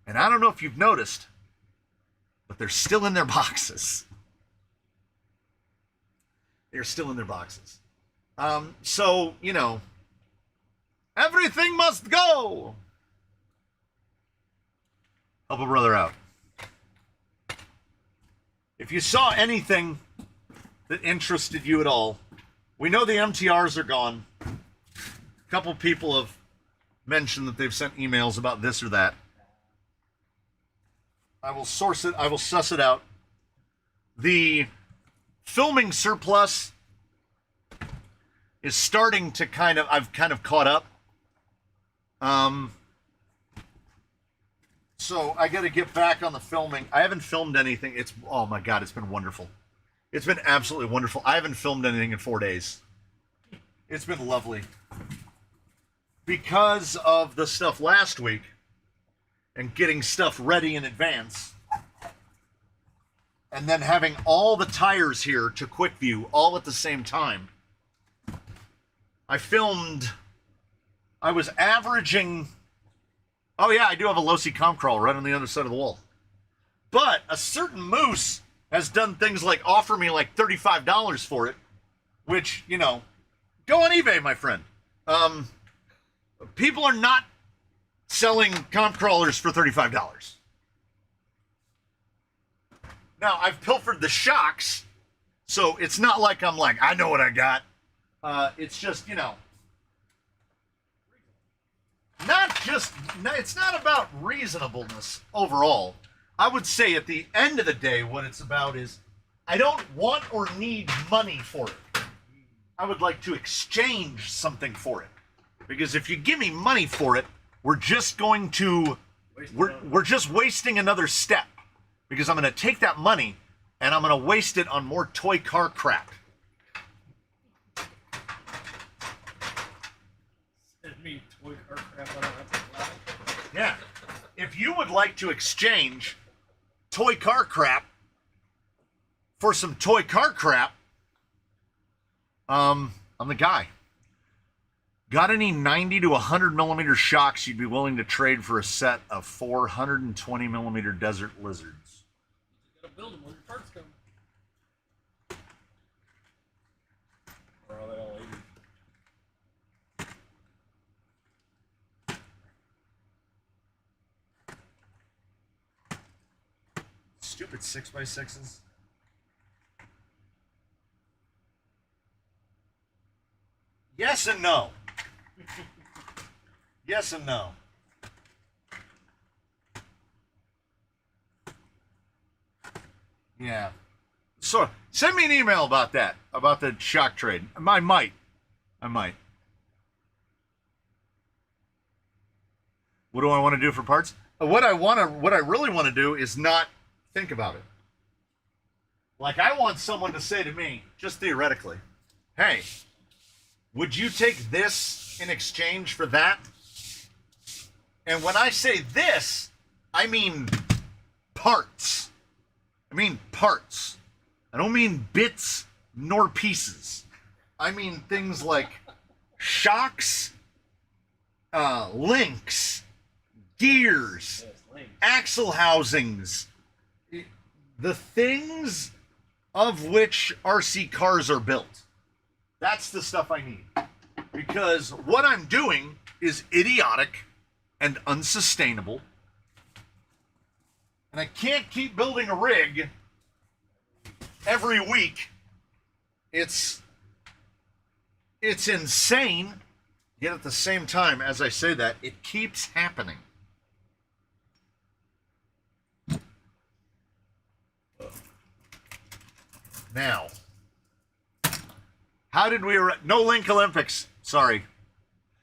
[SPEAKER 1] And I don't know if you've noticed, but they're still in their boxes. They're still in their boxes. So, everything must go. Help a brother out. If you saw anything that interested you at all, we know the MTRs are gone. A couple people have mentioned that they've sent emails about this or that. I will source it. I will suss it out. The filming surplus is starting to I've kind of caught up. So I got to get back on the filming. I haven't filmed anything. Oh my God, it's been wonderful. It's been absolutely wonderful. I haven't filmed anything in 4 days. It's been lovely. Because of the stuff last week and getting stuff ready in advance, and then having all the tires here to quick view all at the same time, I was averaging, oh yeah, I do have a Losi comp crawl right on the other side of the wall. But a certain moose has done things like offer me $35 for it, which, you know, go on eBay, my friend. People are not selling comp crawlers for $35. Now, I've pilfered the shocks, so it's not like I'm like, I know what I got. It's just, you know, it's not about reasonableness overall. I would say at the end of the day, what it's about is I don't want or need money for it. I would like to exchange something for it. Because if you give me money for it, we're just going to, we're just wasting another step. Because I'm going to take that money and I'm going to waste it on more toy car crap.
[SPEAKER 2] Send me toy car crap. I don't have to fly.
[SPEAKER 1] Yeah. If you would like to exchange toy car crap for some toy car crap, I'm the guy. Got any 90 to 100 millimeter shocks you'd be willing to trade for a set of 420 millimeter desert lizards?
[SPEAKER 2] You gotta build them when your parts come. Or are they all 80?
[SPEAKER 1] Stupid 6x6s. Yes and no. Yes and no. Yeah. So send me an email about that, about the shock trade. I might. What do I want to do for parts? What I really want to do is not think about it. Like, I want someone to say to me, just theoretically, hey, would you take this in exchange for that? And when I say this, I mean parts. I mean parts. I don't mean bits nor pieces. I mean things like shocks, links, gears, axle housings, the things of which RC cars are built. That's the stuff I need. Because what I'm doing is idiotic and unsustainable. And I can't keep building a rig every week. It's insane. Yet at the same time, as I say that, it keeps happening. Now, how did we... No Link Olympics. Sorry.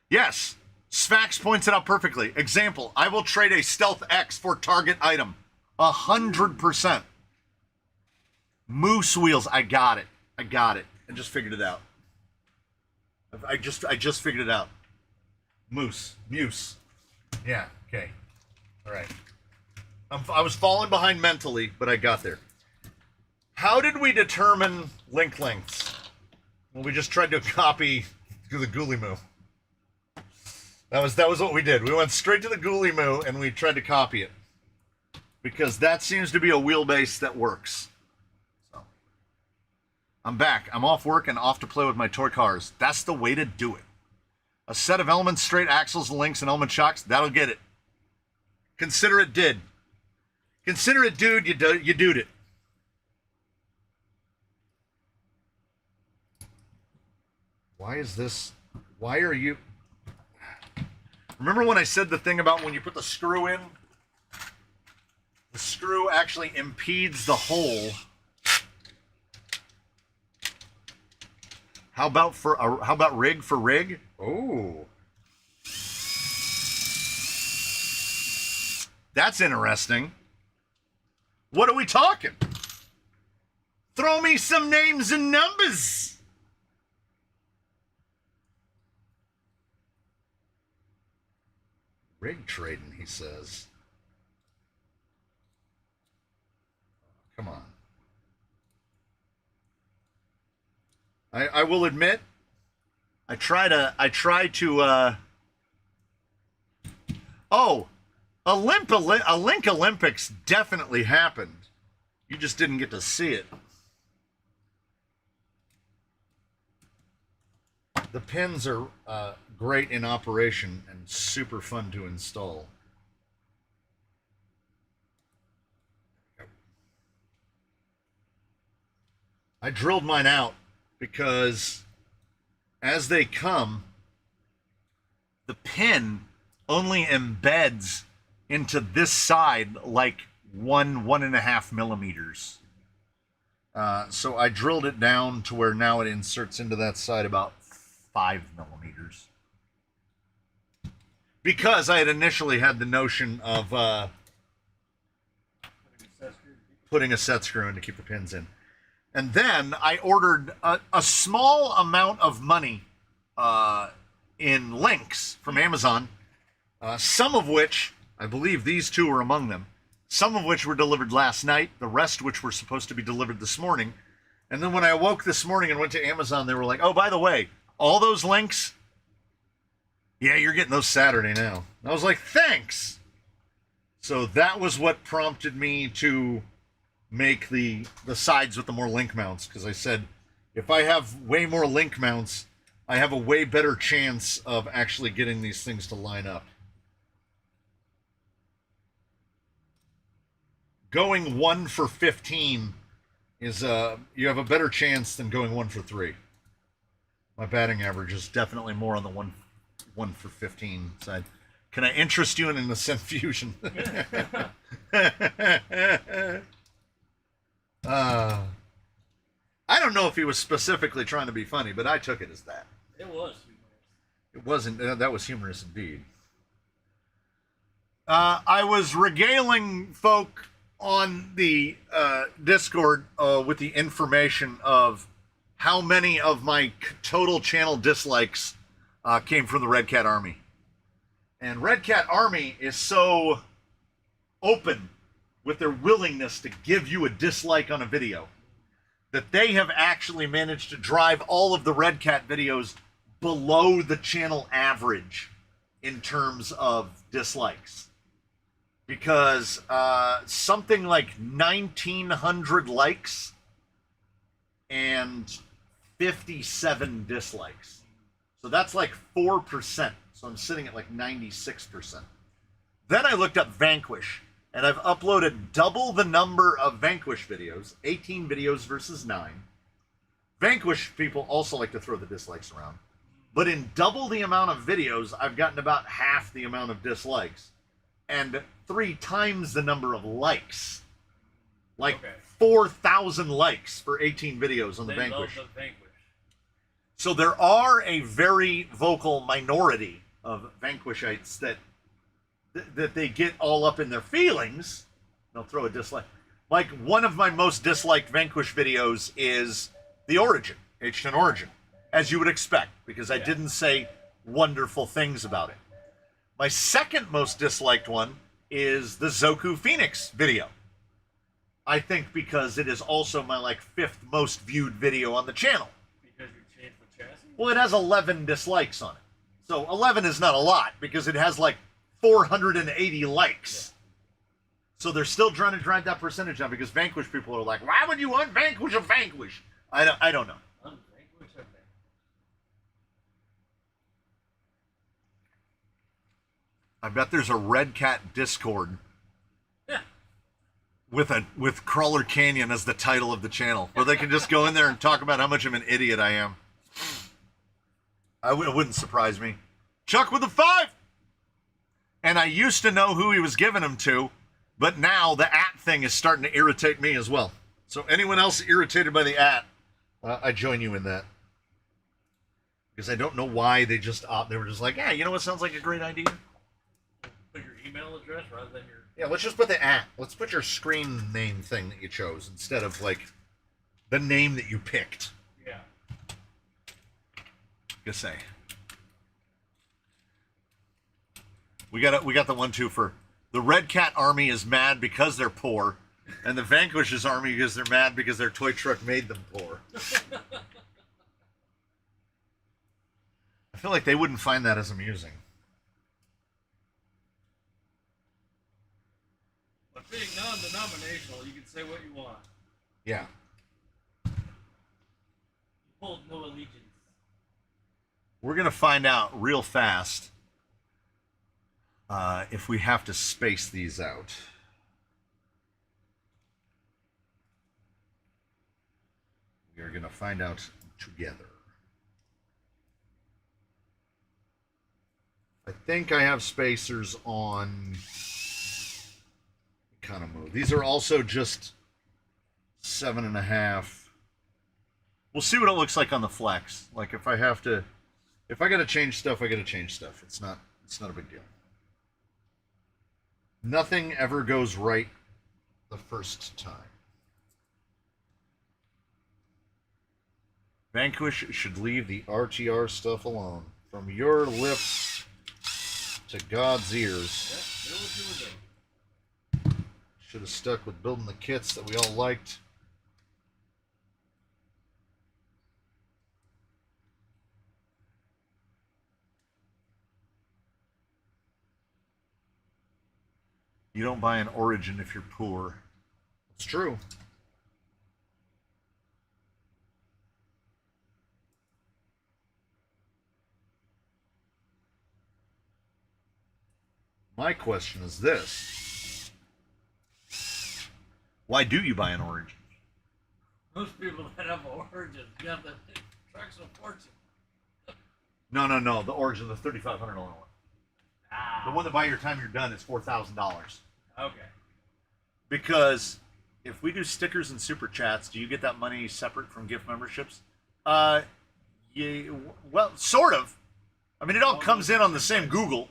[SPEAKER 1] Yes, Sfax points it out perfectly. Example, I will trade a Stealth X for target item. 100%. Moose wheels. I got it. I just figured it out. I just figured it out. Moose. Yeah, okay. All right. I was falling behind mentally, but I got there. How did we determine link lengths? Well, we just tried to copy the Ghoulie Moo. That was what we did. We went straight to the Ghoulie Moo and we tried to copy it. Because that seems to be a wheelbase that works. So I'm back. I'm off work and off to play with my toy cars. That's the way to do it. A set of elements, straight axles, links, and element shocks, that'll get it. Consider it did. Consider it dude, you dude it. Why is this? Why are you... Remember when I said the thing about when you put the screw in? The screw actually impedes the hole. How about rig for rig? Oh. That's interesting. What are we talking? Throw me some names and numbers. Rig trading, he says. Come on. I will admit, I try to oh, a Link Olympics definitely happened. You just didn't get to see it.
[SPEAKER 3] the pins are great in operation and super fun to install. I drilled mine out because as they come, the pin only embeds into this side like 1.5 millimeters. So I drilled it down to where now it inserts into that side about 5 millimeters. Because I had initially had the notion of putting a set screw in to keep the pins in. And then I ordered a small amount of money in links from Amazon, some of which, I believe these two were among them, some of which were delivered last night, the rest which were supposed to be delivered this morning. And then when I awoke this morning and went to Amazon, they were like, oh, by the way, all those links, yeah, you're getting those Saturday now. I was like, thanks. So that was what prompted me to make the sides with the more link mounts, because I said, if I have way more link mounts, I have a way better chance of actually getting these things to line up. Going 1 for 15 is you have a better chance than going 1 for 3. My batting average is definitely more on the 1 for 15 side. Can I interest you in an Ascent Fusion? I don't know if he was specifically trying to be funny, but I took it as that.
[SPEAKER 2] It was humorous.
[SPEAKER 3] It wasn't. That was humorous indeed. I was regaling folk on the Discord with the information of how many of my total channel dislikes came from the Red Cat Army. And Red Cat Army is so open with their willingness to give you a dislike on a video that they have actually managed to drive all of the Red Cat videos below the channel average in terms of dislikes. Because something like 1,900 likes and 57 dislikes. So that's like 4%. So I'm sitting at like 96%. Then I looked up Vanquish, and I've uploaded double the number of Vanquish videos, 18 videos versus 9. Vanquish people also like to throw the dislikes around. But in double the amount of videos, I've gotten about half the amount of dislikes. And 3 times the number of likes. Like 4,000 likes for 18 videos on the Vanquish.
[SPEAKER 2] Love the Vanquish.
[SPEAKER 3] So there are a very vocal minority of Vanquishites that they get all up in their feelings. They'll throw a dislike. Like one of my most disliked Vanquish videos is the Origin, H10 Origin, as you would expect, because I didn't say wonderful things about it. My second most disliked one is the Zoku Phoenix video. I think because it is also my like 5th most viewed video on the channel.
[SPEAKER 2] Because you changed the chassis?
[SPEAKER 3] Well, it has 11 dislikes on it. So 11 is not a lot because it has like 480 likes. So they're still trying to drive that percentage down because Vanquish people are like, why would you unvanquish a Vanquish? I don't know.
[SPEAKER 2] Unvanquish a Vanquish.
[SPEAKER 3] I bet there's a Red Cat Discord with Crawler Canyon as the title of the channel, where they can just go in there and talk about how much of an idiot I am. It wouldn't surprise me. Chuck with a 5! And I used to know who he was giving them to, but now the @ thing is starting to irritate me as well. So anyone else irritated by the @ I join you in that. Because I don't know why they were just like, yeah, you know what sounds like a great idea?
[SPEAKER 2] Put your email address rather than your...
[SPEAKER 3] Yeah, let's just put the @ Let's put your screen name thing that you chose instead of like the name that you picked.
[SPEAKER 2] Yeah.
[SPEAKER 3] Just say. We got the 1-2 for the Red Cat Army is mad because they're poor, and the Vanquish's army because they're mad because their toy truck made them poor. I feel like they wouldn't find that as amusing.
[SPEAKER 2] But being non-denominational, you can say what you want.
[SPEAKER 3] Yeah.
[SPEAKER 2] You hold no allegiance.
[SPEAKER 3] We're going to find out real fast if we have to space these out. We are going to find out together. I think I have spacers on economo. These are also just 7.5. We'll see what it looks like on the flex. Like if I gotta change stuff, I gotta change stuff. It's not a big deal. Nothing ever goes right the first time. Vanquish should leave the RTR stuff alone. From your lips to God's ears.
[SPEAKER 2] Yep, do what you were doing.
[SPEAKER 3] Should have stuck with building the kits that we all liked. You don't buy an Origin if you're poor. It's true. My question is this. Why do you buy an Origin?
[SPEAKER 2] Most people that have Origins got the trucks of fortune.
[SPEAKER 3] No. The Origin, the $3,500 one. The one that by your time you're done is $4,000.
[SPEAKER 2] Okay.
[SPEAKER 3] Because if we do stickers and super chats, do you get that money separate from gift memberships? Well, sort of. I mean, it all comes in on the same Google.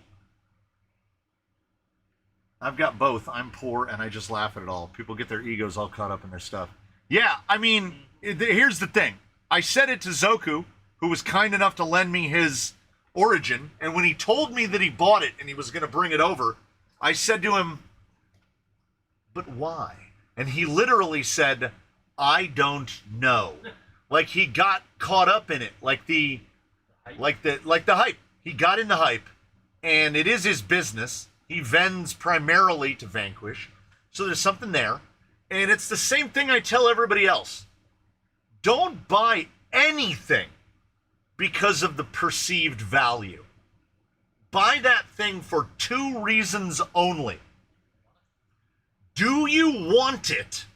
[SPEAKER 3] I've got both. I'm poor, and I just laugh at it all. People get their egos all caught up in their stuff. Yeah, I mean, here's the thing. I said it to Zoku, who was kind enough to lend me his Origin, and when he told me that he bought it and he was going to bring it over, I said to him, but why? And he literally said, I don't know. Like he got caught up in it, like the hype. He got in the hype, and it is his business. He vends primarily to Vanquish, so there's something there. And it's the same thing I tell everybody else. Don't buy anything because of the perceived value. Buy that thing for two reasons only. Do you want it?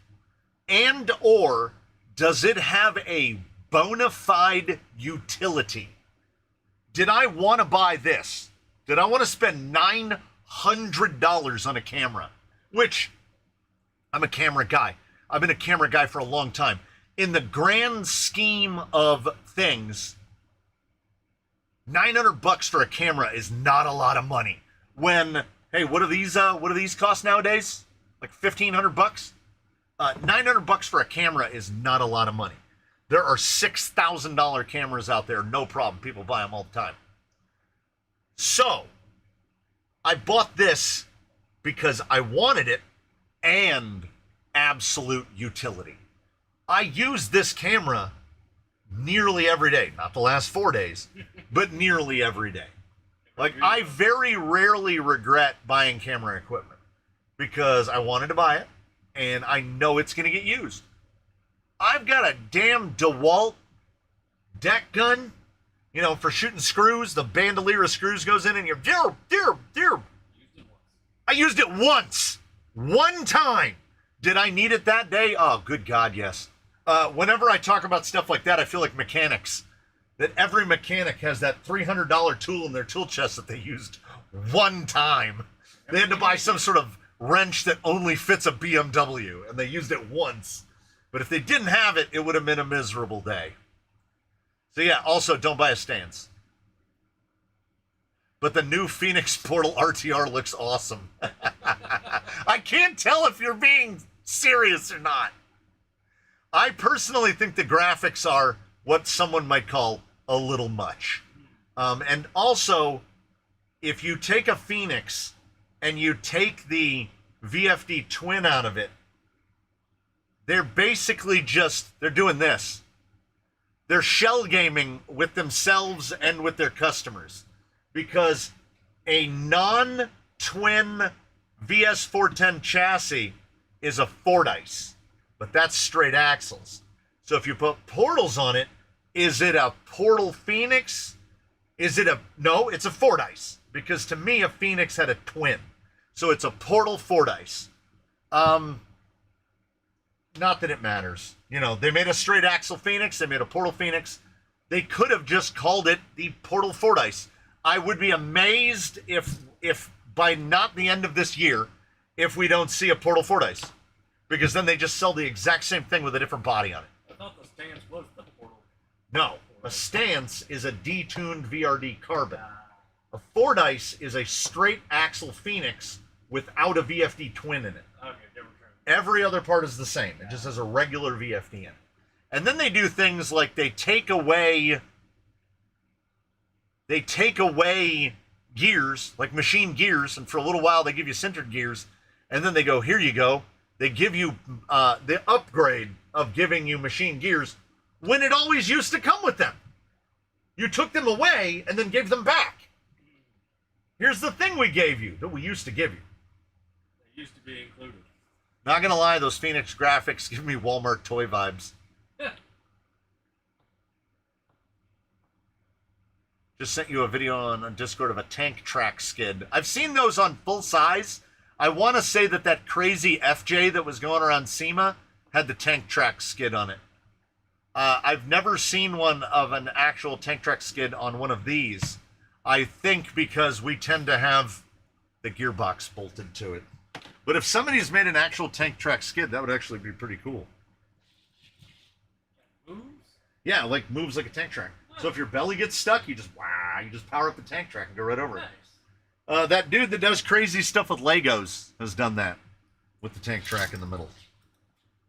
[SPEAKER 3] And or does it have a bona fide utility? Did I want to buy this? Did I want to spend $900 on a camera? Which, I'm a camera guy. I've been a camera guy for a long time. In the grand scheme of things, $900 for a camera is not a lot of money. When, hey, what do these cost nowadays? Like $1,500? $900 for a camera is not a lot of money. There are $6,000 cameras out there, no problem. People buy them all the time. So, I bought this because I wanted it and absolute utility. I use this camera nearly every day. Not the last 4 days, but nearly every day. Like, I very rarely regret buying camera equipment because I wanted to buy it and I know it's going to get used. I've got a damn DeWalt deck gun, you know, for shooting screws. The bandolier of screws goes in and you're, dear. I used it once. One time. Did I need it that day? Oh, good God, yes. Whenever I talk about stuff like that, I feel like mechanics. That every mechanic has that $300 tool in their tool chest that they used one time. They had to buy some sort of wrench that only fits a BMW, and they used it once. But if they didn't have it, it would have been a miserable day. So yeah, also don't buy a stance. But the new Phoenix Portal RTR looks awesome. I can't tell if you're being serious or not. I personally think the graphics are what someone might call a little much. And also, if you take a Phoenix and you take the VFD twin out of it, they're basically they're doing this. They're shell gaming with themselves and with their customers. Because a non-twin VS410 chassis is a Fordyce, but that's straight axles. So if you put portals on it, is it a Portal Phoenix Is it a... No, it's a Fordyce. Because to me, a Phoenix had a twin. So it's a Portal Fordyce. Not that it matters. You know, they made a straight axle Phoenix. They made a Portal Phoenix. They could have just called it the Portal Fordyce. I would be amazed if by not the end of this year, if we don't see a Portal Fordyce. Because then they just sell the exact same thing with a different body on it.
[SPEAKER 2] I thought the stance was the Portal.
[SPEAKER 3] No, a stance is a detuned VRD carbon. A Fordyce is a straight axle Phoenix without a VFD twin in it.
[SPEAKER 2] Okay, different term.
[SPEAKER 3] Every other part is the same. It just has a regular VFD in it. And then they do things like they take away gears, like machine gears, and for a little while they give you sintered gears, and then they go, here you go. They give you the upgrade of giving you machine gears when it always used to come with them. You took them away and then gave them back. Here's the thing we gave you that we used to give you.
[SPEAKER 2] They used to be included.
[SPEAKER 3] Not gonna lie, those Phoenix graphics give me Walmart toy vibes. Just sent you a video on Discord of a tank track skid. I've seen those on full size. I want to say that crazy FJ that was going around SEMA had the tank track skid on it. I've never seen one of an actual tank track skid on one of these. I think because we tend to have the gearbox bolted to it. But if somebody's made an actual tank track skid, that would actually be pretty cool.
[SPEAKER 2] Moves?
[SPEAKER 3] Yeah, like moves like a tank track. So if your belly gets stuck, you just power up the tank track and go right over it.
[SPEAKER 2] Nice.
[SPEAKER 3] That dude that does crazy stuff with Legos has done that with the tank track in the middle.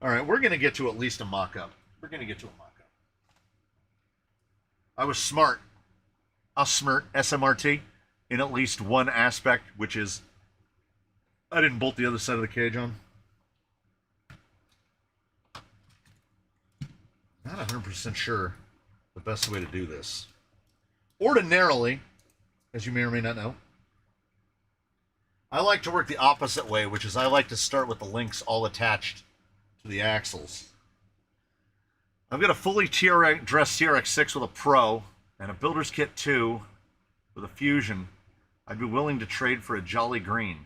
[SPEAKER 3] All right, we're going to get to at least a mock-up. We're going to get to a mock-up. I was smart. I'll smirt SMRT in at least one aspect, which is I didn't bolt the other side of the cage on. Not 100% sure the best way to do this. Ordinarily, as you may or may not know, I like to work the opposite way, which is I like to start with the links all attached to the axles. I've got a fully dressed TRX6 with a Pro and a Builder's Kit 2 with a Fusion. I'd be willing to trade for a Jolly Green.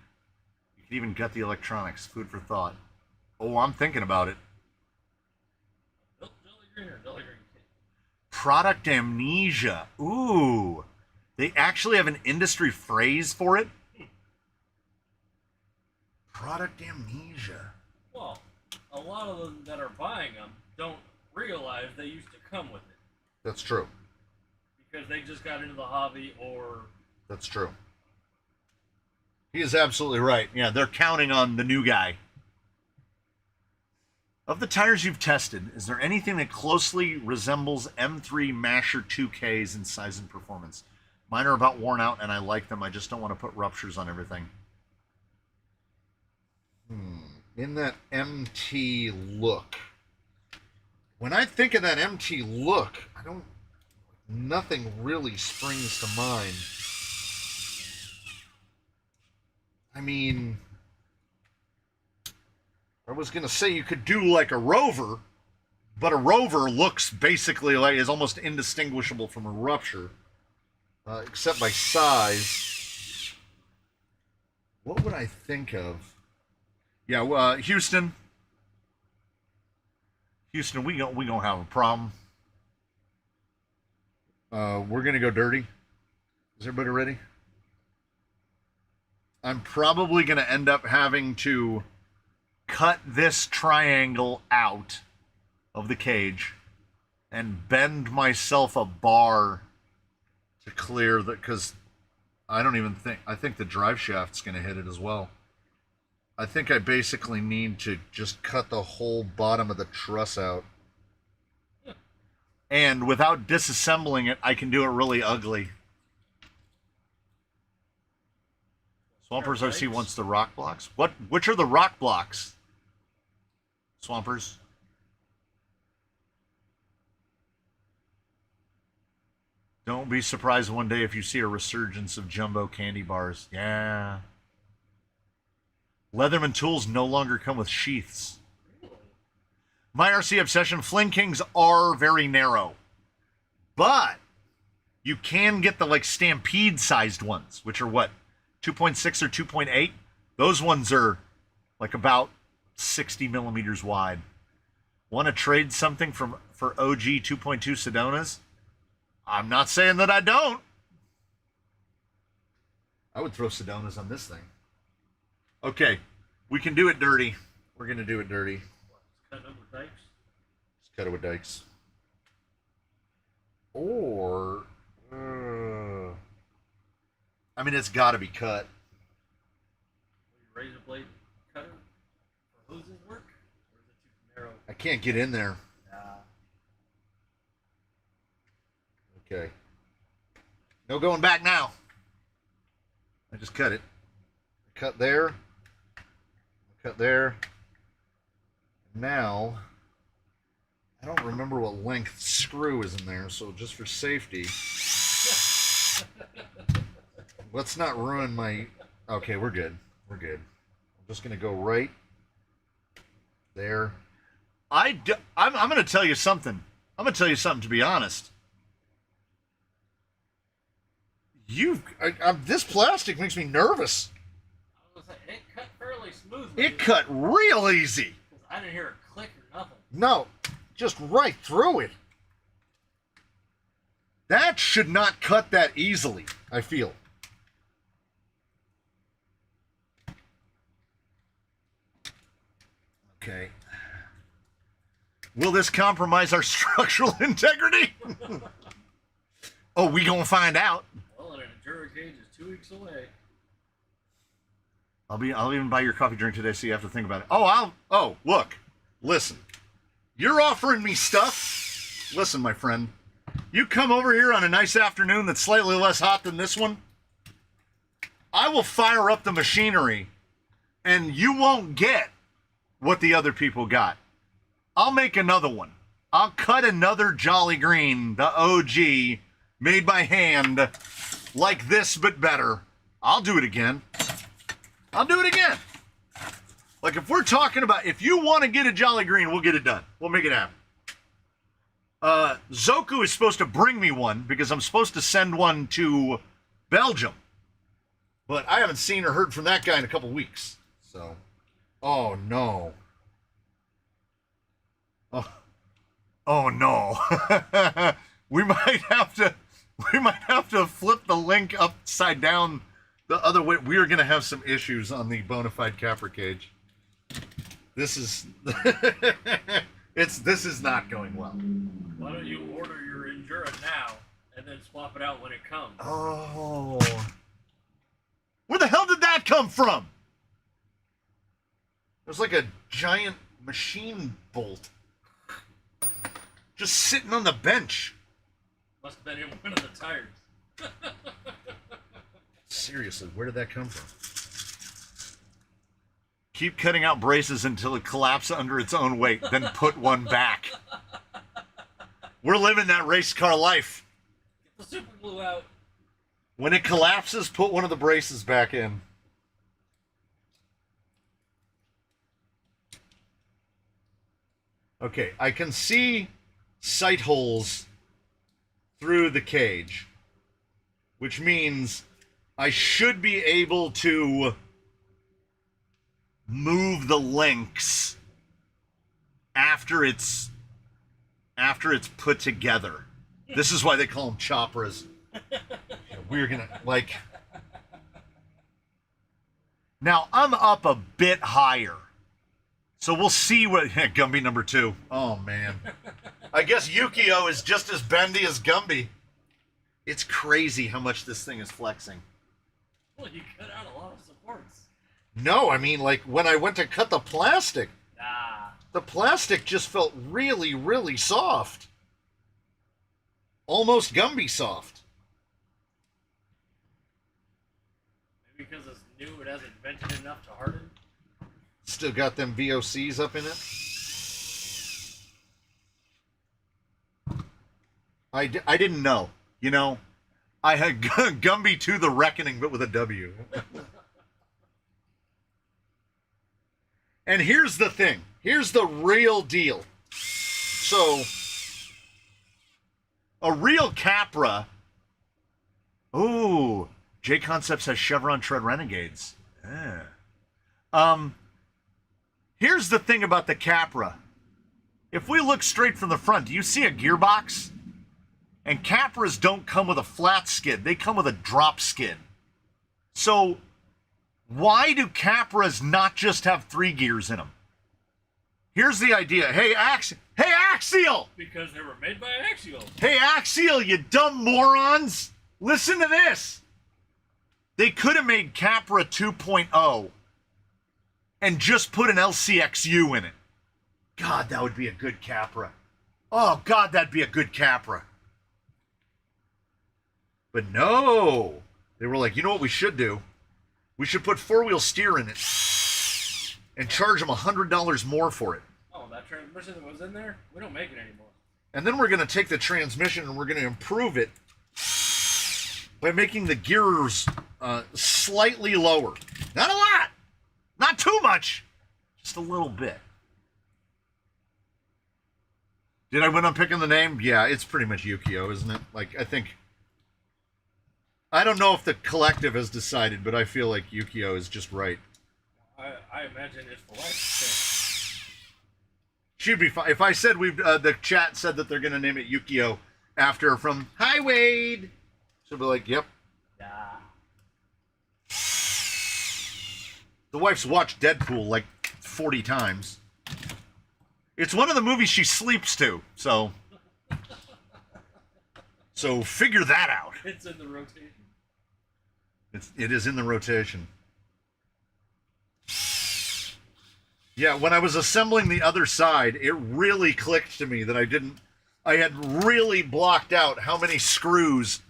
[SPEAKER 3] You could even gut the electronics. Food for thought. Oh, I'm thinking about it.
[SPEAKER 2] Jolly Green or Jolly Green Kit?
[SPEAKER 3] Product amnesia. Ooh. They actually have an industry phrase for it. Product amnesia.
[SPEAKER 2] Well, a lot of them that are buying them don't realize they used to come with it.
[SPEAKER 3] That's true.
[SPEAKER 2] Because they just got into the hobby or...
[SPEAKER 3] That's true. He is absolutely right. Yeah, they're counting on the new guy. Of the tires you've tested, is there anything that closely resembles M3 Masher 2Ks in size and performance? Mine are about worn out and I like them. I just don't want to put ruptures on everything. In that MT look. When I think of that MT look, nothing really springs to mind. I mean, I was going to say you could do like a Rover, but a Rover looks basically like, is almost indistinguishable from a rupture, except by size. What would I think of? Yeah, Houston, we gonna have a problem. We're gonna go dirty. Is everybody ready? I'm probably gonna end up having to cut this triangle out of the cage and bend myself a bar to clear that, because I think the drive shaft's gonna hit it as well. I think I basically need to just cut the whole bottom of the truss out. And without disassembling it, I can do it really ugly. Swampers RC wants the rock blocks. Which are the rock blocks? Swampers. Don't be surprised one day if you see a resurgence of jumbo candy bars. Yeah. Leatherman tools no longer come with sheaths. My RC obsession, Fling Kings are very narrow. But You can get the like Stampede sized ones, which are what, 2.6 or 2.8. Those ones are like about 60 millimeters wide. Want to trade something for OG 2.2 Sedonas? I'm not saying that I don't. I would throw Sedonas on this thing. Okay, we can do it dirty. We're going to do it dirty.
[SPEAKER 2] Cut it with dikes.
[SPEAKER 3] Let's cut it with dikes. Or, I mean, it's got to be cut.
[SPEAKER 2] Will you razor blade cutter for hoses work? Or is it too narrow?
[SPEAKER 3] I can't get in there.
[SPEAKER 2] Nah.
[SPEAKER 3] Okay. No going back now. I just cut it. Cut there. Cut there. Now, I don't remember what length screw is in there, so just for safety, let's not ruin my... Okay, we're good. We're good. I'm just going to go right there. I'm going to tell you something. I'm going to tell you something, to be honest. This plastic makes me nervous.
[SPEAKER 2] I was gonna say, it cut fairly smoothly.
[SPEAKER 3] It cut real easy.
[SPEAKER 2] I didn't hear a click or nothing.
[SPEAKER 3] No, just right through it. That should not cut that easily, I feel. Okay. Will this compromise our structural integrity? Oh, we gonna find out.
[SPEAKER 2] Well, an enduro gauge is 2 weeks away.
[SPEAKER 3] I'll even buy your coffee drink today, so you have to think about it. Oh, look. Listen. You're offering me stuff. Listen, my friend. You come over here on a nice afternoon that's slightly less hot than this one. I will fire up the machinery, and you won't get what the other people got. I'll make another one. I'll cut another Jolly Green, the OG, made by hand, like this, but better. I'll do it again. I'll do it again. Like, if we're talking about, if you want to get a Jolly Green, we'll get it done. We'll make it happen. Zoku is supposed to bring me one because I'm supposed to send one to Belgium. But I haven't seen or heard from that guy in a couple weeks. So, oh no. Oh no. we might have to flip the link upside down the other way. We are going to have some issues on the Bonafide Capra cage. This is this is not going well.
[SPEAKER 2] Why don't you order your Endura now and then swap it out when it comes?
[SPEAKER 3] Oh. Where the hell did that come from? There's like a giant machine bolt just sitting on the bench.
[SPEAKER 2] Must have been in one of the tires.
[SPEAKER 3] Seriously, where did that come from? Keep cutting out braces until it collapses under its own weight, then put one back. We're living that race car life.
[SPEAKER 2] Get the super glue out.
[SPEAKER 3] When it collapses, put one of the braces back in. Okay, I can see sight holes through the cage, which means I should be able to move the links after it's put together. This is why they call them chopras. We're gonna like. Now I'm up a bit higher, so we'll see what Gumby number 2. Oh man, I guess Yukio is just as bendy as Gumby. It's crazy how much this thing is flexing.
[SPEAKER 2] Well, you cut out a lot of supports.
[SPEAKER 3] No, I mean, like, when I went to cut the plastic,
[SPEAKER 2] Nah.
[SPEAKER 3] the plastic just felt really, really soft. Almost Gumby soft.
[SPEAKER 2] Maybe because it's new, it hasn't vented enough to harden.
[SPEAKER 3] Still got them VOCs up in it. I didn't know. You know, I had Gumby 2 the Reckoning, but with a W. And here's the thing. Here's the real deal. So, a real Capra
[SPEAKER 1] Oh, J Concepts has Chevron Tread Renegades. Yeah. Here's the thing about the Capra. If we look straight from the front, do you see a gearbox? And Capras don't come with a flat skid. They come with a drop skid. So why do Capras not just have 3 gears in them? Here's the idea. Hey, Axial!
[SPEAKER 2] Because they were made by Axial.
[SPEAKER 1] Hey, Axial, you dumb morons! Listen to this. They could have made Capra 2.0 and just put an LCXU in it. God, that would be a good Capra. Oh, God, that'd be a good Capra. But no. They were like, you know what we should do? We should put 4-wheel steer in it and charge them $100 more for it.
[SPEAKER 2] Oh, that transmission that was in there? We don't make it anymore.
[SPEAKER 1] And then we're going to take the transmission and we're going to improve it by making the gears slightly lower. Not a lot. Not too much. Just a little bit. Did I win on picking the name? Yeah, it's pretty much Yukio, isn't it? Like, I don't know if the collective has decided, but I feel like Yukio is just right.
[SPEAKER 2] I imagine it's the wife.
[SPEAKER 1] She'd be fine. If I said the chat said that they're going to name it Yukio after from Hi Wade, she'll be like, yep.
[SPEAKER 2] Yeah.
[SPEAKER 1] The wife's watched Deadpool like 40 times. It's one of the movies she sleeps to, so figure that out.
[SPEAKER 2] It's in the rotation.
[SPEAKER 1] It is in the rotation. Yeah, when I was assembling the other side, it really clicked to me that I had really blocked out how many screws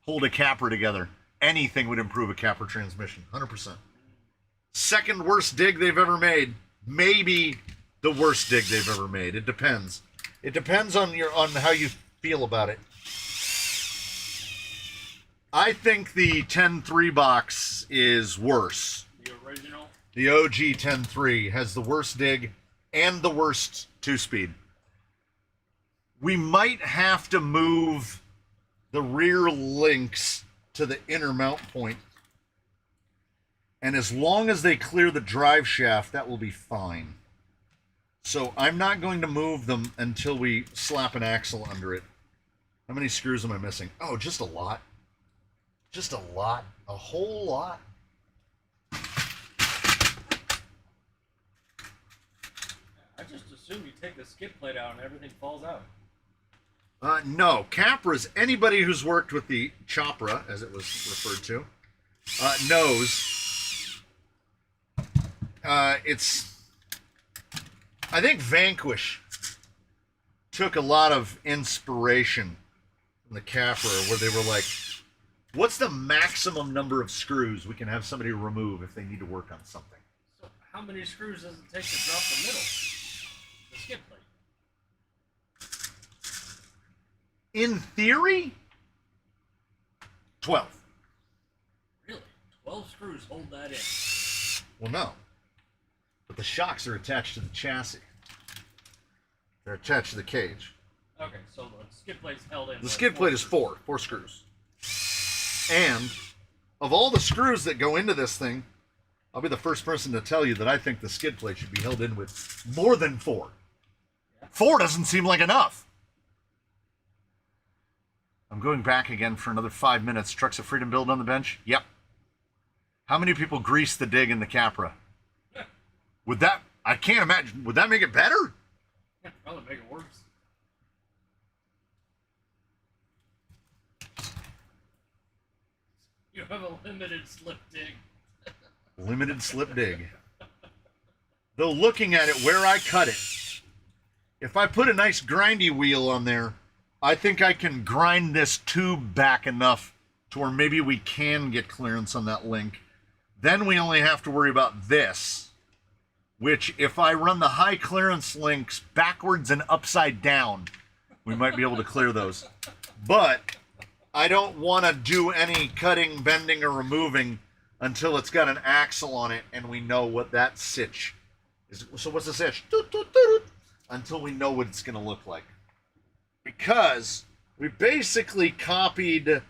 [SPEAKER 1] hold a Capra together. Anything would improve a Capra transmission, 100%. Second worst dig they've ever made. Maybe the worst dig they've ever made. It depends. It depends on how you feel about it. I think the 10.3 box is worse.
[SPEAKER 2] The original?
[SPEAKER 1] The OG 10.3 has the worst dig and the worst 2-speed. We might have to move the rear links to the inner mount point. And as long as they clear the drive shaft, that will be fine. So I'm not going to move them until we slap an axle under it. How many screws am I missing? Oh, just a lot. Just a lot. A whole lot.
[SPEAKER 2] I just assume you take the skid plate out and everything falls out.
[SPEAKER 1] No. Capras, anybody who's worked with the Chopra, as it was referred to, knows I think Vanquish took a lot of inspiration from the Capra, where they were like, what's the maximum number of screws we can have somebody remove if they need to work on something?
[SPEAKER 2] So how many screws does it take to drop the middle? The skid plate.
[SPEAKER 1] In theory, 12.
[SPEAKER 2] Really? 12 screws hold that in?
[SPEAKER 1] Well, no. But the shocks are attached to the chassis. They're attached to the cage.
[SPEAKER 2] Okay, so the skid plate's held in.
[SPEAKER 1] The skid plate is 4 screws. And of all the screws that go into this thing, I'll be the first person to tell you that I think the skid plate should be held in with more than 4.
[SPEAKER 2] Yeah.
[SPEAKER 1] 4 doesn't seem like enough. I'm going back again for another 5 minutes. Trucks of Freedom build on the bench? Yep. How many people grease the dig in the Capra? Would that, I can't imagine, would that make it better?
[SPEAKER 2] Probably make it worse. You have a limited slip dig.
[SPEAKER 1] Limited slip dig. Though looking at it where I cut it, if I put a nice grindy wheel on there, I think I can grind this tube back enough to where maybe we can get clearance on that link. Then we only have to worry about this, which if I run the high clearance links backwards and upside down, we might be able to clear those. But I don't want to do any cutting, bending, or removing until it's got an axle on it and we know what that sitch is. So what's the sitch? Until we know what it's going to look like. Because we basically copied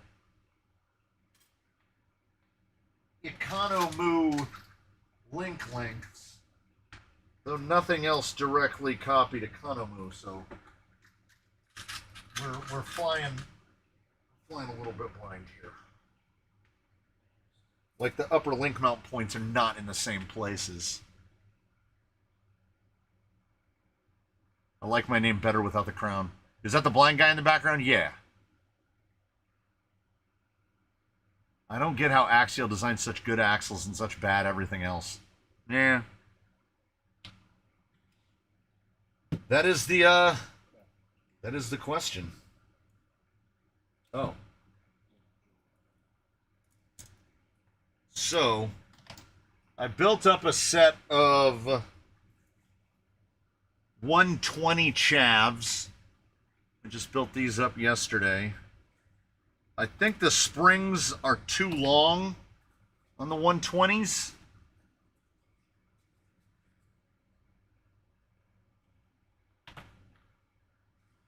[SPEAKER 3] Economoo link lengths, though nothing else directly copied Economoo, so we're flying a little bit blind here. Like the upper link mount points are not in the same places. I like my name better without the crown. Is that the blind guy in the background? Yeah. I don't get how Axial designed such good axles and such bad everything else. Yeah. That is the question. Oh. So, I built up a set of 120 chavs. I just built these up yesterday. I think the springs are too long on the 120s.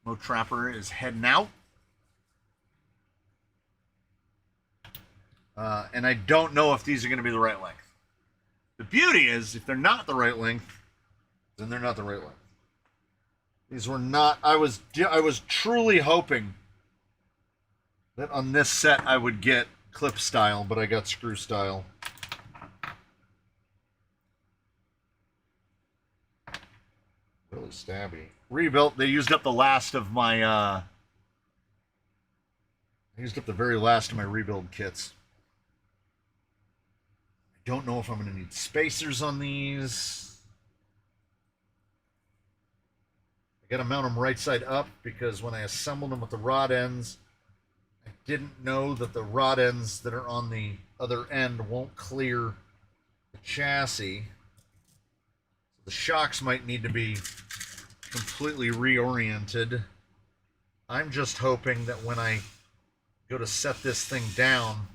[SPEAKER 3] Mo Trapper is heading out. And I don't know if these are going to be the right length. The beauty is, if they're not the right length, then they're not the right length. These were not. I was truly hoping that on this set I would get clip style, but I got screw style. Really stabby. Rebuilt. They used up the last of my. I used up the very last of my rebuild kits. I don't know if I'm going to need spacers on these. I got to mount them right side up because when I assembled them with the rod ends, I didn't know that the rod ends that are on the other end won't clear the chassis. The shocks might need to be completely reoriented. I'm just hoping that when I go to set this thing down,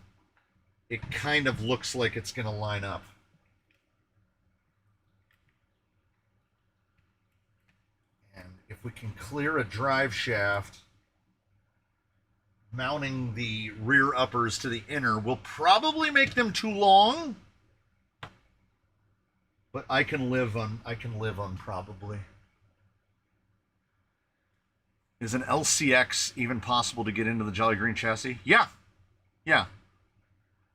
[SPEAKER 3] it kind of looks like it's going to line up. And if we can clear a drive shaft, mounting the rear uppers to the inner will probably make them too long. But I can live on probably. Is an LCX even possible to get into the Jolly Green chassis? Yeah. Yeah.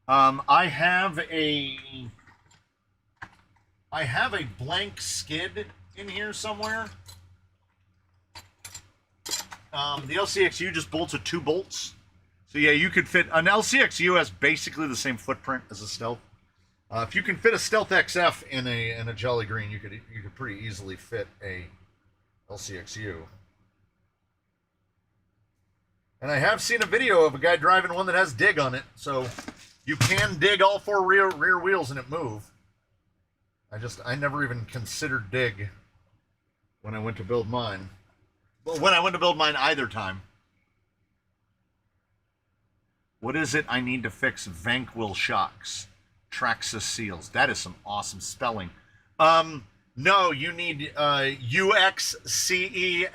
[SPEAKER 3] I have a blank skid in here somewhere. The LCXU just bolts with 2 bolts. So yeah, you could fit an LCXU has basically the same footprint as a Stealth. If you can fit a Stealth XF in a Jolly Green, you could pretty easily fit a LCXU. And I have seen a video of a guy driving one that has dig on it, so you can dig all 4 rear wheels and it move. I never even considered dig when I went to build mine. Well, when I went to build mine either time. What is it I need to fix? Vanquil shocks. Traxxas seals. That is some awesome spelling. No, you need UXCELL,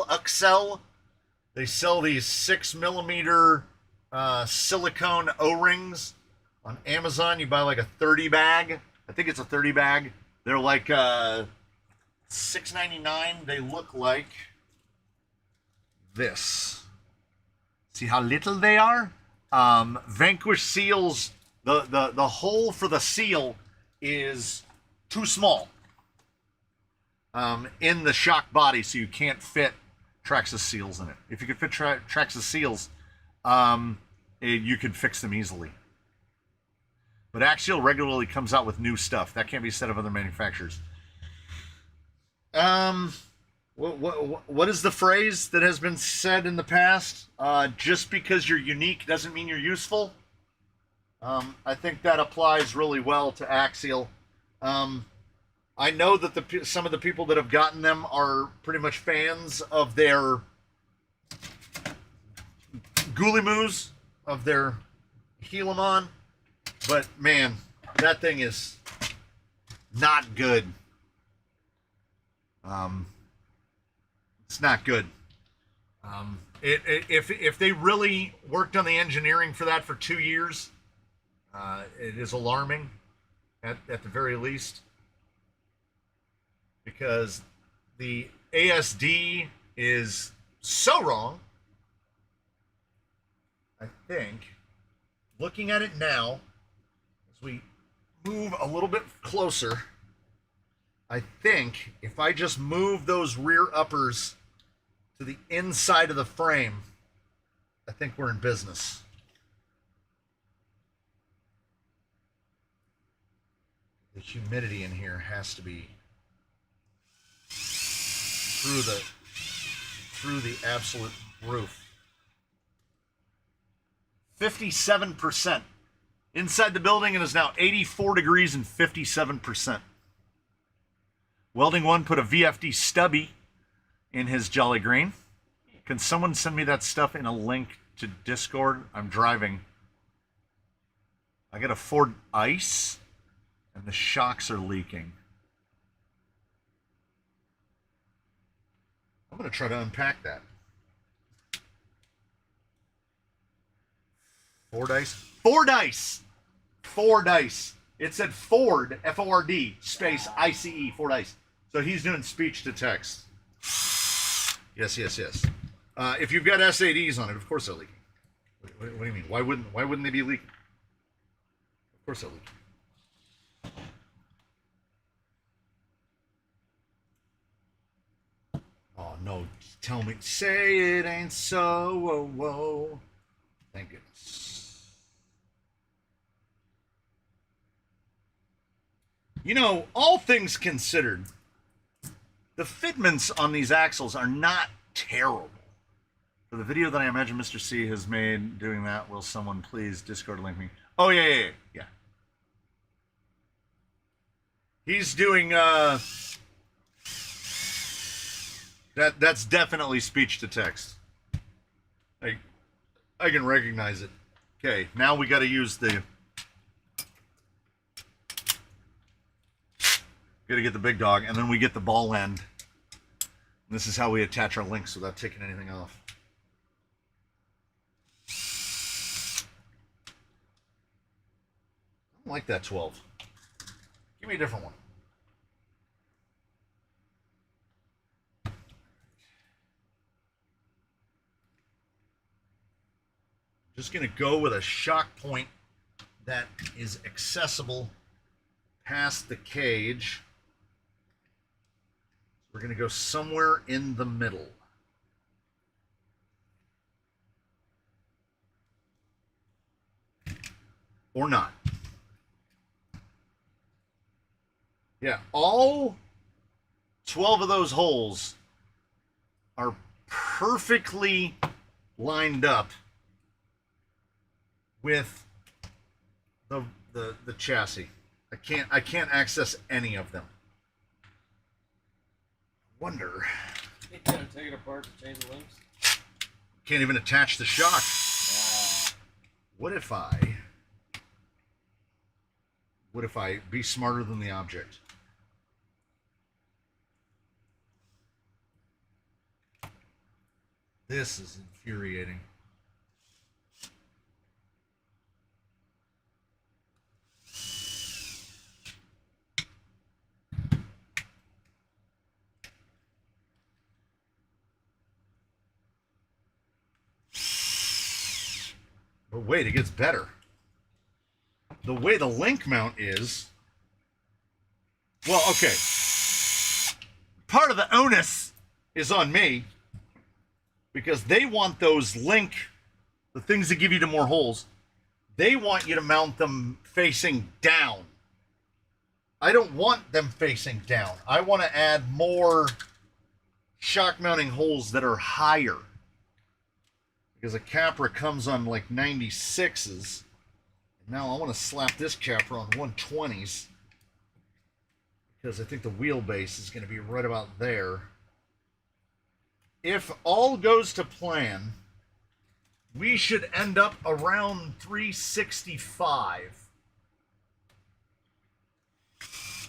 [SPEAKER 3] Uxell. They sell these 6mm silicone O-rings on Amazon. You buy like a 30 bag. I think it's a 30 bag. They're like $6.99. They look like this. See how little they are? Vanquish seals, the hole for the seal is too small in the shock body, so you can't fit Traxxas seals in it. If you could fit Traxxas seals, you could fix them easily. But Axial regularly comes out with new stuff. That can't be said of other manufacturers. What is the phrase that has been said in the past? Just because you're unique doesn't mean you're useful. I think that applies really well to Axial. I know that some of the people that have gotten them are pretty much fans of their Gulimus, of their Helamon, but man, that thing is not good. It's not good. If they really worked on the engineering for that for 2 years, It is alarming at the very least, because the ASD is so wrong. I think, looking at it now, as we move a little bit closer, I think if I just move those rear uppers to the inside of the frame, I think we're in business. The humidity in here has to be through the absolute roof. 57%. Inside the building, it is now 84 degrees and 57%. Welding One put a VFD stubby in his Jolly Green. Can someone send me that stuff in a link to Discord? I'm driving. I got a Ford Ice, and the shocks are leaking. I'm going to try to unpack that. Ford Ice? Ford Ice! Ford Ice. It said Ford, F-O-R-D, space I-C-E, Ford Ice. So he's doing speech to text. Yes. If you've got SADs on it, of course they're leaking. What do you mean? Why wouldn't they be leaking? Of course they're leaking. Oh, no. Tell me. Say it ain't so. Whoa, whoa. Thank goodness. You know, all things considered, the fitments on these axles are not terrible. For the video that I imagine Mr. C has made doing that, will someone please Discord link me? Oh, yeah. He's doing, That's definitely speech to text. I can recognize it. Okay, now we got to use the... Got to get the big dog, and then we get the ball end. And this is how we attach our links without taking anything off. I don't like that 12. Give me a different one. Just going to go with a shock point that is accessible past the cage. We're going to go somewhere in the middle. Or not. Yeah, all 12 of those holes are perfectly lined up with the chassis. I can't access any of them. Wonder.
[SPEAKER 2] You can't take it apart to change the links.
[SPEAKER 3] Can't even attach the shock.
[SPEAKER 2] Yeah.
[SPEAKER 3] What if I be smarter than the object? This is infuriating. But wait, it gets better. The way the link mount is... Well, okay. Part of the onus is on me, because they want those the things that give you the more holes, they want you to mount them facing down. I don't want them facing down. I want to add more shock mounting holes that are higher. Because a Capra comes on like 96s. Now I want to slap this Capra on 120s. Because I think the wheelbase is going to be right about there. If all goes to plan, we should end up around 365.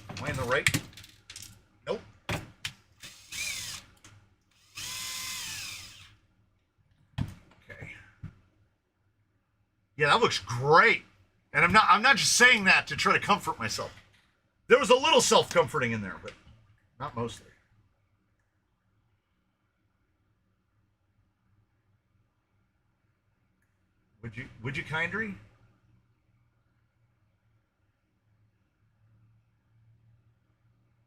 [SPEAKER 3] Am I in the right? Nope. Okay. Yeah, that looks great. And I'm not just saying that to try to comfort myself. There was a little self-comforting in there, but not mostly. Would you kindly?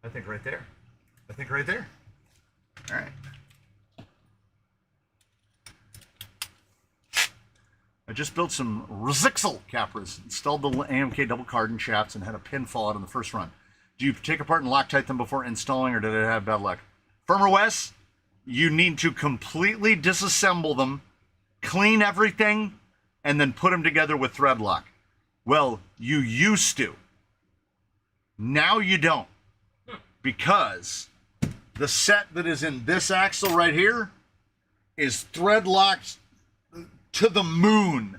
[SPEAKER 3] I think right there. I think right there. All right. I just built some Rizixel Capras, installed the AMK double cardan shafts, and had a pin fall out on the first run. Do you take apart and Loctite them before installing, or did it have bad luck? Firmer Wes, you need to completely disassemble them, clean everything, and then put them together with thread lock. Well, you used to. Now you don't. Because the set that is in this axle right here is thread locked to the moon.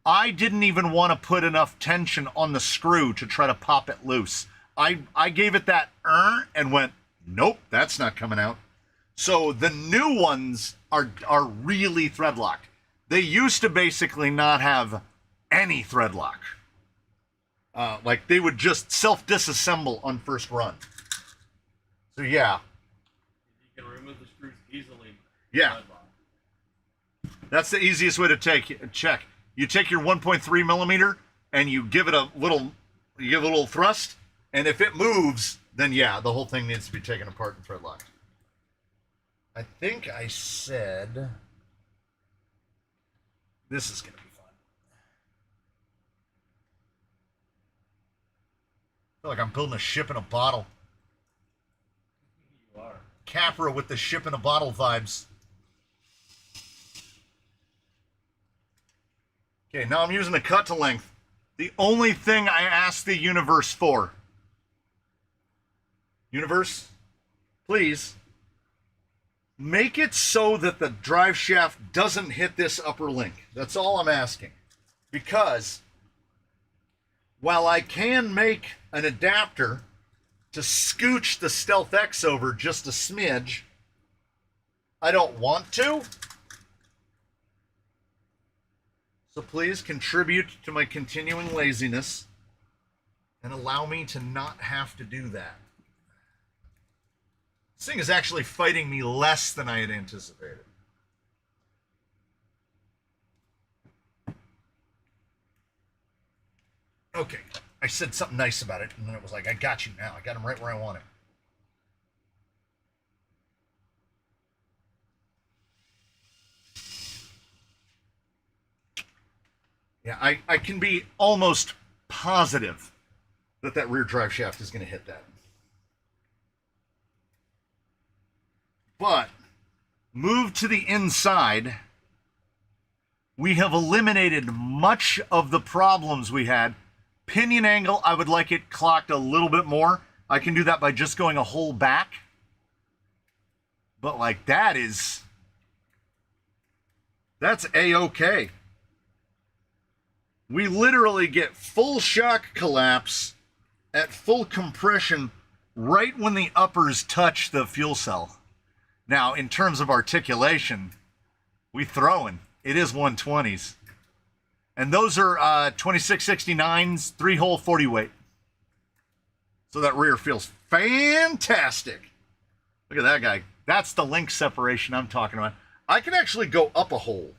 [SPEAKER 3] I didn't even want to put enough tension on the screw to try to pop it loose. I gave it that and went, nope, that's not coming out. So the new ones are really thread locked. They used to basically not have any thread lock. Like they would just self-disassemble on first run. So yeah.
[SPEAKER 2] You can remove the screws easily.
[SPEAKER 3] Yeah. That's the easiest way to check. You take your 1.3 millimeter and you give it a little thrust, and if it moves, then yeah, the whole thing needs to be taken apart and thread locked. I think I said this is gonna be fun. I feel like I'm building a ship in a bottle.
[SPEAKER 2] You are.
[SPEAKER 3] Capra with the ship in a bottle vibes. Okay, now I'm using a cut to length. The only thing I asked the universe for. Universe, please make it so that the drive shaft doesn't hit this upper link. That's all I'm asking. Because while I can make an adapter to scooch the Stealth X over just a smidge, I don't want to. So please contribute to my continuing laziness and allow me to not have to do that. This thing is actually fighting me less than I had anticipated. Okay, I said something nice about it, and then it was like, I got you now. I got him right where I want it. Yeah, I can be almost positive that that rear drive shaft is going to hit that. But move to the inside, we have eliminated much of the problems we had. Pinion angle, I would like it clocked a little bit more. I can do that by just going a hole back. But like that's A-okay. We literally get full shock collapse at full compression right when the uppers touch the fuel cell. Now, in terms of articulation, we throwing. It is 120s. And those are 2669s, 3-hole 40 weight. So that rear feels fantastic. Look at that guy. That's the link separation I'm talking about. I can actually go up a hole.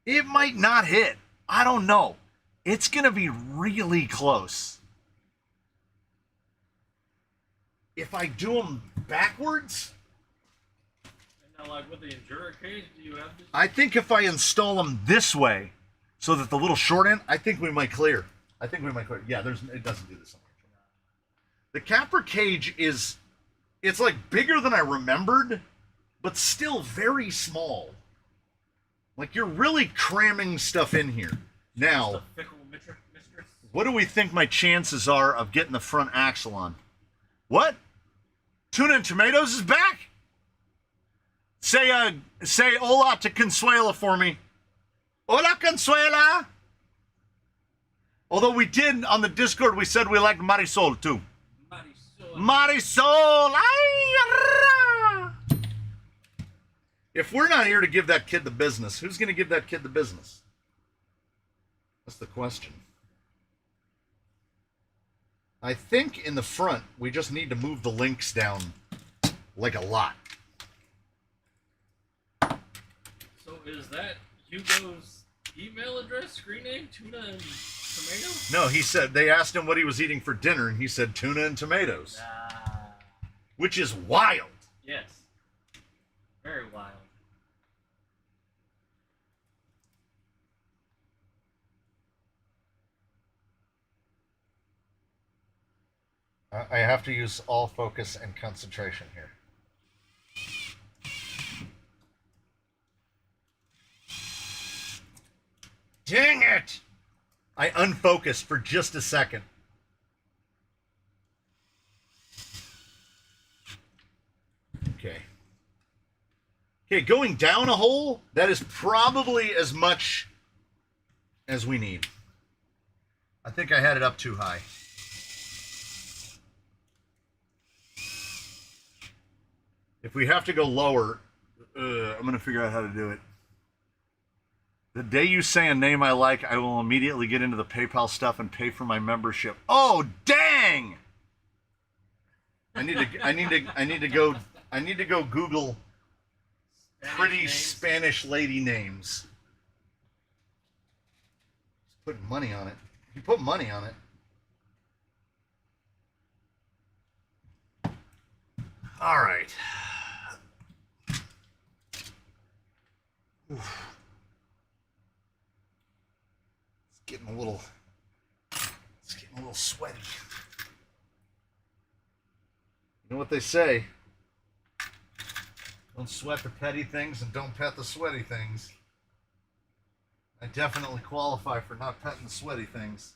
[SPEAKER 3] It might not hit. I don't know. It's going to be really close. If I do them backwards,
[SPEAKER 2] and now, like with the Endura cage, do you have this?
[SPEAKER 3] I think if I install them this way, so that the little short end, I think we might clear. Yeah, it doesn't do this. The Capra cage it's like bigger than I remembered, but still very small. Like you're really cramming stuff in here. Now, what do we think my chances are of getting the front axle on? What? Tuna and Tomatoes is back? Say hola to Consuela for me. Hola, Consuela. Although we did on the Discord, we said we liked Marisol too. Marisol. Ay, if we're not here to give that kid the business, who's going to give that kid the business? That's the question. I think in the front, we just need to move the links down like a lot.
[SPEAKER 2] So is that Hugo's email address, screen name, tuna and tomatoes?
[SPEAKER 3] No, he said, they asked him what he was eating for dinner, and he said tuna and tomatoes. Which is wild.
[SPEAKER 2] Yes. Very wild.
[SPEAKER 3] I have to use all focus and concentration here. Dang it! I unfocused for just a second. Okay. Okay, going down a hole, that is probably as much as we need. I think I had it up too high. If we have to go lower, I'm going to figure out how to do it. The day you say a name I like, I will immediately get into the PayPal stuff and pay for my membership. Oh, dang! I need to go Google pretty Spanish lady names. Just putting money on it. If you put money on it. All right. Oof. It's getting a little sweaty. You know what they say? Don't sweat the petty things and don't pet the sweaty things. I definitely qualify for not petting the sweaty things.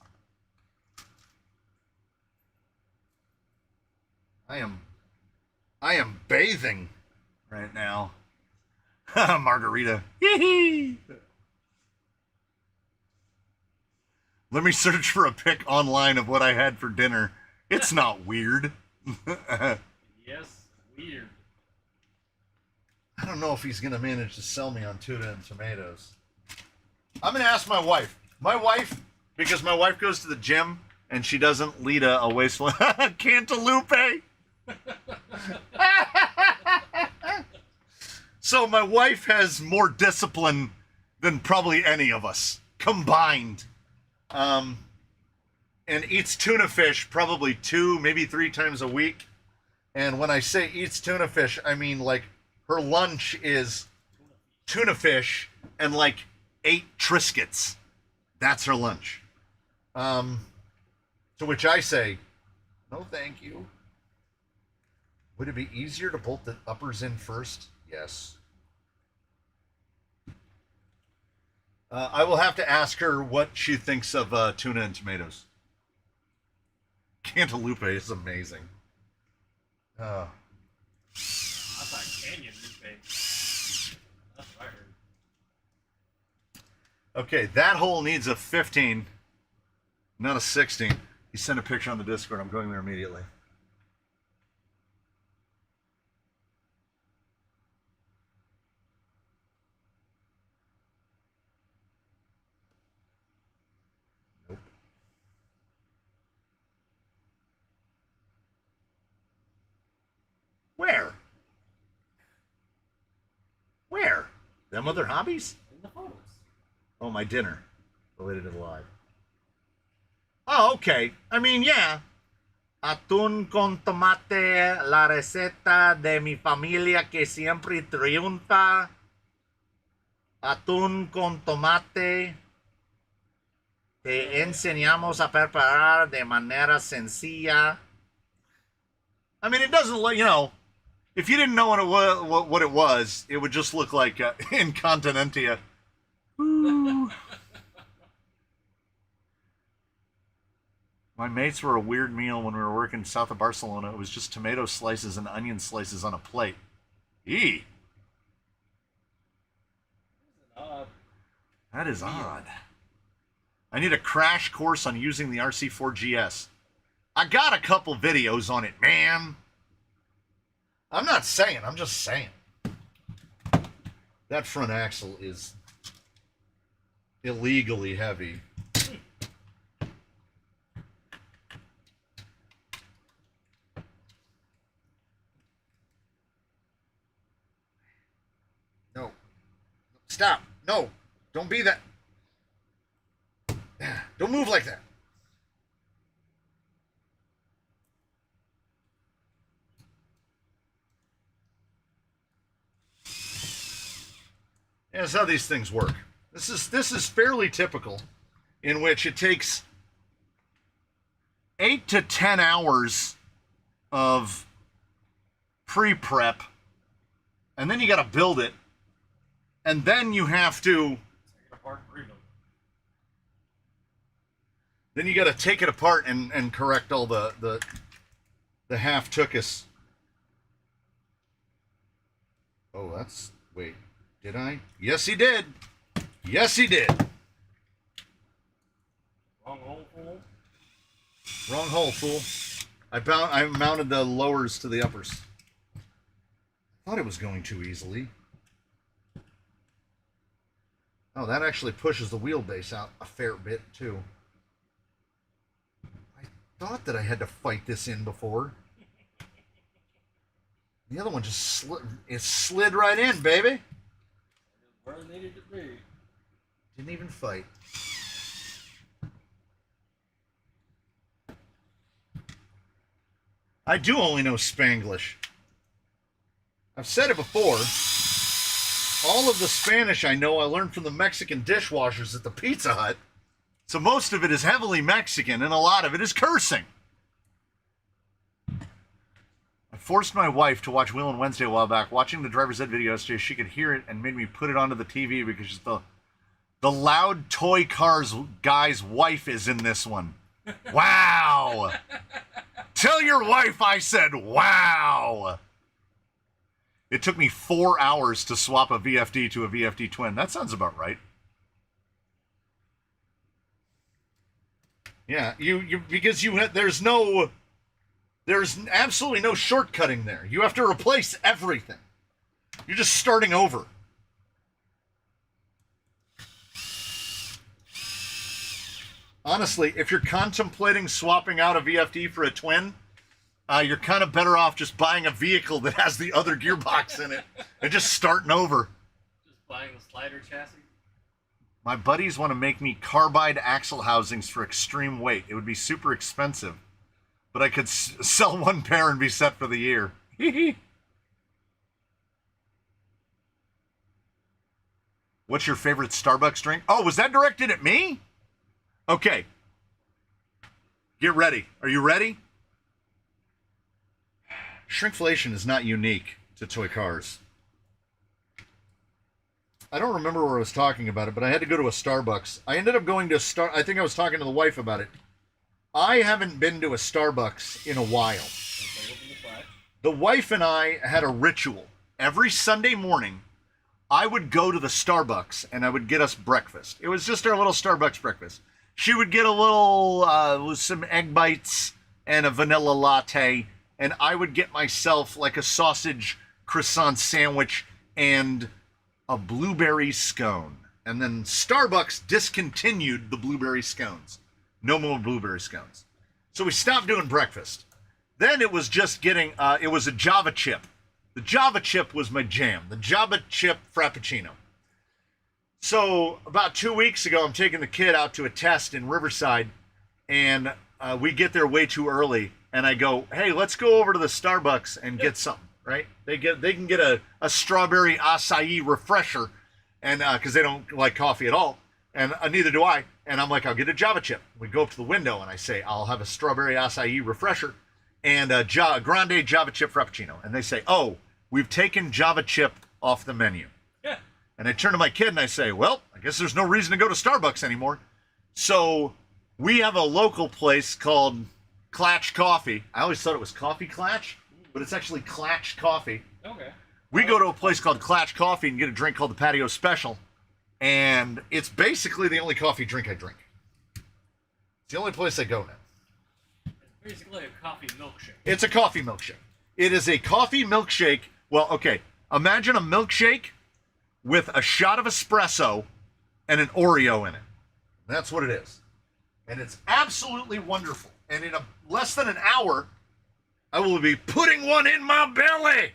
[SPEAKER 3] I am bathing right now. Margarita. Let me search for a pic online of what I had for dinner. It's not weird.
[SPEAKER 2] Yes, weird.
[SPEAKER 3] I don't know if he's going to manage to sell me on tuna and tomatoes. I'm going to ask my wife. My wife, because my wife goes to the gym and she doesn't lead a wasteful... Cantaloupe! So my wife has more discipline than probably any of us combined. And eats tuna fish probably 2, maybe 3 times a week. And when I say eats tuna fish, I mean like her lunch is tuna fish and like 8 Triscuits. That's her lunch. To which I say, no thank you. Would it be easier to bolt the uppers in first? Yes. I will have to ask her what she thinks of tuna and tomatoes. Cantaloupe is amazing.
[SPEAKER 2] I thought Canyon Lupe. That's what I heard.
[SPEAKER 3] Okay, that hole needs a 15, not a 16. He sent a picture on the Discord. I'm going there immediately. Nope. Where? Where? Them other hobbies?
[SPEAKER 2] In the photos.
[SPEAKER 3] Oh, my dinner related to the live. Oh, okay. I mean, yeah. Atún con tomate, la receta de mi familia que siempre triunfa. Atún con tomate. Te enseñamos a preparar de manera sencilla. I mean, it doesn't look, you know, if you didn't know what it was, it would just look like Incontinentia. Ooh. My mates were a weird meal when we were working south of Barcelona. It was just tomato slices and onion slices on a plate. Eee. That is odd. I need a crash course on using the RC4GS. I got a couple videos on it, man. I'm not saying, I'm just saying. That front axle is illegally heavy. Stop. No. Don't be that. Don't move like that. Yeah, that's how these things work. This is fairly typical, in which it takes 8 to 10 hours of pre-prep, and then you got to build it, and then you have to.
[SPEAKER 2] Take it apart and rebuild.
[SPEAKER 3] Then you got to take it apart and correct all the half tookus. Oh, that's wait. Did I? Yes, he did. Yes, he did.
[SPEAKER 2] Wrong hole, fool.
[SPEAKER 3] Wrong hole, fool. I mounted the lowers to the uppers. Thought it was going too easily. Oh, that actually pushes the wheelbase out a fair bit, too. I thought that I had to fight this in before. The other one just slid right in, baby.
[SPEAKER 2] Where it needed to be.
[SPEAKER 3] Didn't even fight. I do only know Spanglish. I've said it before. All of the Spanish I know I learned from the Mexican dishwashers at the Pizza Hut. So most of it is heavily Mexican, and a lot of it is cursing. I forced my wife to watch Wheel and Wednesday a while back. Watching the driver's ed video yesterday, she could hear it and made me put it onto the TV because the loud toy cars guy's wife is in this one. Wow. Tell your wife I said wow. It took me 4 hours to swap a VFD to a VFD twin. That sounds about right. Yeah, because there's absolutely no shortcutting there. You have to replace everything. You're just starting over. Honestly, if you're contemplating swapping out a VFD for a twin, you're kind of better off just buying a vehicle that has the other gearbox in it and just starting over.
[SPEAKER 2] Just buying the slider chassis?
[SPEAKER 3] My buddies want to make me carbide axle housings for extreme weight. It would be super expensive, but I could sell one pair and be set for the year. What's your favorite Starbucks drink? Oh, was that directed at me? Okay. Get ready. Are you ready? Shrinkflation is not unique to toy cars. I don't remember where I was talking about it, but I had to go to a Starbucks. I ended up going to I think I was talking to the wife about it. I haven't been to a Starbucks in a while. The wife and I had a ritual. Every Sunday morning, I would go to the Starbucks and I would get us breakfast. It was just our little Starbucks breakfast. She would get a little, with some egg bites and a vanilla latte, and I would get myself like a sausage croissant sandwich and a blueberry scone. And then Starbucks discontinued the blueberry scones. No more blueberry scones. So we stopped doing breakfast. Then it was just getting, it was a Java chip. The Java chip was my jam. The Java chip Frappuccino. So about 2 weeks ago, I'm taking the kid out to a test in Riverside, and we get there way too early. And I go, hey, let's go over to the Starbucks and get something, right? They can get a strawberry acai refresher, and because they don't like coffee at all, and neither do I. And I'm like, I'll get a Java chip. We go up to the window, and I say, I'll have a strawberry acai refresher and a grande Java chip Frappuccino. And they say, oh, we've taken Java chip off the menu.
[SPEAKER 2] Yeah.
[SPEAKER 3] And I turn to my kid and I say, well, I guess there's no reason to go to Starbucks anymore. So we have a local place called Clatch Coffee. I always thought it was Coffee Clatch, but it's actually Clatch Coffee.
[SPEAKER 2] Okay.
[SPEAKER 3] We go to a place called Clatch Coffee and get a drink called the Patio Special. And it's basically the only coffee drink I drink. It's the only place I go now.
[SPEAKER 2] It's basically a coffee milkshake.
[SPEAKER 3] It's a coffee milkshake. It is a coffee milkshake. Well, okay. Imagine a milkshake with a shot of espresso and an Oreo in it. That's what it is. And it's absolutely wonderful. And in less than an hour, I will be putting one in my belly.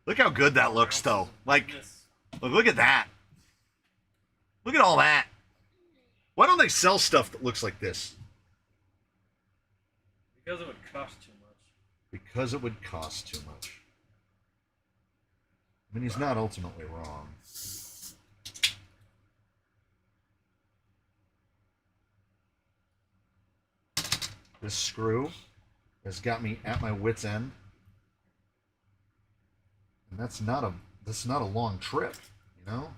[SPEAKER 1] Look how good that looks, though. Like,
[SPEAKER 2] Goodness.
[SPEAKER 1] look at that. Look at all that. Why don't they sell stuff that looks like this?
[SPEAKER 2] Because it would cost too much.
[SPEAKER 1] Because it would cost too much. I mean, he's not ultimately wrong. This screw has got me at my wit's end. And that's not a long trip, you know?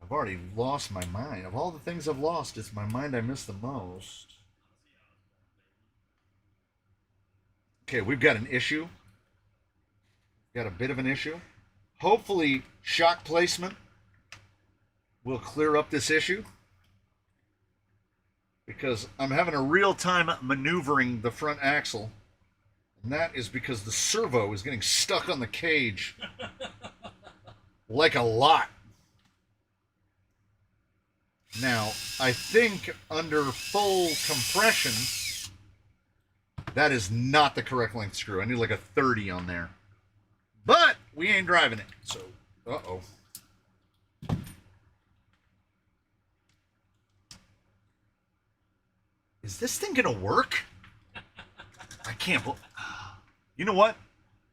[SPEAKER 1] I've already lost my mind. Of all the things I've lost, it's my mind I miss the most. Okay, we've got an issue. Got a bit of an issue. Hopefully, shock placement will clear up this issue. Because I'm having a real time maneuvering the front axle. And that is because the servo is getting stuck on the cage. Like a lot. Now, I think under full compression, that is not the correct length screw. I need like a 30 on there. But we ain't driving it, so uh-oh. Is this thing gonna work? I can't believe. You know what?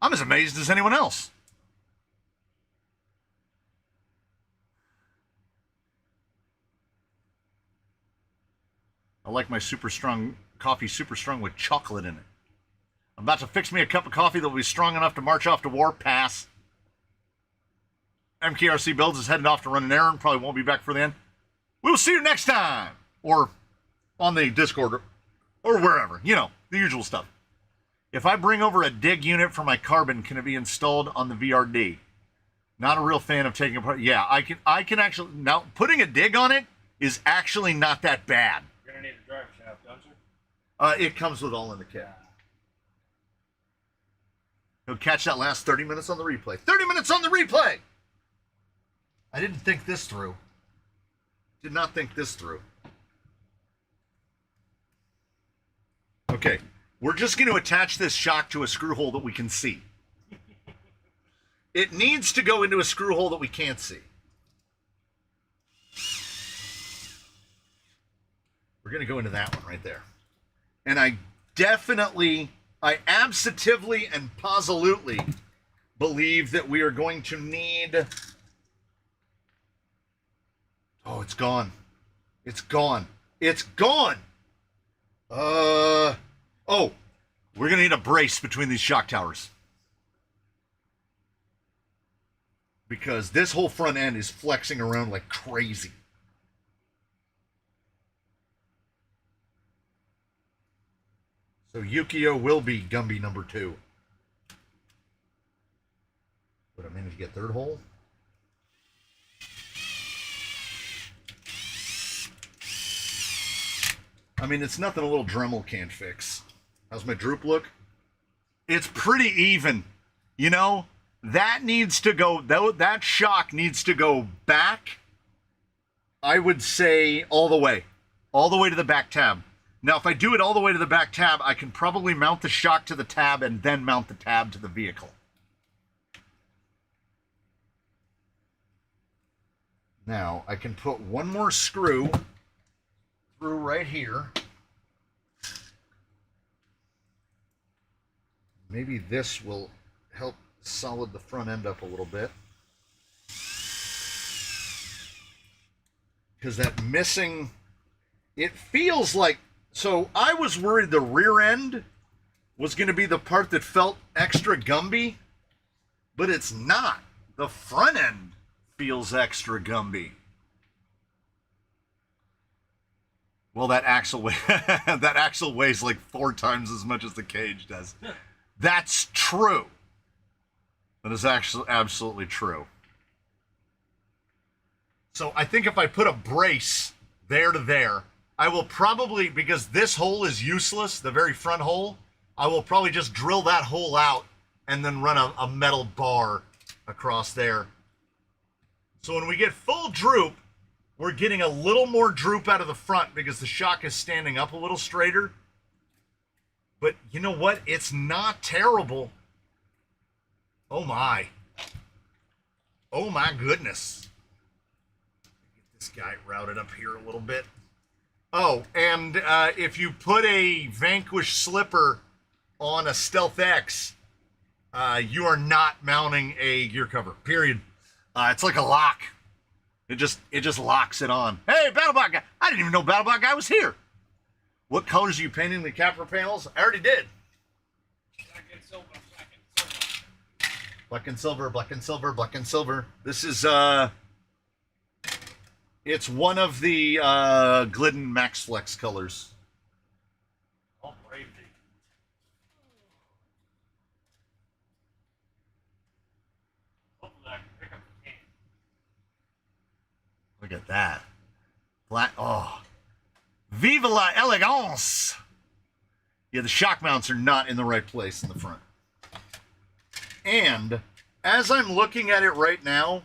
[SPEAKER 1] I'm as amazed as anyone else. I like my super strong coffee super strong with chocolate in it. I'm about to fix me a cup of coffee that will be strong enough to march off to war. Pass. MKRC Builds is heading off to run an errand. Probably won't be back for the end. We'll see you next time. Or on the Discord. Or wherever. You know, the usual stuff. If I bring over a dig unit for my carbon, can it be installed on the VRD? Not a real fan of taking apart. Yeah, I can actually. Now, putting a dig on it is actually not that bad.
[SPEAKER 2] You're going to need a drive shaft, don't you?
[SPEAKER 1] It comes with all in the kit. You'll catch that last 30 minutes on the replay. 30 minutes on the replay! I didn't think this through. Did not think this through. Okay, we're just going to attach this shock to a screw hole that we can see. It needs to go into a screw hole that we can't see. We're going to go into that one right there. And I absolutely and positively believe that we are going to need... Oh, it's gone. It's gone. It's gone! Oh, we're going to need a brace between these shock towers. Because this whole front end is flexing around like crazy. So Yukio will be Gumby number 2. What, a minute to get third hole? I mean, it's nothing a little Dremel can't fix. How's my droop look? It's pretty even. You know, that needs to go, that shock needs to go back, I would say all the way to the back tab. Now, if I do it all the way to the back tab, I can probably mount the shock to the tab and then mount the tab to the vehicle. Now, I can put one more screw through right here. Maybe this will help solid the front end up a little bit. Because that missing, it feels like, so I was worried the rear end was going to be the part that felt extra Gumby, but it's not. The front end feels extra Gumby. Well, that axle weighs like 4 times as much as the cage does. That's true. That is actually absolutely true. So I think if I put a brace there to there, I will probably, because this hole is useless, the very front hole, I will probably just drill that hole out and then run a metal bar across there. So when we get full droop, we're getting a little more droop out of the front because the shock is standing up a little straighter. But you know what? It's not terrible. Oh my. Oh my goodness. Get this guy routed up here a little bit. Oh, and if you put a Vanquish slipper on a Stealth X, you are not mounting a gear cover. Period. It's like a lock. It just locks it on. Hey, BattleBot guy! I didn't even know BattleBot guy was here. What colors are you painting the capper panels? I already did.
[SPEAKER 2] Black and silver, black and silver.
[SPEAKER 1] Black and silver, black and silver, black and silver. This is it's one of the Glidden Max Flex colors.
[SPEAKER 2] All brave thee. Hopefully I can pick up the can.
[SPEAKER 1] Look at that. Black. Oh. Vive la elegance. Yeah, the shock mounts are not in the right place in the front. And as I'm looking at it right now,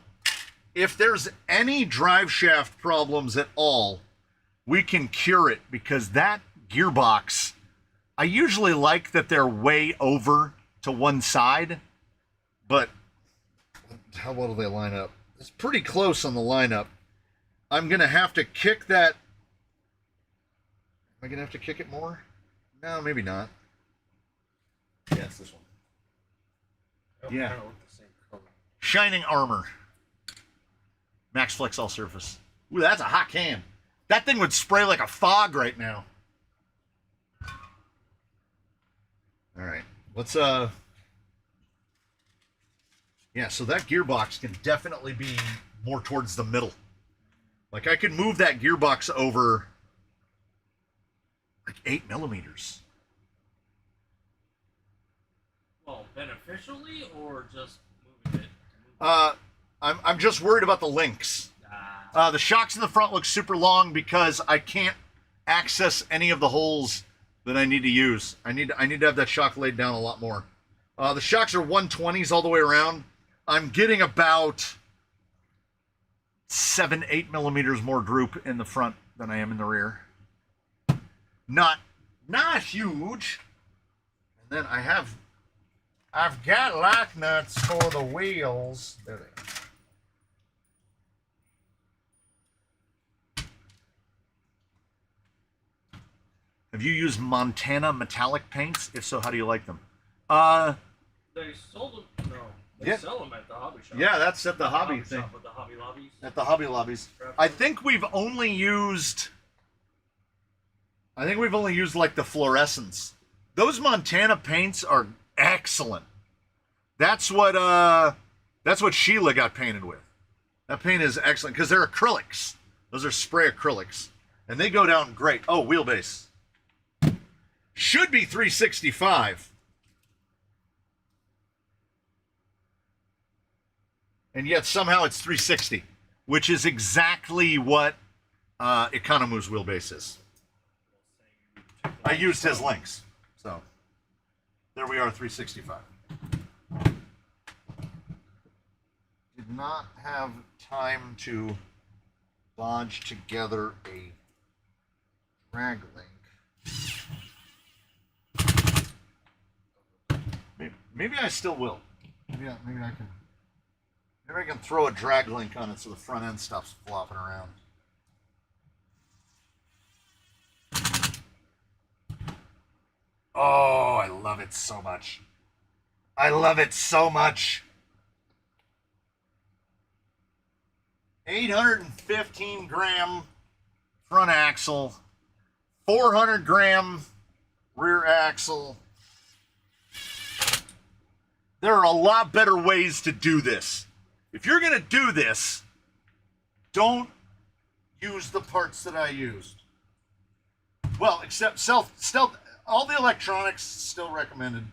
[SPEAKER 1] if there's any drive shaft problems at all, we can cure it, because that gearbox, I usually like that they're way over to one side, but how well do they line up? It's pretty close on the lineup. I'm going to have to kick that. Am I going to have to kick it more? No, maybe not. Yeah, it's this one. Yeah.
[SPEAKER 2] Kind of look the same color.
[SPEAKER 1] Shining Armor. Max Flex all surface. Ooh, that's a hot can. That thing would spray like a fog right now. All right. Let's yeah, so that gearbox can definitely be more towards the middle. Like, I could move that gearbox over like 8 millimeters.
[SPEAKER 2] Well, beneficially or just moving it?
[SPEAKER 1] I'm just worried about the links. The shocks in the front look super long because I can't access any of the holes that I need to use. I need to have that shock laid down a lot more. The shocks are 120s all the way around. I'm getting about 7-8 millimeters more droop in the front than I am in the rear. Not huge. And then I've got lock nuts for the wheels. There they are. Have you used Montana metallic paints? If so, how do you like them?
[SPEAKER 2] They sold them. No, they
[SPEAKER 1] Yeah.
[SPEAKER 2] sell them at the hobby shop.
[SPEAKER 1] Yeah, that's at the hobby thing.
[SPEAKER 2] shop with the Hobby Lobbies.
[SPEAKER 1] At the Hobby Lobbies. I think we've only used like the fluorescents. Those Montana paints are excellent. That's what Sheila got painted with. That paint is excellent because they're acrylics. Those are spray acrylics. And they go down great. Oh, wheelbase. Should be 365. And yet somehow it's 360, which is exactly what Economoo's wheelbase is. I used his links. So there we are, 365. Did not have time to bodge together a drag link. Maybe I still will. Maybe I can throw a drag link on it so the front end stops flopping around. Oh, I love it so much. I love it so much. 815 gram front axle, 400 gram rear axle. There are a lot better ways to do this. If you're going to do this, don't use the parts that I used. Well, except stealth, all the electronics still recommended.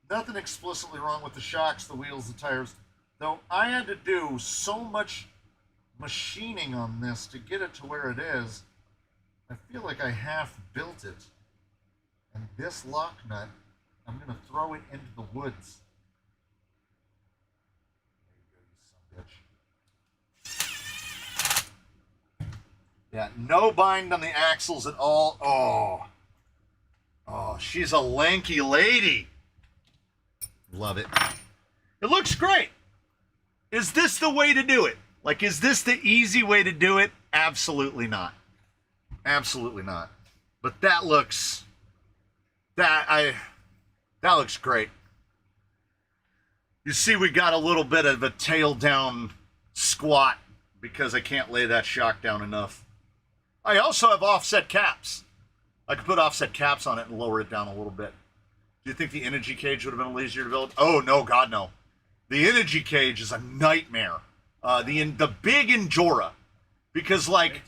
[SPEAKER 1] Nothing explicitly wrong with the shocks, the wheels, the tires. Though I had to do so much machining on this to get it to where it is, I feel like I half built it. And this lock nut, I'm going to throw it into the woods. Yeah, no bind on the axles at all. Oh, she's a lanky lady. Love it. It looks great. Is this the way to do it? Like, is this the easy way to do it? Absolutely not. Absolutely not. But that looks great. You see, we got a little bit of a tail down squat because I can't lay that shock down enough. I also have offset caps. I could put offset caps on it and lower it down a little bit. Do you think the energy cage would have been easier to build? Oh, no, God, no. The energy cage is a nightmare. The big Endura, because, like,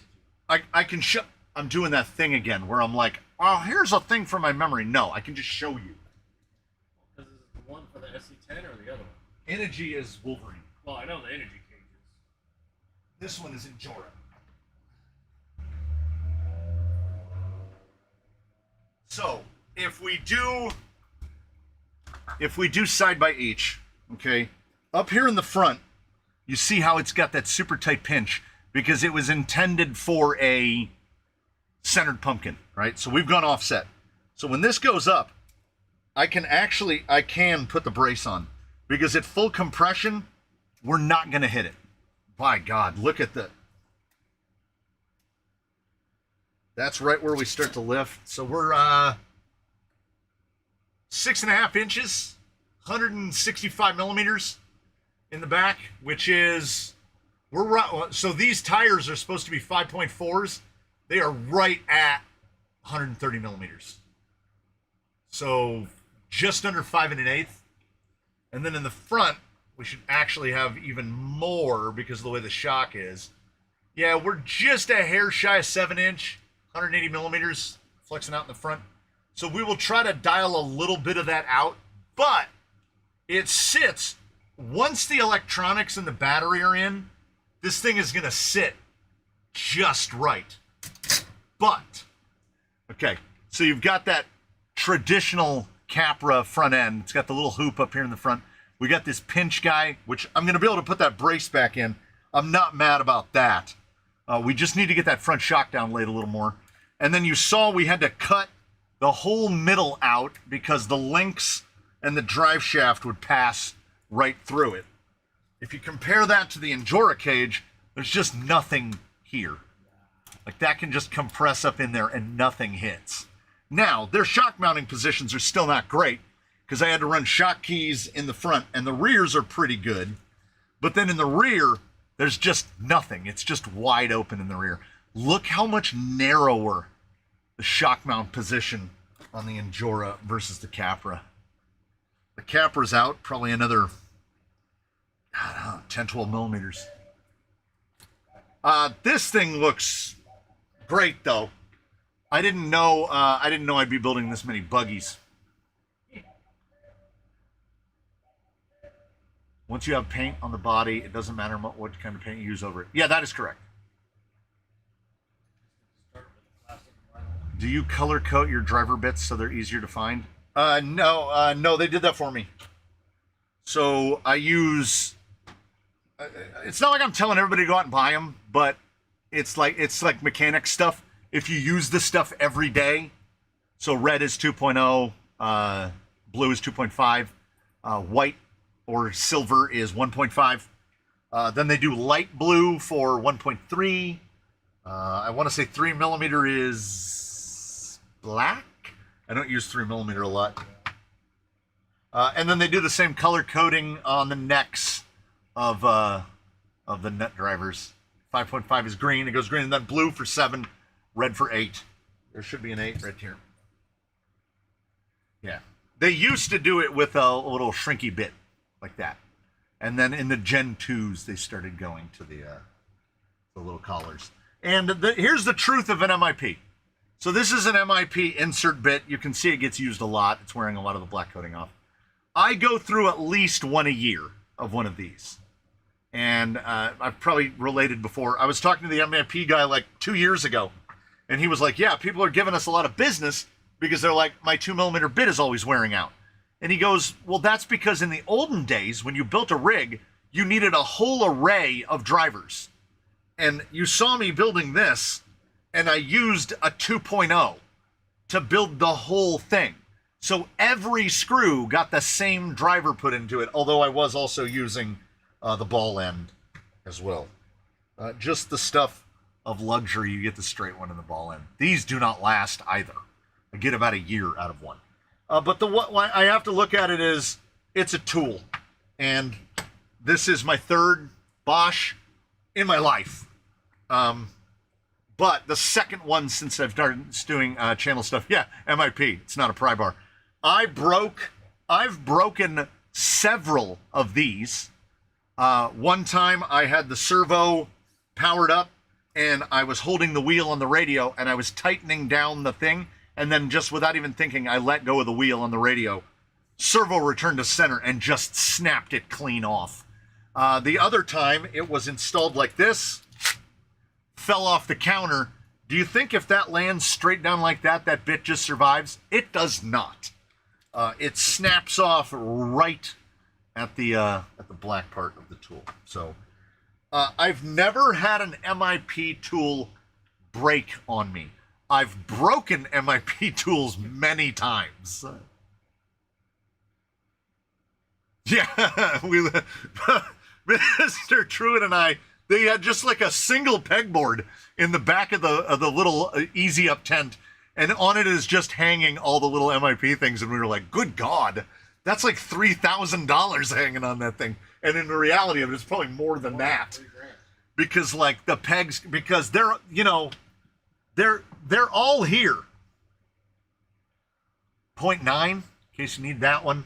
[SPEAKER 1] I can show... I'm doing that thing again where I'm like, oh, here's a thing from my memory. No, I can just show you.
[SPEAKER 2] This is the one for the SC10 or the other one?
[SPEAKER 1] Energy is Wolverine.
[SPEAKER 2] Well, I know the energy cages.
[SPEAKER 1] This one is Endura. So, if we do side by each, okay, up here in the front, you see how it's got that super tight pinch because it was intended for a centered pumpkin, right? So we've gone offset. So when this goes up, I can put the brace on because at full compression, we're not going to hit it. By God, look at that's right where we start to lift. So we're 6.5 inches, 165 millimeters in the back, which is, so these tires are supposed to be 5.4s. They are right at 130 millimeters. So just under 5 1/8. And then in the front, we should actually have even more because of the way the shock is. Yeah, we're just a hair shy of 7-inch, 180 millimeters flexing out in the front. So we will try to dial a little bit of that out, but it sits, once the electronics and the battery are in, this thing is going to sit just right. But, okay, so you've got that traditional Capra front end. It's got the little hoop up here in the front. We got this pinch guy, which I'm going to be able to put that brace back in. I'm not mad about that. We just need to get that front shock down laid a little more. And then you saw we had to cut the whole middle out because the links and the drive shaft would pass right through it. If you compare that to the Endura cage, there's just nothing here. Like, that can just compress up in there and nothing hits. Now, their shock mounting positions are still not great because I had to run shock keys in the front, and the rears are pretty good. But then in the rear, there's just nothing. It's just wide open in the rear. Look how much narrower the shock mount position on the Endura versus the Capra. The Capra's out probably another, I don't know, 10, 12 millimeters. This thing looks great, though. I didn't know I'd be building this many buggies. Once you have paint on the body, it doesn't matter what kind of paint you use over it. Yeah, that is correct. Do you color code your driver bits so they're easier to find? No, they did that for me. So I use, it's not like I'm telling everybody to go out and buy them, but it's like mechanic stuff. If you use this stuff every day, so red is 2.0, blue is 2.5, white or silver is 1.5. Then they do light blue for 1.3. I want to say 3 millimeter is black. I don't use 3 millimeter a lot. And then they do the same color coding on the necks of the nut drivers. 5.5 is green. It goes green, and then blue for 7, red for 8. There should be an 8 right here. Yeah. They used to do it with a little shrinky bit like that. And then in the Gen 2s, they started going to the little collars. And here's the truth of an MIP. So this is an MIP insert bit. You can see it gets used a lot. It's wearing a lot of the black coating off. I go through at least one a year of one of these. And I've probably related before. I was talking to the MIP guy like 2 years ago. And he was like, yeah, people are giving us a lot of business because they're like, my 2 millimeter bit is always wearing out. And he goes, well, that's because in the olden days, when you built a rig, you needed a whole array of drivers. And you saw me building this, and I used a 2.0 to build the whole thing.
[SPEAKER 3] So every screw got the same driver put into it, although I was also using the ball end as well. Just the stuff of luxury. You get the straight one and the ball end. These do not last either. I get about a year out of one. But what I have to look at it is it's a tool. And this is my third Bosch in my life. But the second one since I've started doing channel stuff. Yeah, MIP. It's not a pry bar. I've broken several of these. One time I had the servo powered up and I was holding the wheel on the radio and I was tightening down the thing, and then just without even thinking, I let go of the wheel on the radio. Servo returned to center and just snapped it clean off. The other time it was installed like this, fell off the counter. Do you think if that lands straight down like that, that bit just survives? It does not. It snaps off right at the black part of the tool. So I've never had an MIP tool break on me. I've broken MIP tools many times. Yeah, Mr. Truitt and I, they had just like a single pegboard in the back of the little easy up tent, and on it is just hanging all the little MIP things, and we were like, good God, that's like $3,000 hanging on that thing. And in the reality of it, it's probably more than that. Because like the pegs, because they're, you know, they're all here. 0.9, in case you need that one.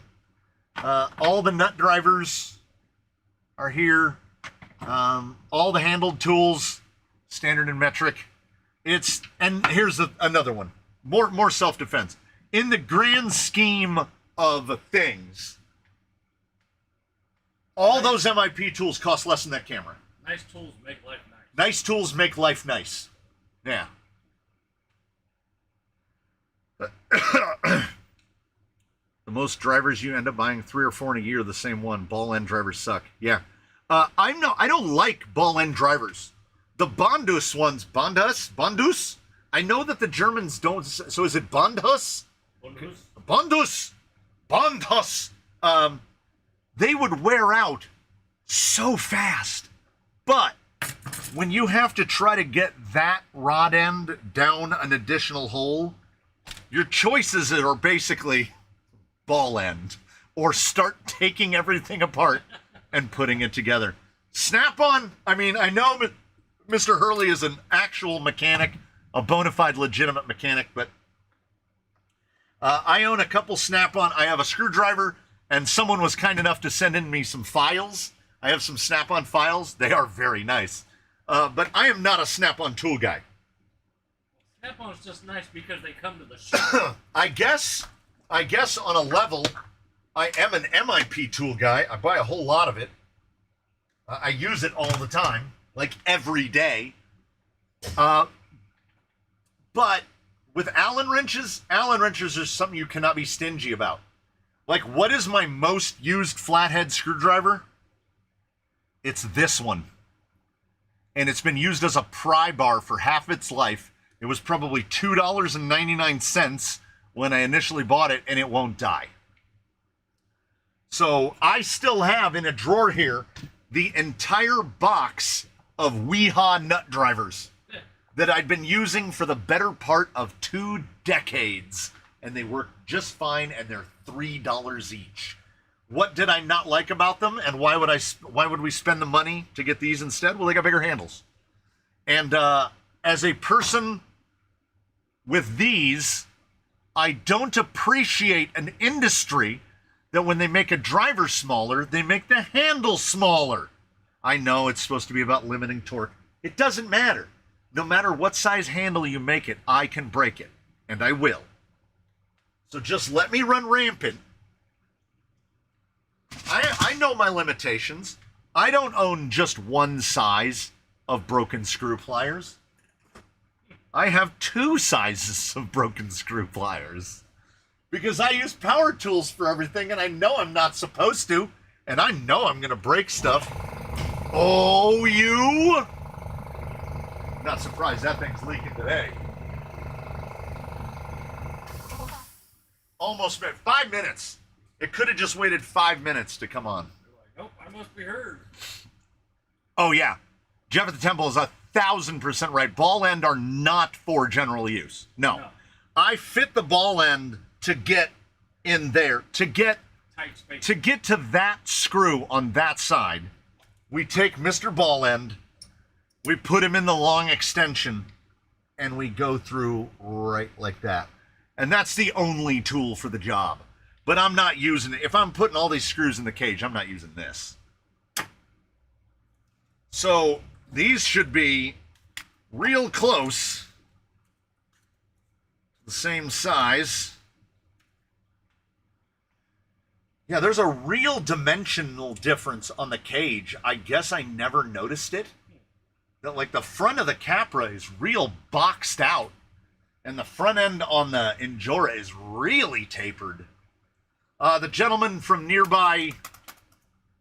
[SPEAKER 3] All the nut drivers are here. All the handled tools, standard and metric. And here's another one. More self-defense. In the grand scheme of things, all those MIP tools cost less than that camera.
[SPEAKER 2] Nice tools make life nice.
[SPEAKER 3] Nice tools make life nice. Yeah. The most drivers you end up buying 3 or 4 in a year, the same one. Ball end drivers suck. Yeah. I don't like ball end drivers. The Bondus ones, Bondus? I know that the Germans don't, so is it Bondhus? Bondhus. They would wear out so fast. But when you have to try to get that rod end down an additional hole, your choices are basically ball end or start taking everything apart and putting it together. Snap-on, I mean, I know Mr. Hurley is an actual mechanic, a bona fide legitimate mechanic, but I own a couple Snap-on. I have a screwdriver, and someone was kind enough to send in me some files. I have some Snap-on files. They are very nice. But I am not a Snap-on tool guy.
[SPEAKER 2] Snap-on's just nice because they come to the shop.
[SPEAKER 3] I guess on a level, I am an MIP tool guy. I buy a whole lot of it. I use it all the time, like every day. But with Allen wrenches are something you cannot be stingy about. Like, what is my most used flathead screwdriver? It's this one. And it's been used as a pry bar for half its life. It was probably $2.99 when I initially bought it, and it won't die. So I still have in a drawer here the entire box of Weehaw nut drivers that I'd been using for the better part of 2 decades. And they work just fine, and they're $3 each. What did I not like about them, and why would we spend the money to get these instead? Well, they got bigger handles. And as a person with these, I don't appreciate an industry that when they make a driver smaller, they make the handle smaller. I know it's supposed to be about limiting torque. It doesn't matter. No matter what size handle you make it, I can break it, and I will. So just let me run rampant. I know my limitations. I don't own just one size of broken screw pliers. I have 2 sizes of broken screw pliers. Because I use power tools for everything, and I know I'm not supposed to, and I know I'm going to break stuff. Oh, you? Not surprised that thing's leaking today. Almost 5 minutes. It could have just waited 5 minutes to come on.
[SPEAKER 2] You're like, nope, I must be heard.
[SPEAKER 3] Oh, yeah. Jeff at the Temple is 1,000% right. Ball end are not for general use. No. I fit the ball end to get in there, to get
[SPEAKER 2] Tight space.
[SPEAKER 3] to that screw on that side. We take Mr. Ball End, we put him in the long extension, and we go through right like that. And that's the only tool for the job. But I'm not using it. If I'm putting all these screws in the cage, I'm not using this. So these should be real close, the same size. Yeah, there's a real dimensional difference on the cage. I guess I never noticed it. That like the front of the Capra is real boxed out, and the front end on the Injora is really tapered. The gentleman from nearby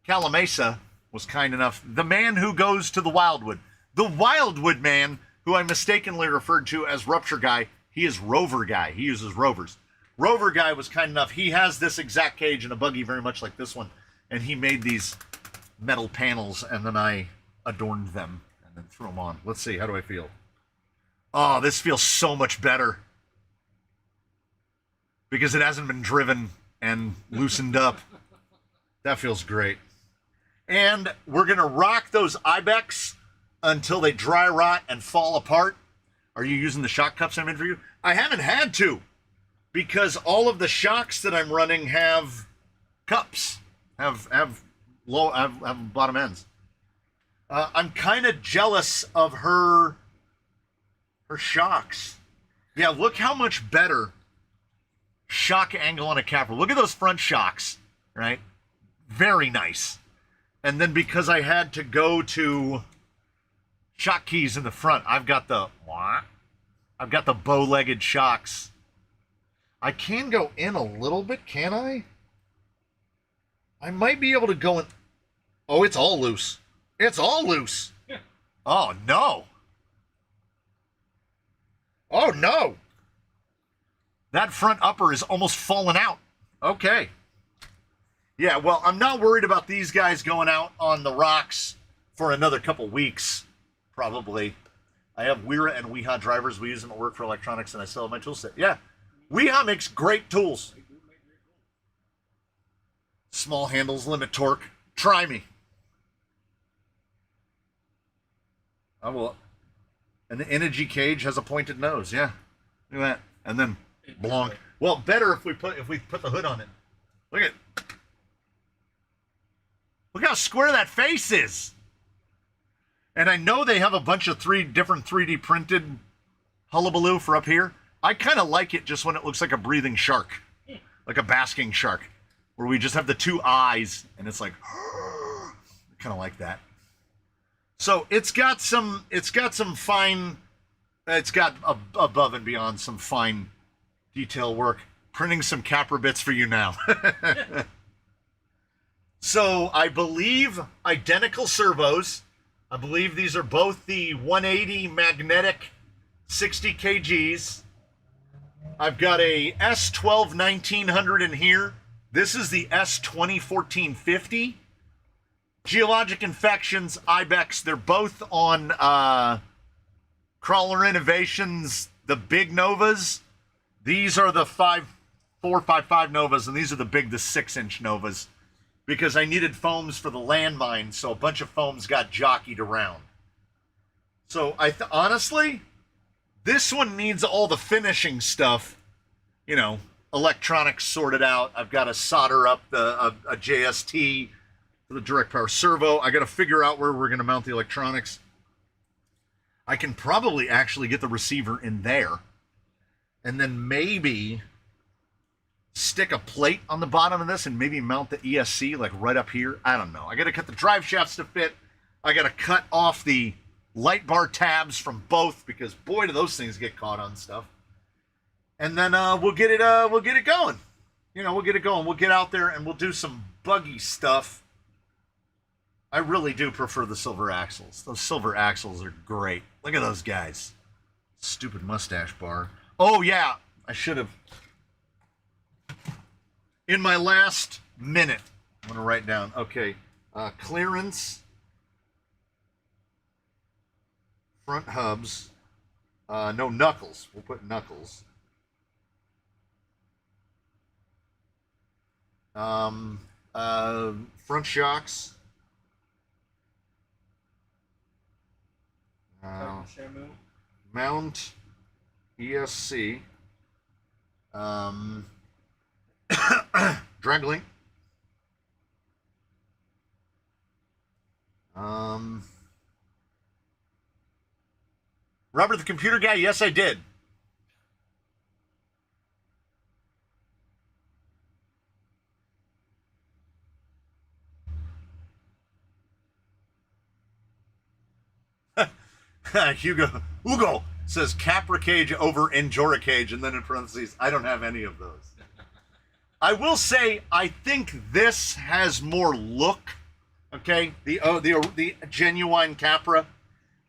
[SPEAKER 3] Calamasa was kind enough. The man who goes to the Wildwood. The Wildwood man, who I mistakenly referred to as Rupture Guy, he is Rover Guy. He uses Rovers. Rover Guy was kind enough. He has this exact cage and a buggy very much like this one. And he made these metal panels, and then I adorned them and then threw them on. Let's see. How do I feel? Oh, this feels so much better. Because it hasn't been driven and loosened up. That feels great. And we're going to rock those Ibex until they dry rot and fall apart. Are you using the shock cups I'm in for you? I haven't had to, because all of the shocks that I'm running have cups, have bottom ends. I'm kind of jealous of her shocks. Yeah, look how much better shock angle on a Capra. Look at those front shocks, right? Very nice. And then because I had to go to shock keys in the front, I've got the bow-legged shocks. I can go in a little bit, can I? I might be able to go in. Oh, it's all loose. It's all loose.
[SPEAKER 2] Yeah.
[SPEAKER 3] Oh, no. Oh, no. That front upper is almost falling out. Okay. Yeah, well, I'm not worried about these guys going out on the rocks for another couple weeks, probably. I have Wera and Weha drivers. We use them at work for electronics, and I still have my tool set. Yeah, Weha makes great tools. Small handles, limit torque. Try me. I will. And the energy cage has a pointed nose. Yeah, look at that. And then Blanc. Well, better if we put the hood on it. Look at. Look how square that face is. And I know they have a bunch of different 3D printed hullabaloo for up here. I kind of like it just when it looks like a breathing shark, like a basking shark, where we just have the two eyes and it's like, kind of like that. So it's got above and beyond some fine detail work. Printing some Capra bits for you now. So I believe identical servos. I believe these are both the 180 magnetic 60 kgs. I've got a S12 1900 in here. This is the S20 1450. Geologic Infections, Ibex, they're both on Crawler Innovations, the big Novas. These are the 455 Novas, and these are the 6-inch Novas. Because I needed foams for the landmine, so a bunch of foams got jockeyed around. So honestly, this one needs all the finishing stuff, electronics sorted out. I've got to solder up a JST for the direct power servo. I got to figure out where we're going to mount the electronics. I can probably actually get the receiver in there, and then maybe stick a plate on the bottom of this and maybe mount the ESC like right up here. I don't know. I got to cut the drive shafts to fit. I got to cut off the light bar tabs from both because boy do those things get caught on stuff. And then we'll get it going. We'll get it going. We'll get out there and we'll do some buggy stuff. I really do prefer the silver axles. Those silver axles are great. Look at those guys. Stupid mustache bar. Oh yeah, I should have in my last minute, I'm going to write down, okay, clearance, front hubs, no knuckles. We'll put knuckles. Front shocks. Mount ESC. Dragling. Robert the computer guy, yes I did. Hugo says Capra cage over Endura cage, and then in parentheses, I don't have any of those. I will say, I think this has more look, okay? The genuine Capra,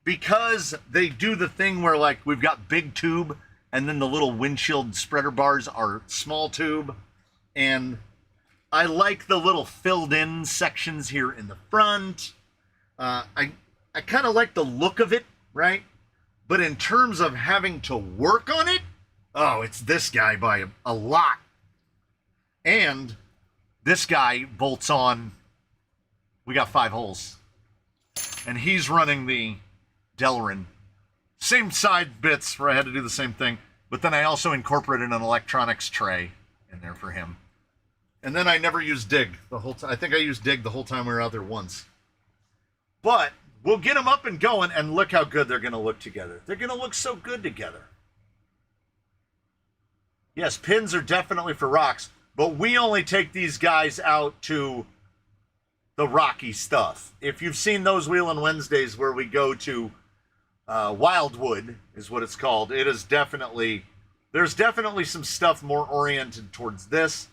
[SPEAKER 3] because they do the thing where, like, we've got big tube, and then the little windshield spreader bars are small tube, and I like the little filled-in sections here in the front. I kind of like the look of it, right? But in terms of having to work on it, oh, it's this guy by a lot. And this guy bolts on, we got 5 holes. And he's running the Delrin. Same side bits where I had to do the same thing, but then I also incorporated an electronics tray in there for him. And then I never used dig the whole time. I think I used dig the whole time we were out there once. But we'll get them up and going, and look how good they're going to look together. They're going to look so good together. Yes, pins are definitely for rocks, but we only take these guys out to the rocky stuff. If you've seen those Wheelin' Wednesdays where we go to Wildwood, is what it's called, it is definitely, there's definitely some stuff more oriented towards this.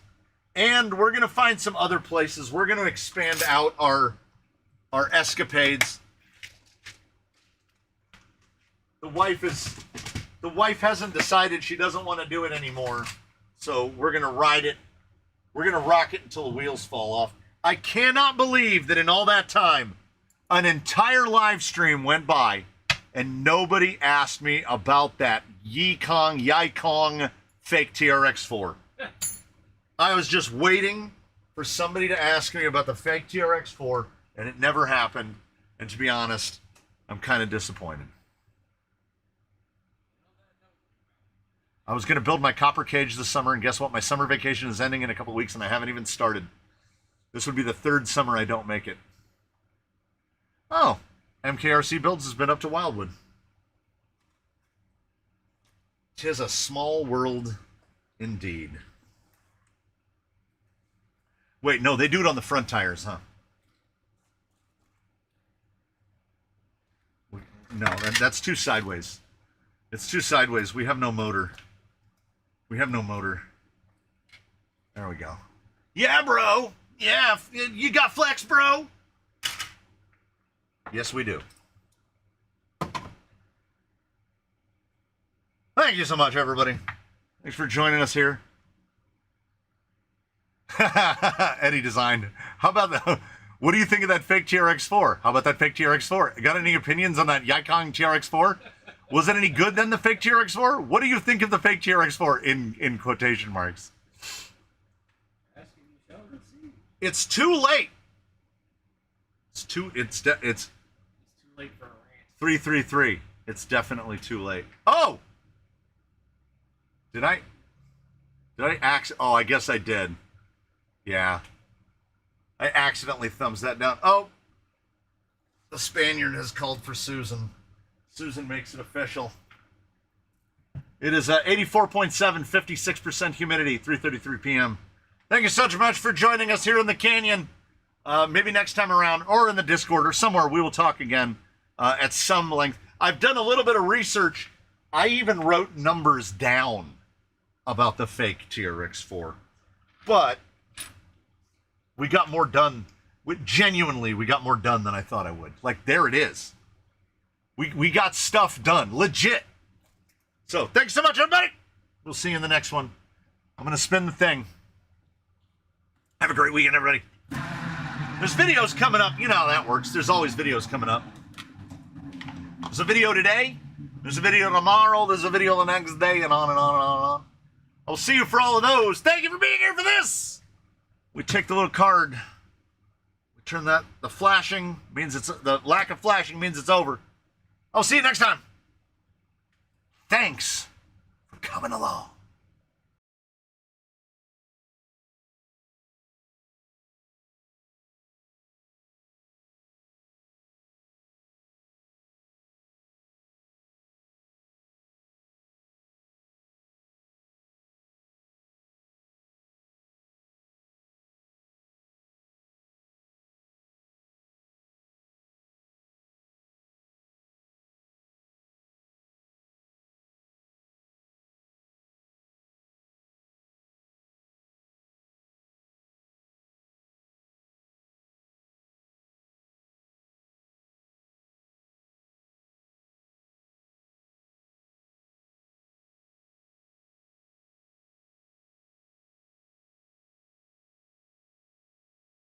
[SPEAKER 3] And we're going to find some other places. We're going to expand out our escapades. The wife hasn't decided she doesn't want to do it anymore. So we're going to ride it. We're going to rock it until the wheels fall off. I cannot believe that in all that time, an entire live stream went by and nobody asked me about that Yikong fake TRX4. I was just waiting for somebody to ask me about the fake TRX4, and it never happened. And to be honest, I'm kind of disappointed. I was going to build my copper cage this summer, and guess what? My summer vacation is ending in a couple weeks, and I haven't even started. This would be the 3rd summer I don't make it. Oh, MKRC Builds has been up to Wildwood. 'Tis a small world indeed. Wait, no, they do it on the front tires, huh? No, that's too sideways. It's too sideways. We have no motor. We have no motor. There we go. Yeah, bro. Yeah, you got flex, bro. Yes, we do. Thank you so much, everybody. Thanks for joining us here. Eddie designed. How about that? What do you think of that fake TRX4? How about that fake TRX4? Got any opinions on that Yikong TRX4? Was it any good then, the fake TRX4? What do you think of the fake TRX4 in quotation marks? It's too late. It's too late for a rant. 333. It's definitely too late. Oh! Did I oh, I guess I did. Yeah. I accidentally thumbs that down. Oh! The Spaniard has called for Susan. Susan makes it official. It is 84.7, 56% humidity, 3:33 p.m. Thank you so much for joining us here in the canyon. Maybe next time around, or in the Discord, or somewhere, we will talk again at some length. I've done a little bit of research. I even wrote numbers down about the fake TRX4. But we got more done. Genuinely, we got more done than I thought I would. Like, there it is. We got stuff done. Legit. So, thanks so much, everybody. We'll see you in the next one. I'm going to spin the thing.
[SPEAKER 1] Have a great weekend, everybody. There's videos coming up. You know how that works. There's always videos coming up. There's a video today. There's a video tomorrow. There's a video the next day, and on and on and on and on. I'll see you for all of those. Thank you for being here for this. We take the little card. We turn that. The flashing means the lack of flashing means it's over. I'll see you next time. Thanks for coming along.